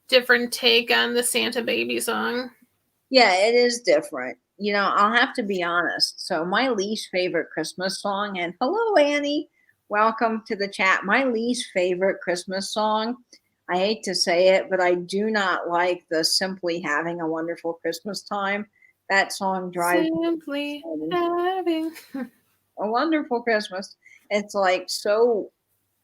different take on the Santa Baby song. Yeah, it is different. I'll have to be honest. So my least favorite Christmas song, and hello Annie, welcome to the chat. My least favorite Christmas song, I hate to say it, but I do not like the Simply Having a Wonderful Christmas Time. That song drives me Simply insane. having. A wonderful Christmas. It's like so,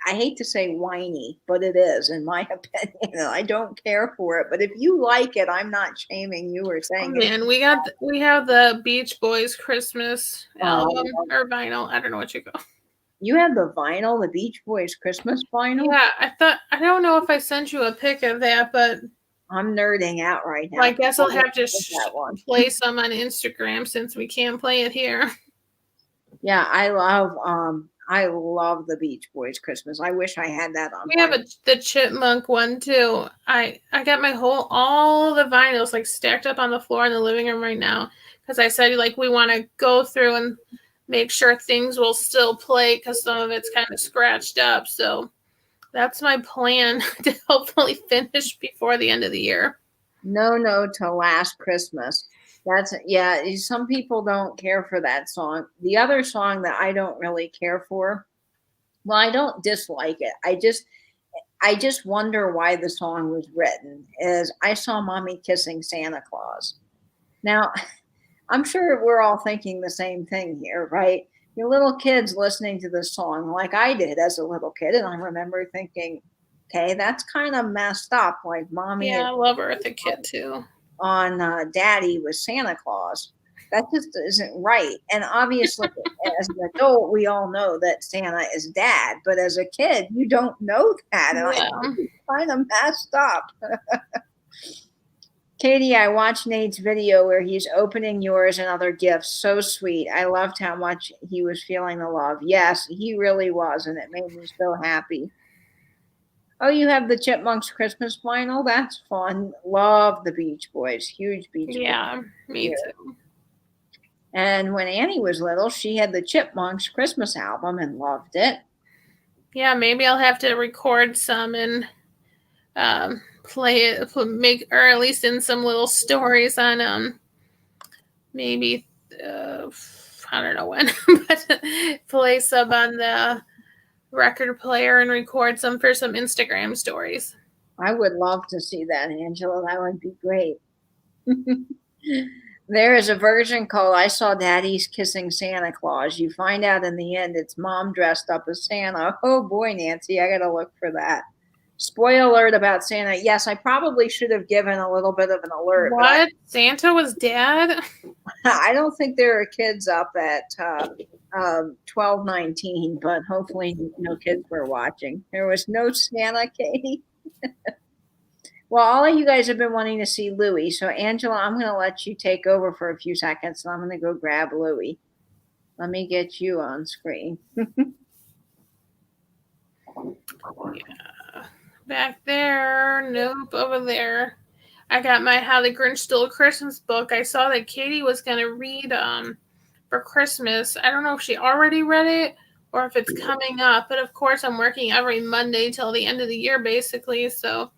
I hate to say whiny, but it is, in my opinion. I don't care for it. But if you like it, I'm not shaming you or Oh saying it. man, we have the Beach Boys Christmas album Oh, or vinyl. I don't know what you call. you have the vinyl, the Beach Boys Christmas vinyl? Yeah, I don't know if I sent you a pic of that, but I'm nerding out right now. I guess I'll have to That one. play some on Instagram since we can't play it here. Yeah, I love the Beach Boys Christmas. I wish I had that on We have vinyl. the Chipmunk one too. I got all the vinyls like stacked up on the floor in the living room right now because I said like we want to go through and make sure things will still play because some of it's kind of scratched up. So that's my plan to hopefully finish before the end of the year. No to Last Christmas. That's yeah, some people don't care for that song. The other song that I don't really care for, well, I don't dislike it. I just wonder why the song was written. Is I Saw Mommy Kissing Santa Claus. Now, I'm sure we're all thinking the same thing here, right? Your little kids listening to this song like I did as a little kid, and I remember thinking, okay, that's kind of messed up. Like mommy Yeah, I love Eartha Kitt too. on Daddy was Santa Claus. That just isn't right. And obviously, as an adult, we all know that Santa is Dad, but as a kid, you don't know that, and I Yeah. think it's kind of messed up. Katie, I watched Nate's video where he's opening yours and other gifts. So sweet. I loved how much he was feeling the love. Yes, he really was, and it made me so happy. Oh, you have the Chipmunks Christmas vinyl? That's fun. Love the Beach Boys. Huge Beach Boys. Yeah, me Yeah. too. And when Annie was little, she had the Chipmunks Christmas album and loved it. Yeah, maybe I'll have to record some and play it, or at least in some little stories on maybe I don't know when, but play some on the record player and record some for some Instagram stories. I would love to see that, Angela. That would be great. There is a version called I Saw Daddy's Kissing Santa Claus. You find out in the end it's mom dressed up as Santa. Oh boy, Nancy, I gotta look for that. Spoiler alert about Santa. Yes, I probably should have given a little bit of an alert. What? Santa was dad? I don't think there are kids up at 12:19, but hopefully no kids were watching. There was no Santa, Katie. Well, all of you guys have been wanting to see Louie. So, Angela, I'm going to let you take over for a few seconds, and I'm going to go grab Louie. Let me get you on screen. Yeah. Back there. Nope, over there. I got my How the Grinch Stole Christmas book. I saw that Katie was going to read for Christmas. I don't know if she already read it or if it's coming up. But, of course, I'm working every Monday till the end of the year, basically. So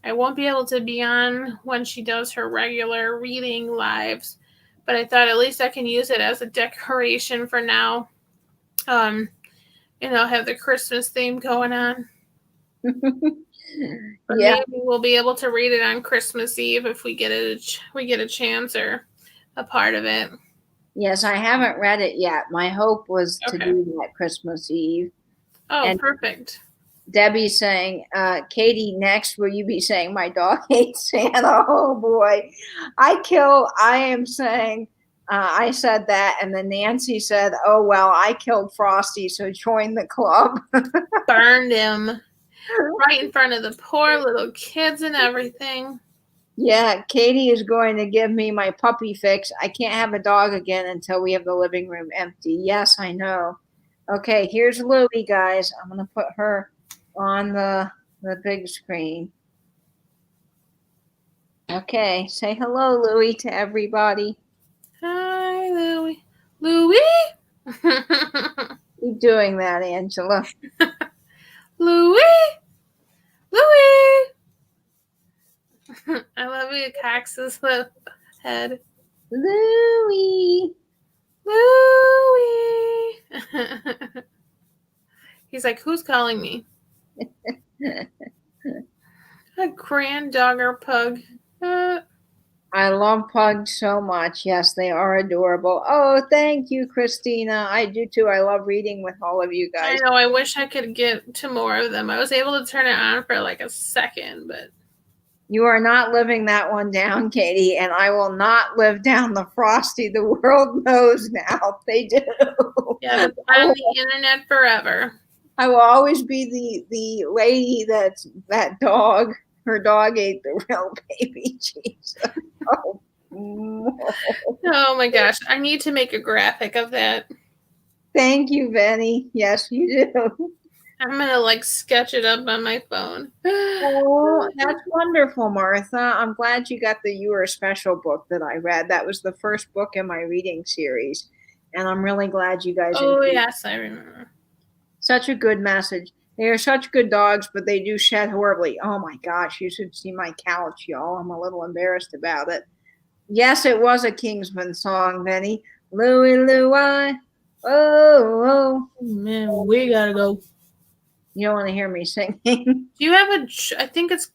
I won't be able to be on when she does her regular reading lives, but I thought at least I can use it as a decoration for now. Have the Christmas theme going on. But Yeah, maybe we'll be able to read it on Christmas Eve if we get a chance or a part of it. yes, I haven't read it yet. My hope was to Okay. do that Christmas Eve. Oh, And perfect. Debbie's saying, Katie, next, will you be saying my dog hates Santa? Oh boy. I said that. And then Nancy said, oh, well, I killed Frosty. So join the club. Burned him right in front of the poor little kids and everything. Yeah, Katie is going to give me my puppy fix. I can't have a dog again until we have the living room empty. Yes, I know. Okay, here's Louie, guys. I'm going to put her on the big screen. Okay, say hello, Louie, to everybody. Hi, Louie. Louie? Keep doing that, Angela. Louie? Louie? I love you, Cox's head. Louie. Louie. He's like, who's calling me? A grand dogger pug. I love pugs so much. Yes, they are adorable. Oh, thank you, Christina. I do too. I love reading with all of you guys. I know. I wish I could get to more of them. I was able to turn it on for like a second, but You are not living that one down, Katie, and I will not live down the Frosty. The world knows now. They do. yeah, it's on the internet forever. I will always be the lady that dog. Her dog ate the real baby Jesus. Oh. Oh my gosh. I need to make a graphic of that. Thank you, Benny. Yes, you do. I'm gonna sketch it up on my phone. Oh, that's wonderful, Martha. I'm glad you got the You Are Special book that I read. That was the first book in my reading series. And I'm really glad you guys Oh, yes, I remember. Such a good message. They are such good dogs, but they do shed horribly. Oh my gosh, you should see my couch, y'all. I'm a little embarrassed about it. Yes, it was a Kingsman song, Benny. Louie, Louie. Oh. Man, we gotta go. You don't want to hear me singing. Do you have I think it's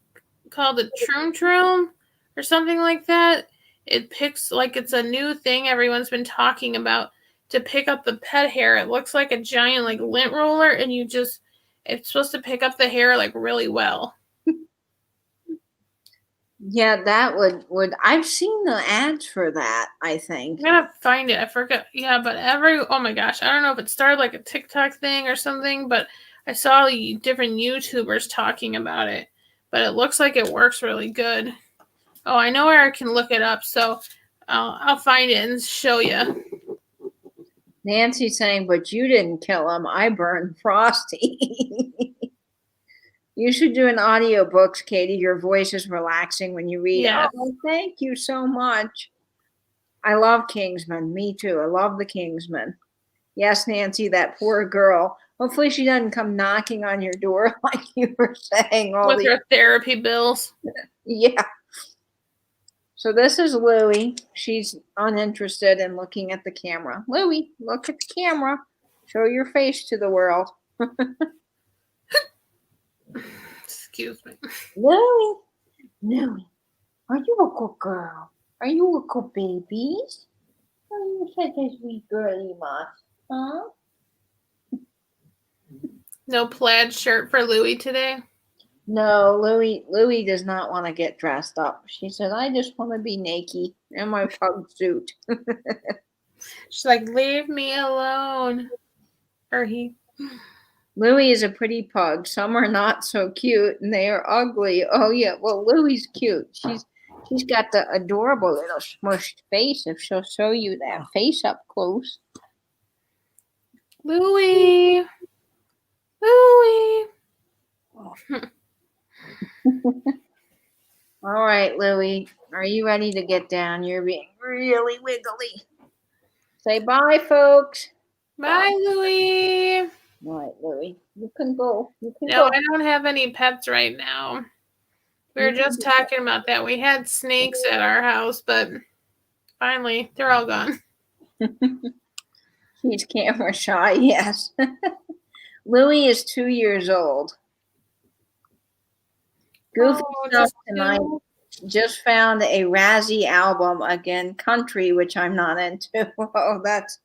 called a Troom Troom or something like that? It picks, it's a new thing everyone's been talking about to pick up the pet hair. It looks like a giant, lint roller, and it's supposed to pick up the hair, really well. Yeah, that would I've seen the ads for that, I think. I'm gonna find it. I forgot. Yeah, but oh my gosh, I don't know if it started like a TikTok thing or something, but I saw different YouTubers talking about it. But it looks like it works really good. Oh, I know where I can look it up, so I'll find it and show you. Nancy's saying, but you didn't kill him. I burned Frosty. You should do an audiobooks, Katie. Your voice is relaxing when you read. Yes. Oh, thank you so much. I love Kingsman. Me too. I love the Kingsman. Yes, Nancy, that poor girl. Hopefully she doesn't come knocking on your door like you were saying. With her therapy bills. Yeah. So this is Louie. She's uninterested in looking at the camera. Louie, look at the camera. Show your face to the world. Excuse me. Louie, Louie, are you a good girl? Are you a good baby? Are you such a sweet girly moth? Huh? No plaid shirt for Louie today. No, Louie does not want to get dressed up. She said, I just want to be naked in my pug suit. She's like, leave me alone. Or he. Louie is a pretty pug. Some are not so cute and they are ugly. Oh yeah, well Louie's cute. She's got the adorable little smushed face if she'll show you that face up close. Louie. Louie. All right, Louie, are you ready to get down? You're being really wiggly. Say bye, folks. Bye, Louie. All right, Louie, you can go. You can No, go. I don't have any pets right now. We were just talking about that. We had snakes at our house, but finally, they're all gone. She's camera shy, yes. Louie is 2 years old. Goofy stuff tonight. Just found a Razzie album again, country, which I'm not into. Oh, that's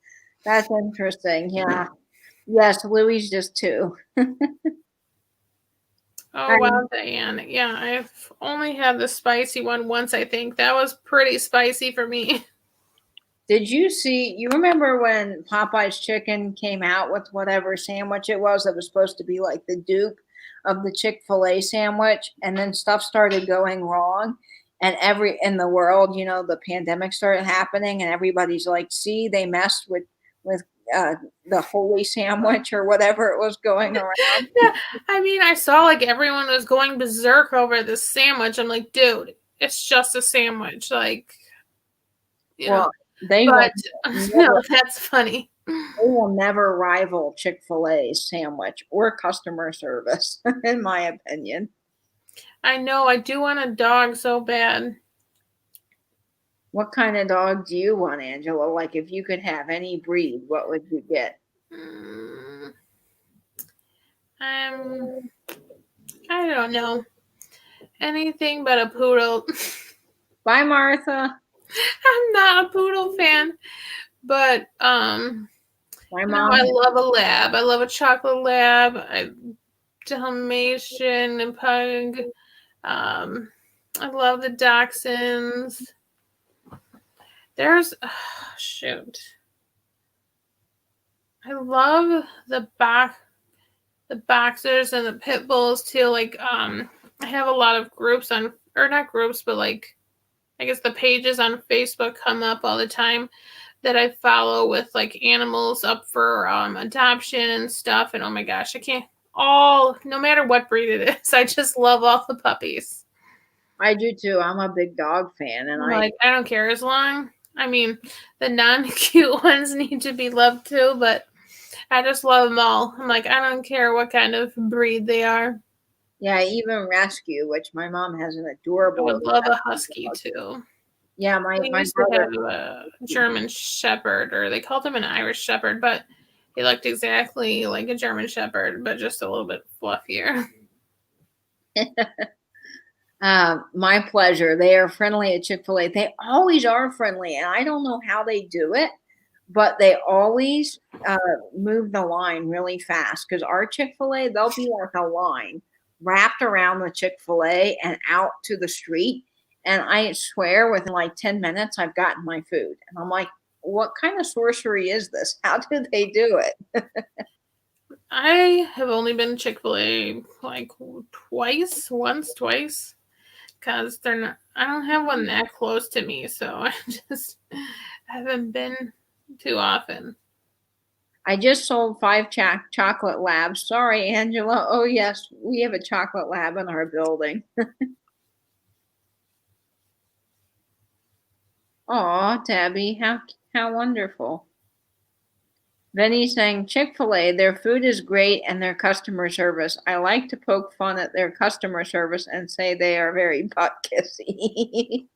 interesting. Yeah. Yes, Louie's just 2. Oh, wow, Diane. Yeah, I've only had the spicy one once, I think. That was pretty spicy for me. Did you see, you remember when Popeye's Chicken came out with whatever sandwich it was that was supposed to be like the dupe of the Chick-fil-A sandwich, and then stuff started going wrong, and in the world, the pandemic started happening, and everybody's like, see, they messed with the holy sandwich or whatever it was going around. Yeah, I mean, I saw like everyone was going berserk over this sandwich. I'm like, dude, it's just a sandwich. Like, No, that's funny. They will never rival Chick-fil-A's sandwich or customer service, in my opinion. I know. I do want a dog so bad. What kind of dog do you want, Angela? Like, if you could have any breed, what would you get? I don't know. Anything but a poodle. Bye, Martha. I'm not a poodle fan, but My mom. I love a lab. I love a chocolate lab. Dalmatian and pug. I love the dachshunds. There's shoot. I love the boxers and the pit bulls too. Like I have a lot of groups on, or not groups, but like I guess the pages on Facebook come up all the time that I follow with like animals up for adoption and stuff. And oh my gosh, no matter what breed it is, I just love all the puppies. I do too. I'm a big dog fan, and I don't care as long. I mean, the non-cute ones need to be loved too, but I just love them all. I'm like, I don't care what kind of breed they are. Yeah, even rescue, which my mom has an adorable. I would love a husky too. Yeah, my brother had a German Shepherd, or they called him an Irish Shepherd, but he looked exactly like a German Shepherd, but just a little bit fluffier. My pleasure. They are friendly at Chick-fil-A. They always are friendly, and I don't know how they do it, but they always move the line really fast, because our Chick-fil-A, they'll be like a line wrapped around the Chick-fil-A and out to the street. And I swear within like 10 minutes, I've gotten my food. And I'm like, what kind of sorcery is this? How do they do it? I have only been to Chick-fil-A like once, twice. Because I don't have one that close to me. So I just haven't been too often. I just sold 5 chocolate labs. Sorry, Angela. Oh, yes, we have a chocolate lab in our building. Aw, Tabby, how wonderful. Benny's saying Chick-fil-A, their food is great and their customer service. I like to poke fun at their customer service and say they are very butt kissy.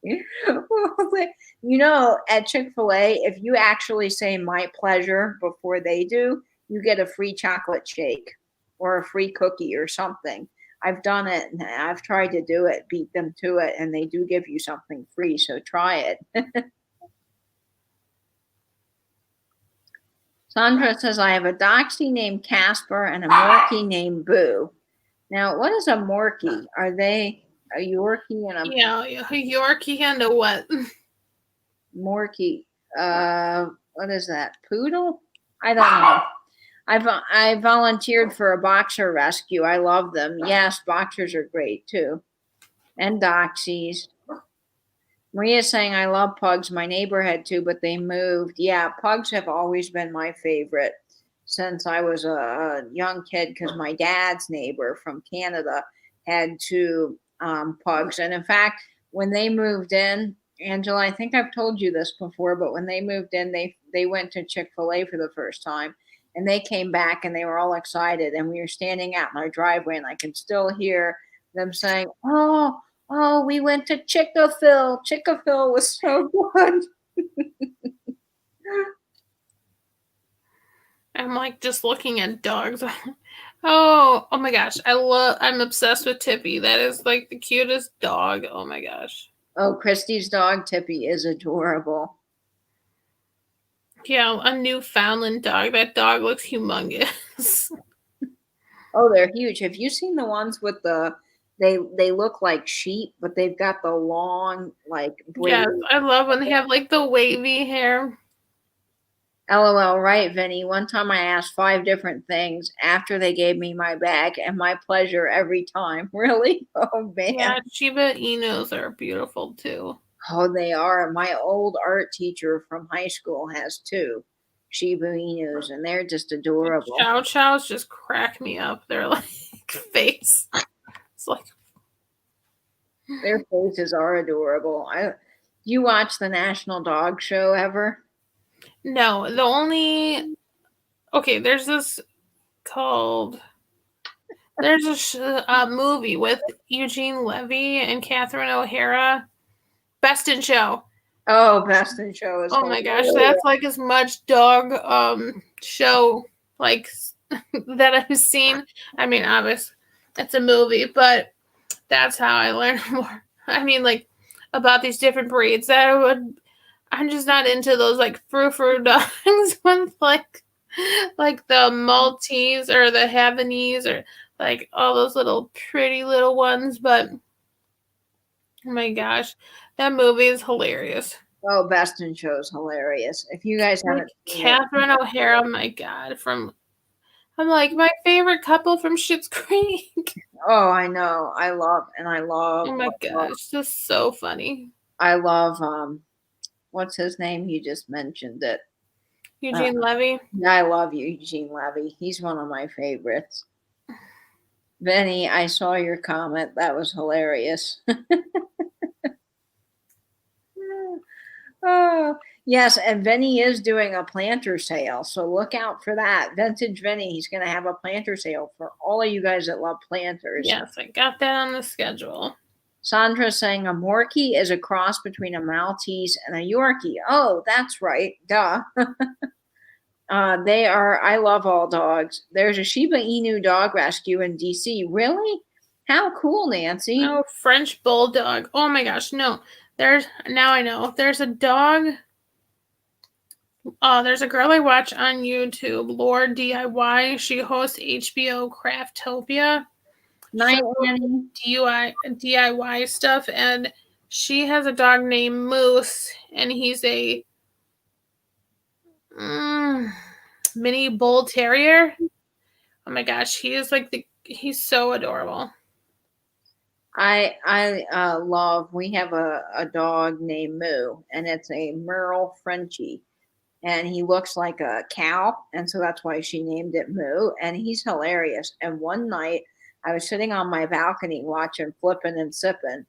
At Chick-fil-A, if you actually say my pleasure before they do, you get a free chocolate shake or a free cookie or something. I've done it and I've tried to do it, beat them to it, and they do give you something free, so try it. Sandra says, I have a Doxy named Casper and a Morkie named Boo. Now, what is a Morkie? Are they a Yorkie and a Yeah, a Yorkie and a what? Morkie? What is that? Poodle? I don't know. I volunteered for a boxer rescue. I love them. Yes, boxers are great too. And Doxies. Maria's saying, I love pugs. My neighbor had two, but they moved. Yeah, pugs have always been my favorite since I was a young kid because my dad's neighbor from Canada had two pugs. And in fact, when they moved in, Angela, I think I've told you this before, but when they moved in, they went to Chick-fil-A for the first time. And they came back and they were all excited. And we were standing out in our driveway, and I can still hear them saying, Oh, we went to Chick-fil-A. Chick-fil-A was so good. I'm like just looking at dogs. Oh my gosh. I'm obsessed with Tippy. That is like the cutest dog. Oh my gosh. Oh, Christy's dog, Tippy, is adorable. Yeah, a Newfoundland dog. That dog looks humongous. Oh, they're huge. Have you seen the ones with they look like sheep, but they've got the long, like, Yes, I love when they have like the wavy hair. LOL, right, Vinny. One time I asked 5 different things after they gave me my bag, and my pleasure every time. Really? Oh, man. Yeah, Shiba Inus are beautiful too. Oh, they are. My old art teacher from high school has 2 Shiba Inus, and they're just adorable. Chow Chows just crack me up. They're like face. It's like their faces are adorable. You watch the National Dog Show ever? No, there's this called. There's a movie with Eugene Levy and Catherine O'Hara. Best in Show. Oh, Best in Show is. Oh my gosh, that's like as much dog show like that I've seen. I mean, obviously, it's a movie, but that's how I learned more. I mean, like about these different breeds. I'm just not into those like frou-frou dogs with like the Maltese or the Havanese or like all those little pretty little ones. But oh my gosh, that movie is hilarious. Oh, Best in Show is hilarious. If you guys haven't seen Catherine O'Hara, my God, I'm like my favorite couple from Schitt's Creek. Oh, I know. I love. Oh my gosh, it's just so funny. I love what's his name? You just mentioned it. Eugene Levy. Yeah, I love Eugene Levy. He's one of my favorites. Vinny, I saw your comment. That was hilarious. Oh, yes, and Vinny is doing a planter sale, so look out for that. Vintage Vinny, he's going to have a planter sale for all of you guys that love planters. Yes, I got that on the schedule. Sandra's saying a Morkie is a cross between a Maltese and a Yorkie. Oh, that's right. Duh. I love all dogs. There's a Shiba Inu dog rescue in DC. Really? How cool, Nancy. Oh, French Bulldog. Oh my gosh, no. Now I know. There's a dog. There's a girl I watch on YouTube, Lore DIY. She hosts HBO Craftopia. Nice DIY stuff, and she has a dog named Moose, and he's a mini bull terrier. Oh my gosh, he's so adorable. I love. We have a dog named Moo, and it's a Merle Frenchie, and he looks like a cow, and so that's why she named it Moo. And he's hilarious. And one night, I was sitting on my balcony watching Flippin' and Sippin',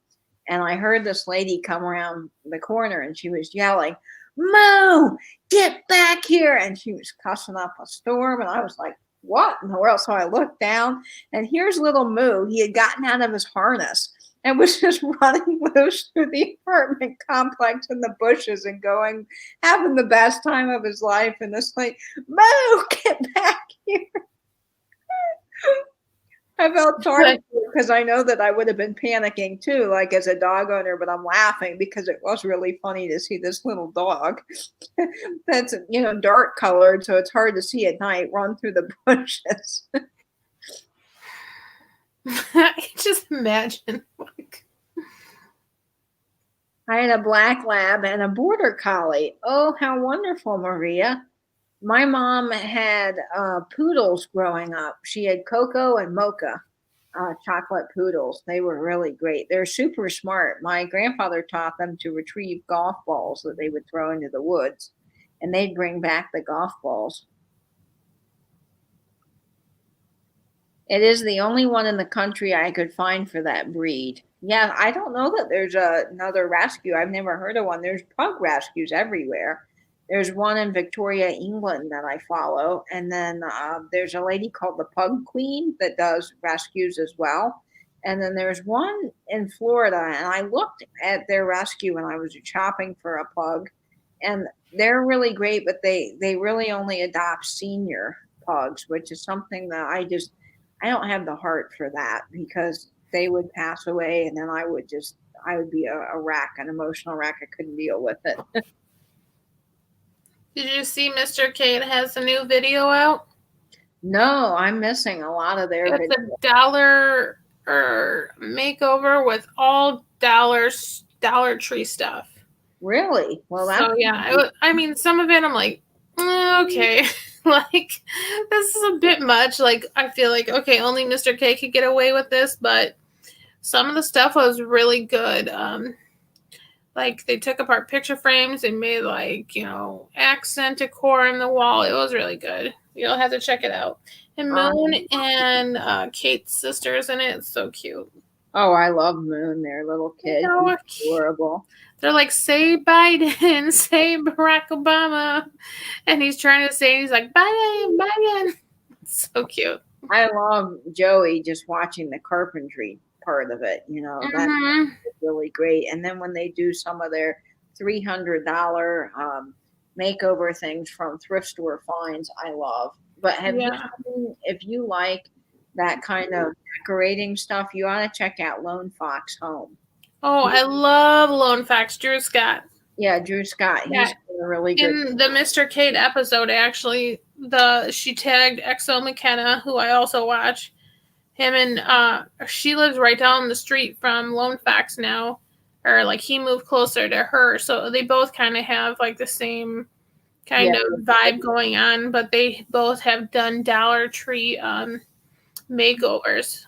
and I heard this lady come around the corner, and she was yelling, Moo, get back here. And she was cussing up a storm. And I was like, what in the world? So I looked down, and here's little Moo. He had gotten out of his harness and was just running loose through the apartment complex in the bushes and having the best time of his life. And this like, Moo, get back here. I felt sorry because I know that I would have been panicking too, like as a dog owner, but I'm laughing because it was really funny to see this little dog that's, dark colored, so it's hard to see at night, run through the bushes. I can just imagine. I had a black lab and a border collie. Oh, how wonderful, Maria. My mom had poodles growing up. She had Coco and Mocha, chocolate poodles. They were really great. They're super smart. My grandfather taught them to retrieve golf balls that they would throw into the woods, and they'd bring back the golf balls. It is the only one in the country I could find for that breed. Yeah, I don't know that there's another rescue. I've never heard of one. There's pug rescues everywhere. There's one in Victoria, England that I follow. And then there's a lady called the Pug Queen that does rescues as well. And then there's one in Florida, and I looked at their rescue when I was shopping for a pug. And they're really great, but they really only adopt senior pugs, which is something that I don't have the heart for that, because they would pass away and then I would be a wreck, an emotional wreck. I couldn't deal with it. Did you see Mr. Kate has a new video out? No, I'm missing a lot of their videos. It's a dollar makeover with all Dollar Tree stuff. Really? Well, that's so yeah. I mean, some of it I'm like, okay, like this is a bit much. Like I feel like okay, only Mr. K could get away with this, but some of the stuff was really good. Like they took apart picture frames and made accent decor in the wall. It was really good. You'll have to check it out. And Moon and Kate's sisters in it. It's so cute. Oh, I love Moon. They're little kids. Adorable. They're like, say Biden, say Barack Obama. And he's trying to say, he's like, Biden. It's so cute. I love Joey just watching the carpentry part of it. That's really great. And then when they do some of their $300 makeover things from thrift store finds, I love. But if you like that kind of decorating stuff, you ought to check out Lone Fox Home. Oh, I love Lone Fox. Drew Scott. Yeah, Drew Scott. He's really good. In the Mr. Kate episode, actually, she tagged Exo McKenna, who I also watch. Him and she lives right down the street from Lone Fox now, or like he moved closer to her, so they both kind of have like the same kind of vibe going on, but they both have done Dollar Tree makeovers.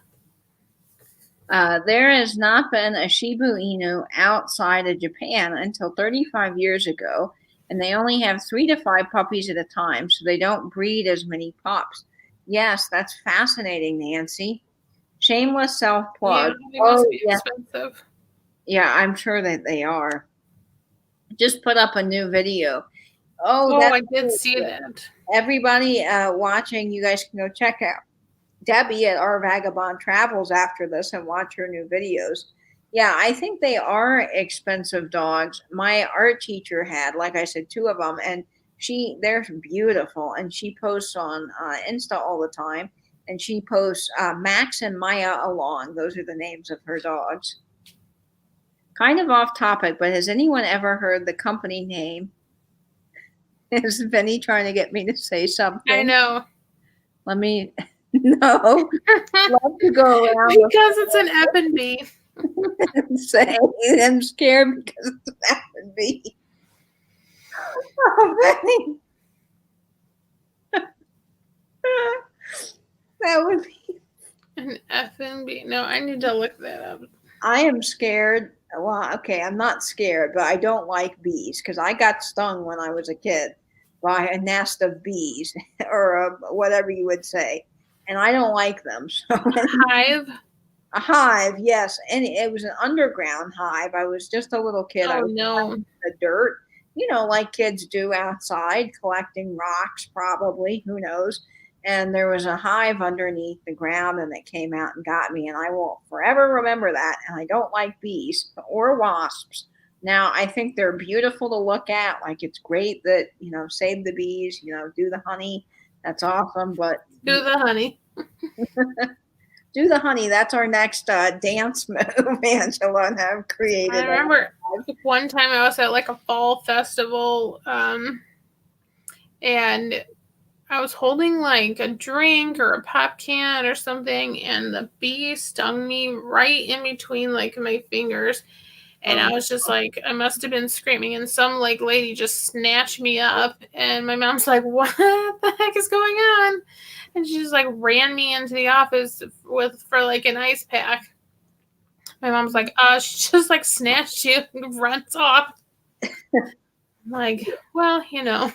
There has not been a Shiba Inu outside of Japan until 35 years ago, and they only have 3 to 5 puppies at a time, so they don't breed as many pups. Yes, that's fascinating, Nancy. Shameless self-plug. Yeah, they must be expensive. Yeah, I'm sure that they are. Just put up a new video. Oh, I did see that. Everybody watching, you guys can go check out Debbie at Our Vagabond Travels after this and watch her new videos. Yeah, I think they are expensive dogs. My art teacher had, like I said, 2 of them, and they're beautiful, and she posts on Insta all the time, and she posts Max and Maya Along. Those are the names of her dogs. Kind of off topic, but has anyone ever heard the company name? Is Vinny trying to get me to say something? I know. Let me. No. Love to go around because it's an F&B. Say I'm scared because it's an F&B. Oh, Vinny. That would be an F&B. No, I need to look that up. I am scared. Well, okay, I'm not scared, but I don't like bees because I got stung when I was a kid by a nest of bees or whatever you would say, and I don't like them. So hive? A hive, yes, and it was an underground hive. I was just a little kid. Oh, no. The dirt, like kids do outside, collecting rocks, probably, who knows. And there was a hive underneath the ground, and it came out and got me. And I will forever remember that. And I don't like bees or wasps. Now, I think they're beautiful to look at. Like, it's great that, save the bees, do the honey. That's awesome. But Do the honey. do the honey. That's our next dance move, Angela, and I've created. I remember one time I was at like a fall festival, and I was holding like a drink or a pop can or something, and the bee stung me right in between like my fingers. And I was just like, I must have been screaming, and some like lady just snatched me up, and my mom's like, "What the heck is going on?" And she just like ran me into the office for like an ice pack. My mom's like, she just like snatched you and runs off. I'm like, well, We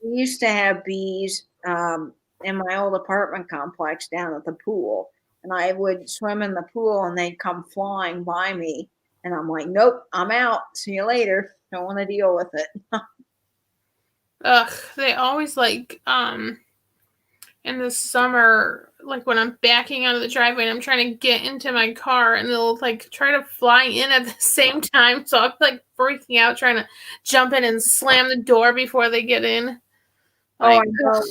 used to have bees in my old apartment complex down at the pool, and I would swim in the pool, and they'd come flying by me, and I'm like, nope, I'm out. See you later. Don't want to deal with it. Ugh, they always like in the summer, like when I'm backing out of the driveway and I'm trying to get into my car, and they'll like try to fly in at the same time. So I'm like freaking out, trying to jump in and slam the door before they get in. Like, I know.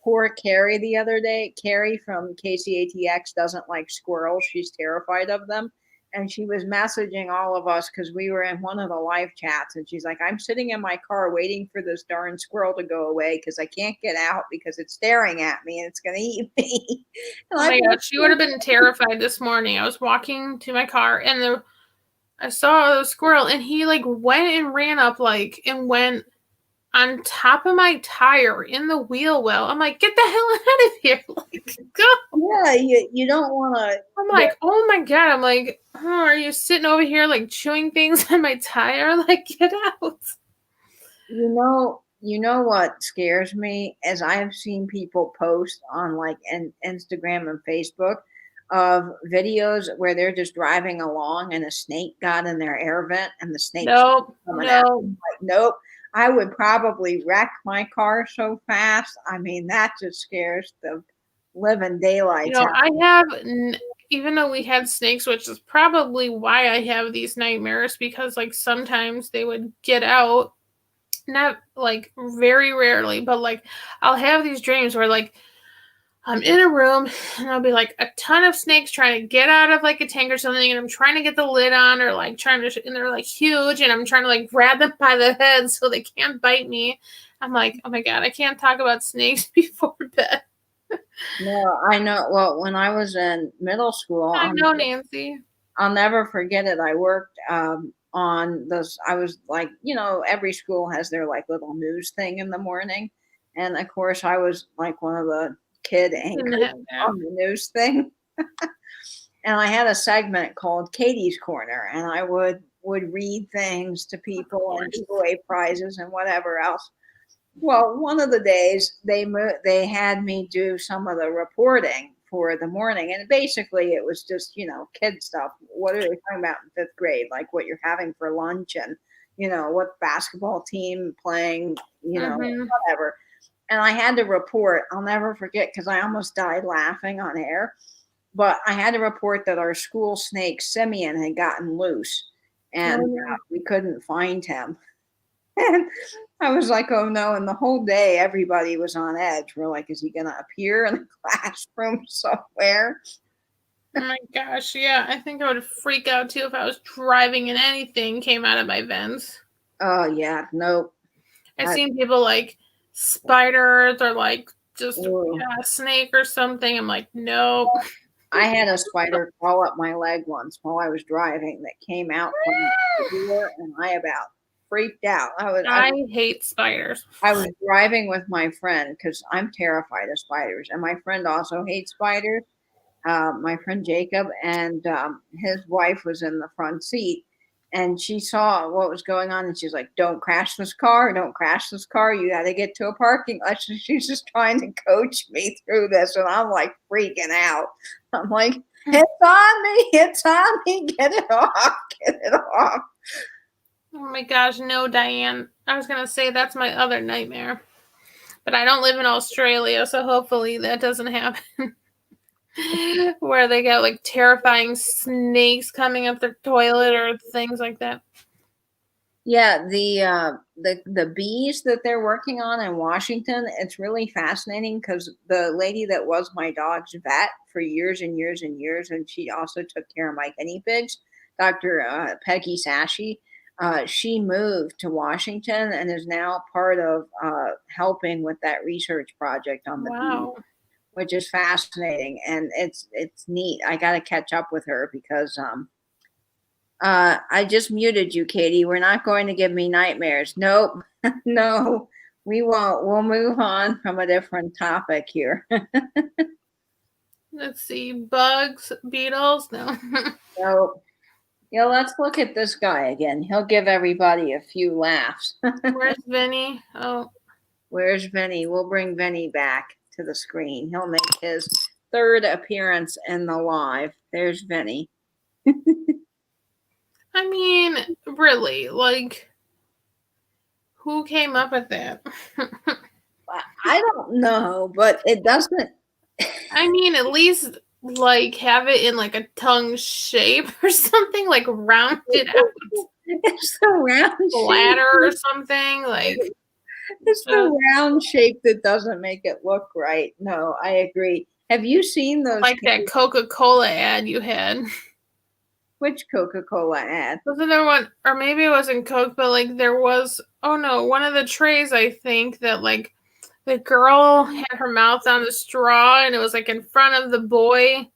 Poor Carrie the other day. Carrie from KCATX doesn't like squirrels. She's terrified of them. And she was messaging all of us because we were in one of the live chats. And she's like, I'm sitting in my car waiting for this darn squirrel to go away because I can't get out because it's staring at me and it's going to eat me. Oh my God, she would have been terrified this morning. I was walking to my car, and I saw a squirrel, and he like went and ran up and went on top of my tire in the wheel well. I'm like, get the hell out of here. Like, go. Yeah, you don't want to. I'm like, oh my God. I'm like, are you sitting over here like chewing things on my tire? Like, get out. You know what scares me, as I have seen people post on like Instagram and Facebook of videos where they're just driving along and a snake got in their air vent and the snake coming out. Like, nope. I would probably wreck my car so fast. I mean, that just scares the living daylights out. I have, even though we had snakes, which is probably why I have these nightmares, because like sometimes they would get out, not like very rarely, but like I'll have these dreams where like I'm in a room and there'll be like a ton of snakes trying to get out of like a tank or something, and I'm trying to get the lid on, or like and they're like huge, and I'm trying to like grab them by the head so they can't bite me. I'm like, oh my God, I can't talk about snakes before bed. No, I know. Well, when I was in middle school, I know, Nancy. I'll never forget it. I worked on this. I was like, every school has their like little news thing in the morning, and of course, I was like one of the kid anchors on the news thing. And I had a segment called Katie's Corner, and I would read things to people and give away prizes and whatever else. Well, one of the days they had me do some of the reporting for the morning, and basically it was just kid stuff. What are they talking about in 5th grade? Like what you're having for lunch, and what basketball team playing, whatever. And I had to report. I'll never forget because I almost died laughing on air. But I had to report that our school snake Simeon had gotten loose, and we couldn't find him. And I was like, oh no. And the whole day, everybody was on edge. We're like, is he going to appear in the classroom somewhere? Oh my gosh. Yeah. I think I would freak out too if I was driving and anything came out of my vents. Oh, yeah. Nope. I've seen people like spiders or like just a snake or something. I'm like, nope. I had a spider crawl up my leg once while I was driving that came out from the door, and I about freaked out. I hate spiders. I was driving with my friend because I'm terrified of spiders, and my friend also hates spiders. My friend Jacob, and his wife was in the front seat, and she saw what was going on, and she's like, "Don't crash this car! Don't crash this car! You got to get to a parking lot." She's just trying to coach me through this, and I'm like freaking out. I'm like, "It's on me! It's on me! Get it off! Get it off!" Oh my gosh, no, Diane. I was gonna say that's my other nightmare. But I don't live in Australia, so hopefully that doesn't happen. Where they get like terrifying snakes coming up their toilet or things like that. Yeah, the bees that they're working on in Washington, it's really fascinating because the lady that was my dog's vet for years and years and years, and she also took care of my guinea pigs, Dr. Peggy Sashi, she moved to Washington and is now part of helping with that research project on the bees, Wow. which is fascinating, and it's neat. I got to catch up with her because I just muted you, Katie. We're not going to give me nightmares. Nope. No, we won't. We'll move on from a different topic here. Let's see. Bugs, beetles. No. So, yeah, let's look at this guy again. He'll give everybody a few laughs. Where's Vinny? Oh, Where's Vinny? We'll bring Vinny back to the screen. He'll make his third appearance in the live. There's Vinny. I mean, really, like, who came up with that? I don't know, but it doesn't. I mean, at least like have it in like a tongue shape or something, like rounded out It's the round bladder shape. or something. Like It's the round shape that doesn't make it look right. No, I agree. Have you seen those? like that Coca-Cola ad you had. Which Coca-Cola ad? Wasn't there one, or maybe it wasn't Coke, but like there was, oh no, one of the trays, I think, that like the girl had her mouth on the straw and it was like in front of the boy.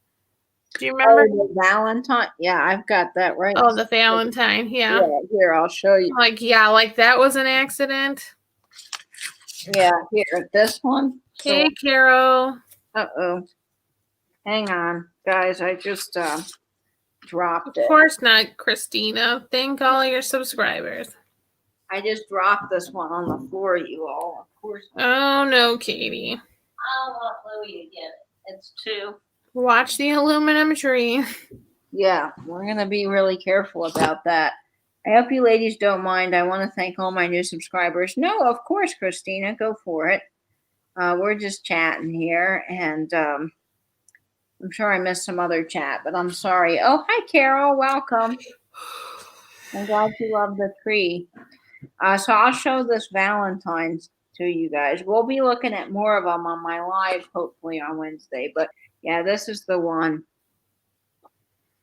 Do you remember? Oh, the Valentine. Yeah, I've got that right. Oh, the Valentine. Yeah. Yeah, here, I'll show you. Like, yeah, like that was an accident. Yeah, here, this one. Hey, Carol. Uh-oh. Hang on, guys. I just dropped Of it. course not, Christina. Thank all your subscribers. I just dropped this one on the floor, you all. Of course. Oh, no, Katie. I want Louie to get it. It's 2. Watch the aluminum tree. Yeah, we're going to be really careful about that. I hope you ladies don't mind. I want to thank all my new subscribers. No, of course, Christina, go for it. We're just chatting here, and I'm sure I missed some other chat, but I'm sorry. Oh, hi, Carol. Welcome. I'm glad you love the tree. So I'll show this Valentine's to you guys. We'll be looking at more of them on my live, hopefully on Wednesday. But yeah, this is the one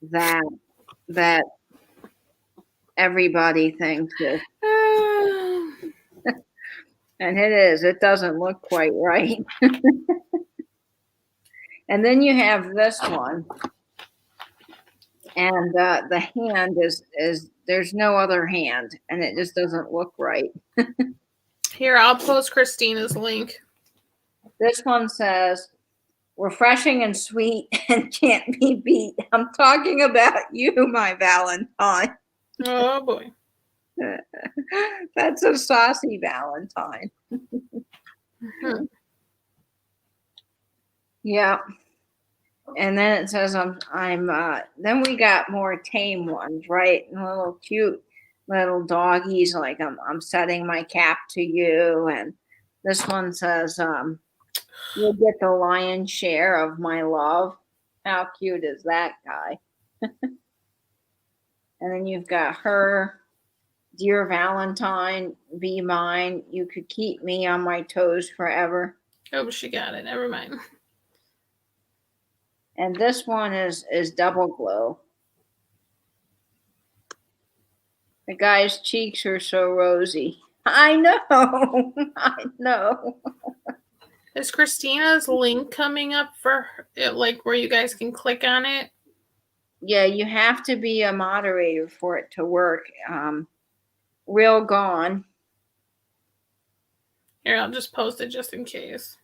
that everybody thinks is. And it is. It doesn't look quite right. And then you have this one. And the hand is there's no other hand. And it just doesn't look right. Here, I'll post Christina's link. This one says, refreshing and sweet and can't be beat. I'm talking about you, my Valentine. Oh, boy. That's a saucy Valentine. Mhm. Yeah. And then it says then we got more tame ones, right? And little cute little doggies, like I'm setting my cap to you. And this one says, you'll get the lion's share of my love. How cute is that guy? And then you've got her, dear Valentine, be mine. You could keep me on my toes forever. Oh, she got it. Never mind. And this one is double glow. The guy's cheeks are so rosy. I know. I know. Is Christina's link coming up for it, like where you guys can click on it? Yeah, you have to be a moderator for it to work. Real gone. Here, I'll just post it just in case.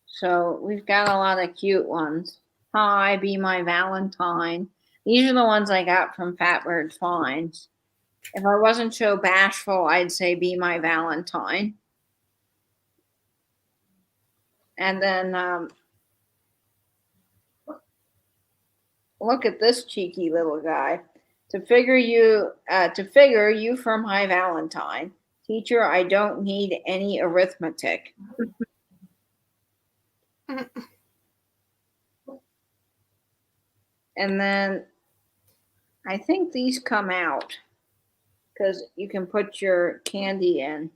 So we've got a lot of cute ones. Hi, be my Valentine. These are the ones I got from Fatbird Finds. If I wasn't so bashful, I'd say be my Valentine. And then look at this cheeky little guy. To figure you from High Valentine. Teacher, I don't need any arithmetic. And then I think these come out because you can put your candy in.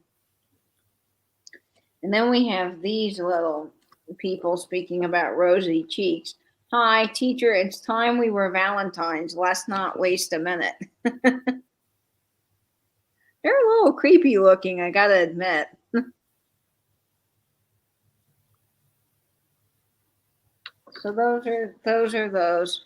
And then we have these little people speaking about rosy cheeks. Hi, teacher, it's time we were Valentines. Let's not waste a minute. They're a little creepy looking, I gotta admit. So those are those.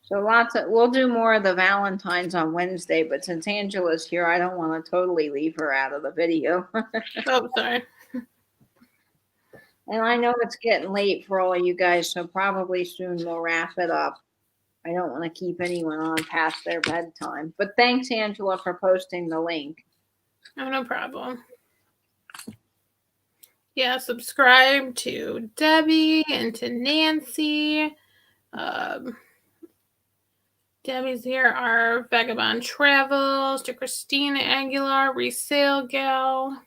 So we'll do more of the Valentines on Wednesday, but since Angela's here, I don't want to totally leave her out of the video. Oh, sorry. And I know it's getting late for all of you guys, so probably soon we'll wrap it up. I don't want to keep anyone on past their bedtime. But thanks, Angela, for posting the link. Oh, no problem. Yeah, subscribe to Debbie and to Nancy. Debbie's here. Our Vagabond Travels, to Christina Aguilar, Resale Gal.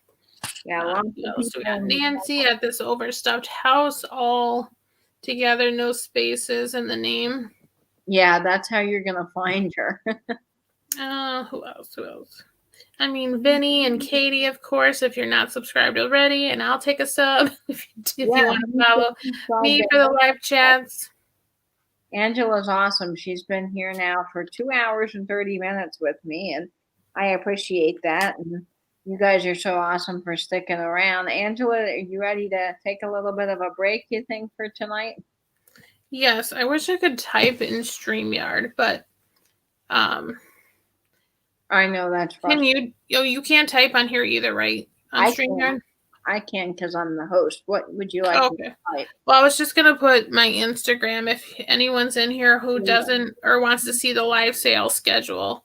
Yeah, so we got Nancy at This Overstuffed House, all together, no spaces in the name. Yeah, that's how you're gonna find her. Who else? I mean, Vinny and Katie, of course, if you're not subscribed already, and I'll take a sub if you want to follow me for the live chats. Angela's awesome. She's been here now for 2 hours and 30 minutes with me, and I appreciate that. And you guys are so awesome for sticking around. Angela, are you ready to take a little bit of a break, you think, for tonight? Yes, I wish I could type in StreamYard, but I know that's frustrating. You can't type on here either, right? On StreamYard? I can because I'm the host. What would you like to type? Well, I was just going to put my Instagram if anyone's in here who doesn't or wants to see the live sale schedule.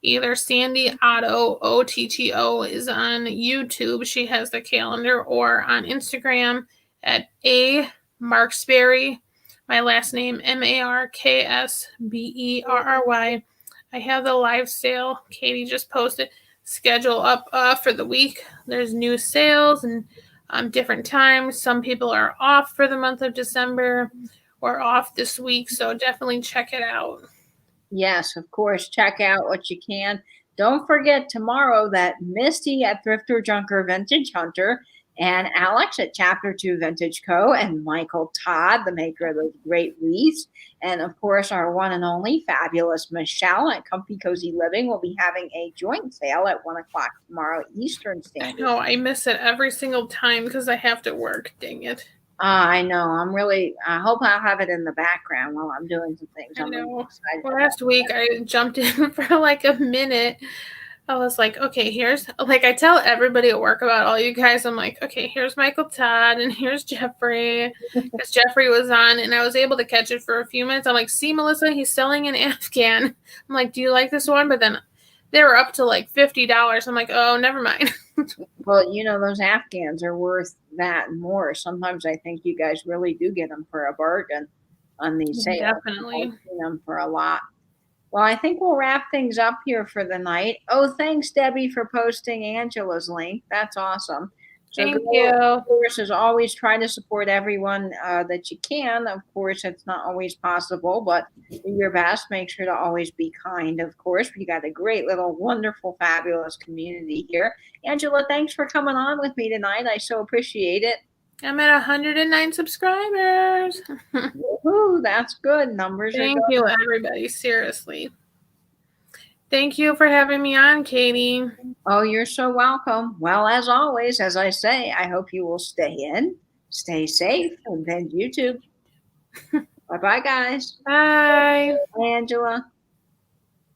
Either Sandy Otto, OTTO, is on YouTube. She has the calendar, or on Instagram at A Marksberry. My last name, MarksBerry. I have the live sale. Katie just posted schedule up for the week. There's new sales and different times. Some people are off for the month of December or off this week, so definitely check it out. Yes, of course. Check out what you can. Don't forget tomorrow that Misty at Thrifter Junker Vintage Hunter and Alex at Chapter 2 Vintage Co. and Michael Todd, the maker of those great wreaths. And of course, our one and only fabulous Michelle at Comfy Cozy Living will be having a joint sale at 1 o'clock tomorrow Eastern Standard. No, I miss it every single time because I have to work. Dang it. I know. I hope I'll have it in the background while I'm doing some things. I know. Last week I jumped in for like a minute. I was like, okay, I tell everybody at work about all you guys. I'm like, okay, here's Michael Todd and here's Jeffrey. Because Jeffrey was on and I was able to catch it for a few minutes. I'm like, see, Melissa, he's selling an Afghan. I'm like, do you like this one? But then they were up to like $50. I'm like, oh, never mind. Well, those Afghans are worth that and more. Sometimes I think you guys really do get them for a bargain on these sales. Definitely. I've seen them for a lot. Well, I think we'll wrap things up here for the night. Oh, thanks, Debbie, for posting Angela's link. That's awesome. So Thank you. Of course, as always, try to support everyone that you can. Of course, it's not always possible, but do your best. Make sure to always be kind, of course. We got a great little, wonderful, fabulous community here. Angela, thanks for coming on with me tonight. I so appreciate it. I'm at 109 subscribers. Woohoo, that's good. Numbers are good. Thank you, everybody. Seriously. Thank you for having me on, Katie. Oh, you're so welcome. Well, as always, as I say, I hope you will stay in, stay safe, and then YouTube. Bye-bye, guys. Bye. Bye, Angela.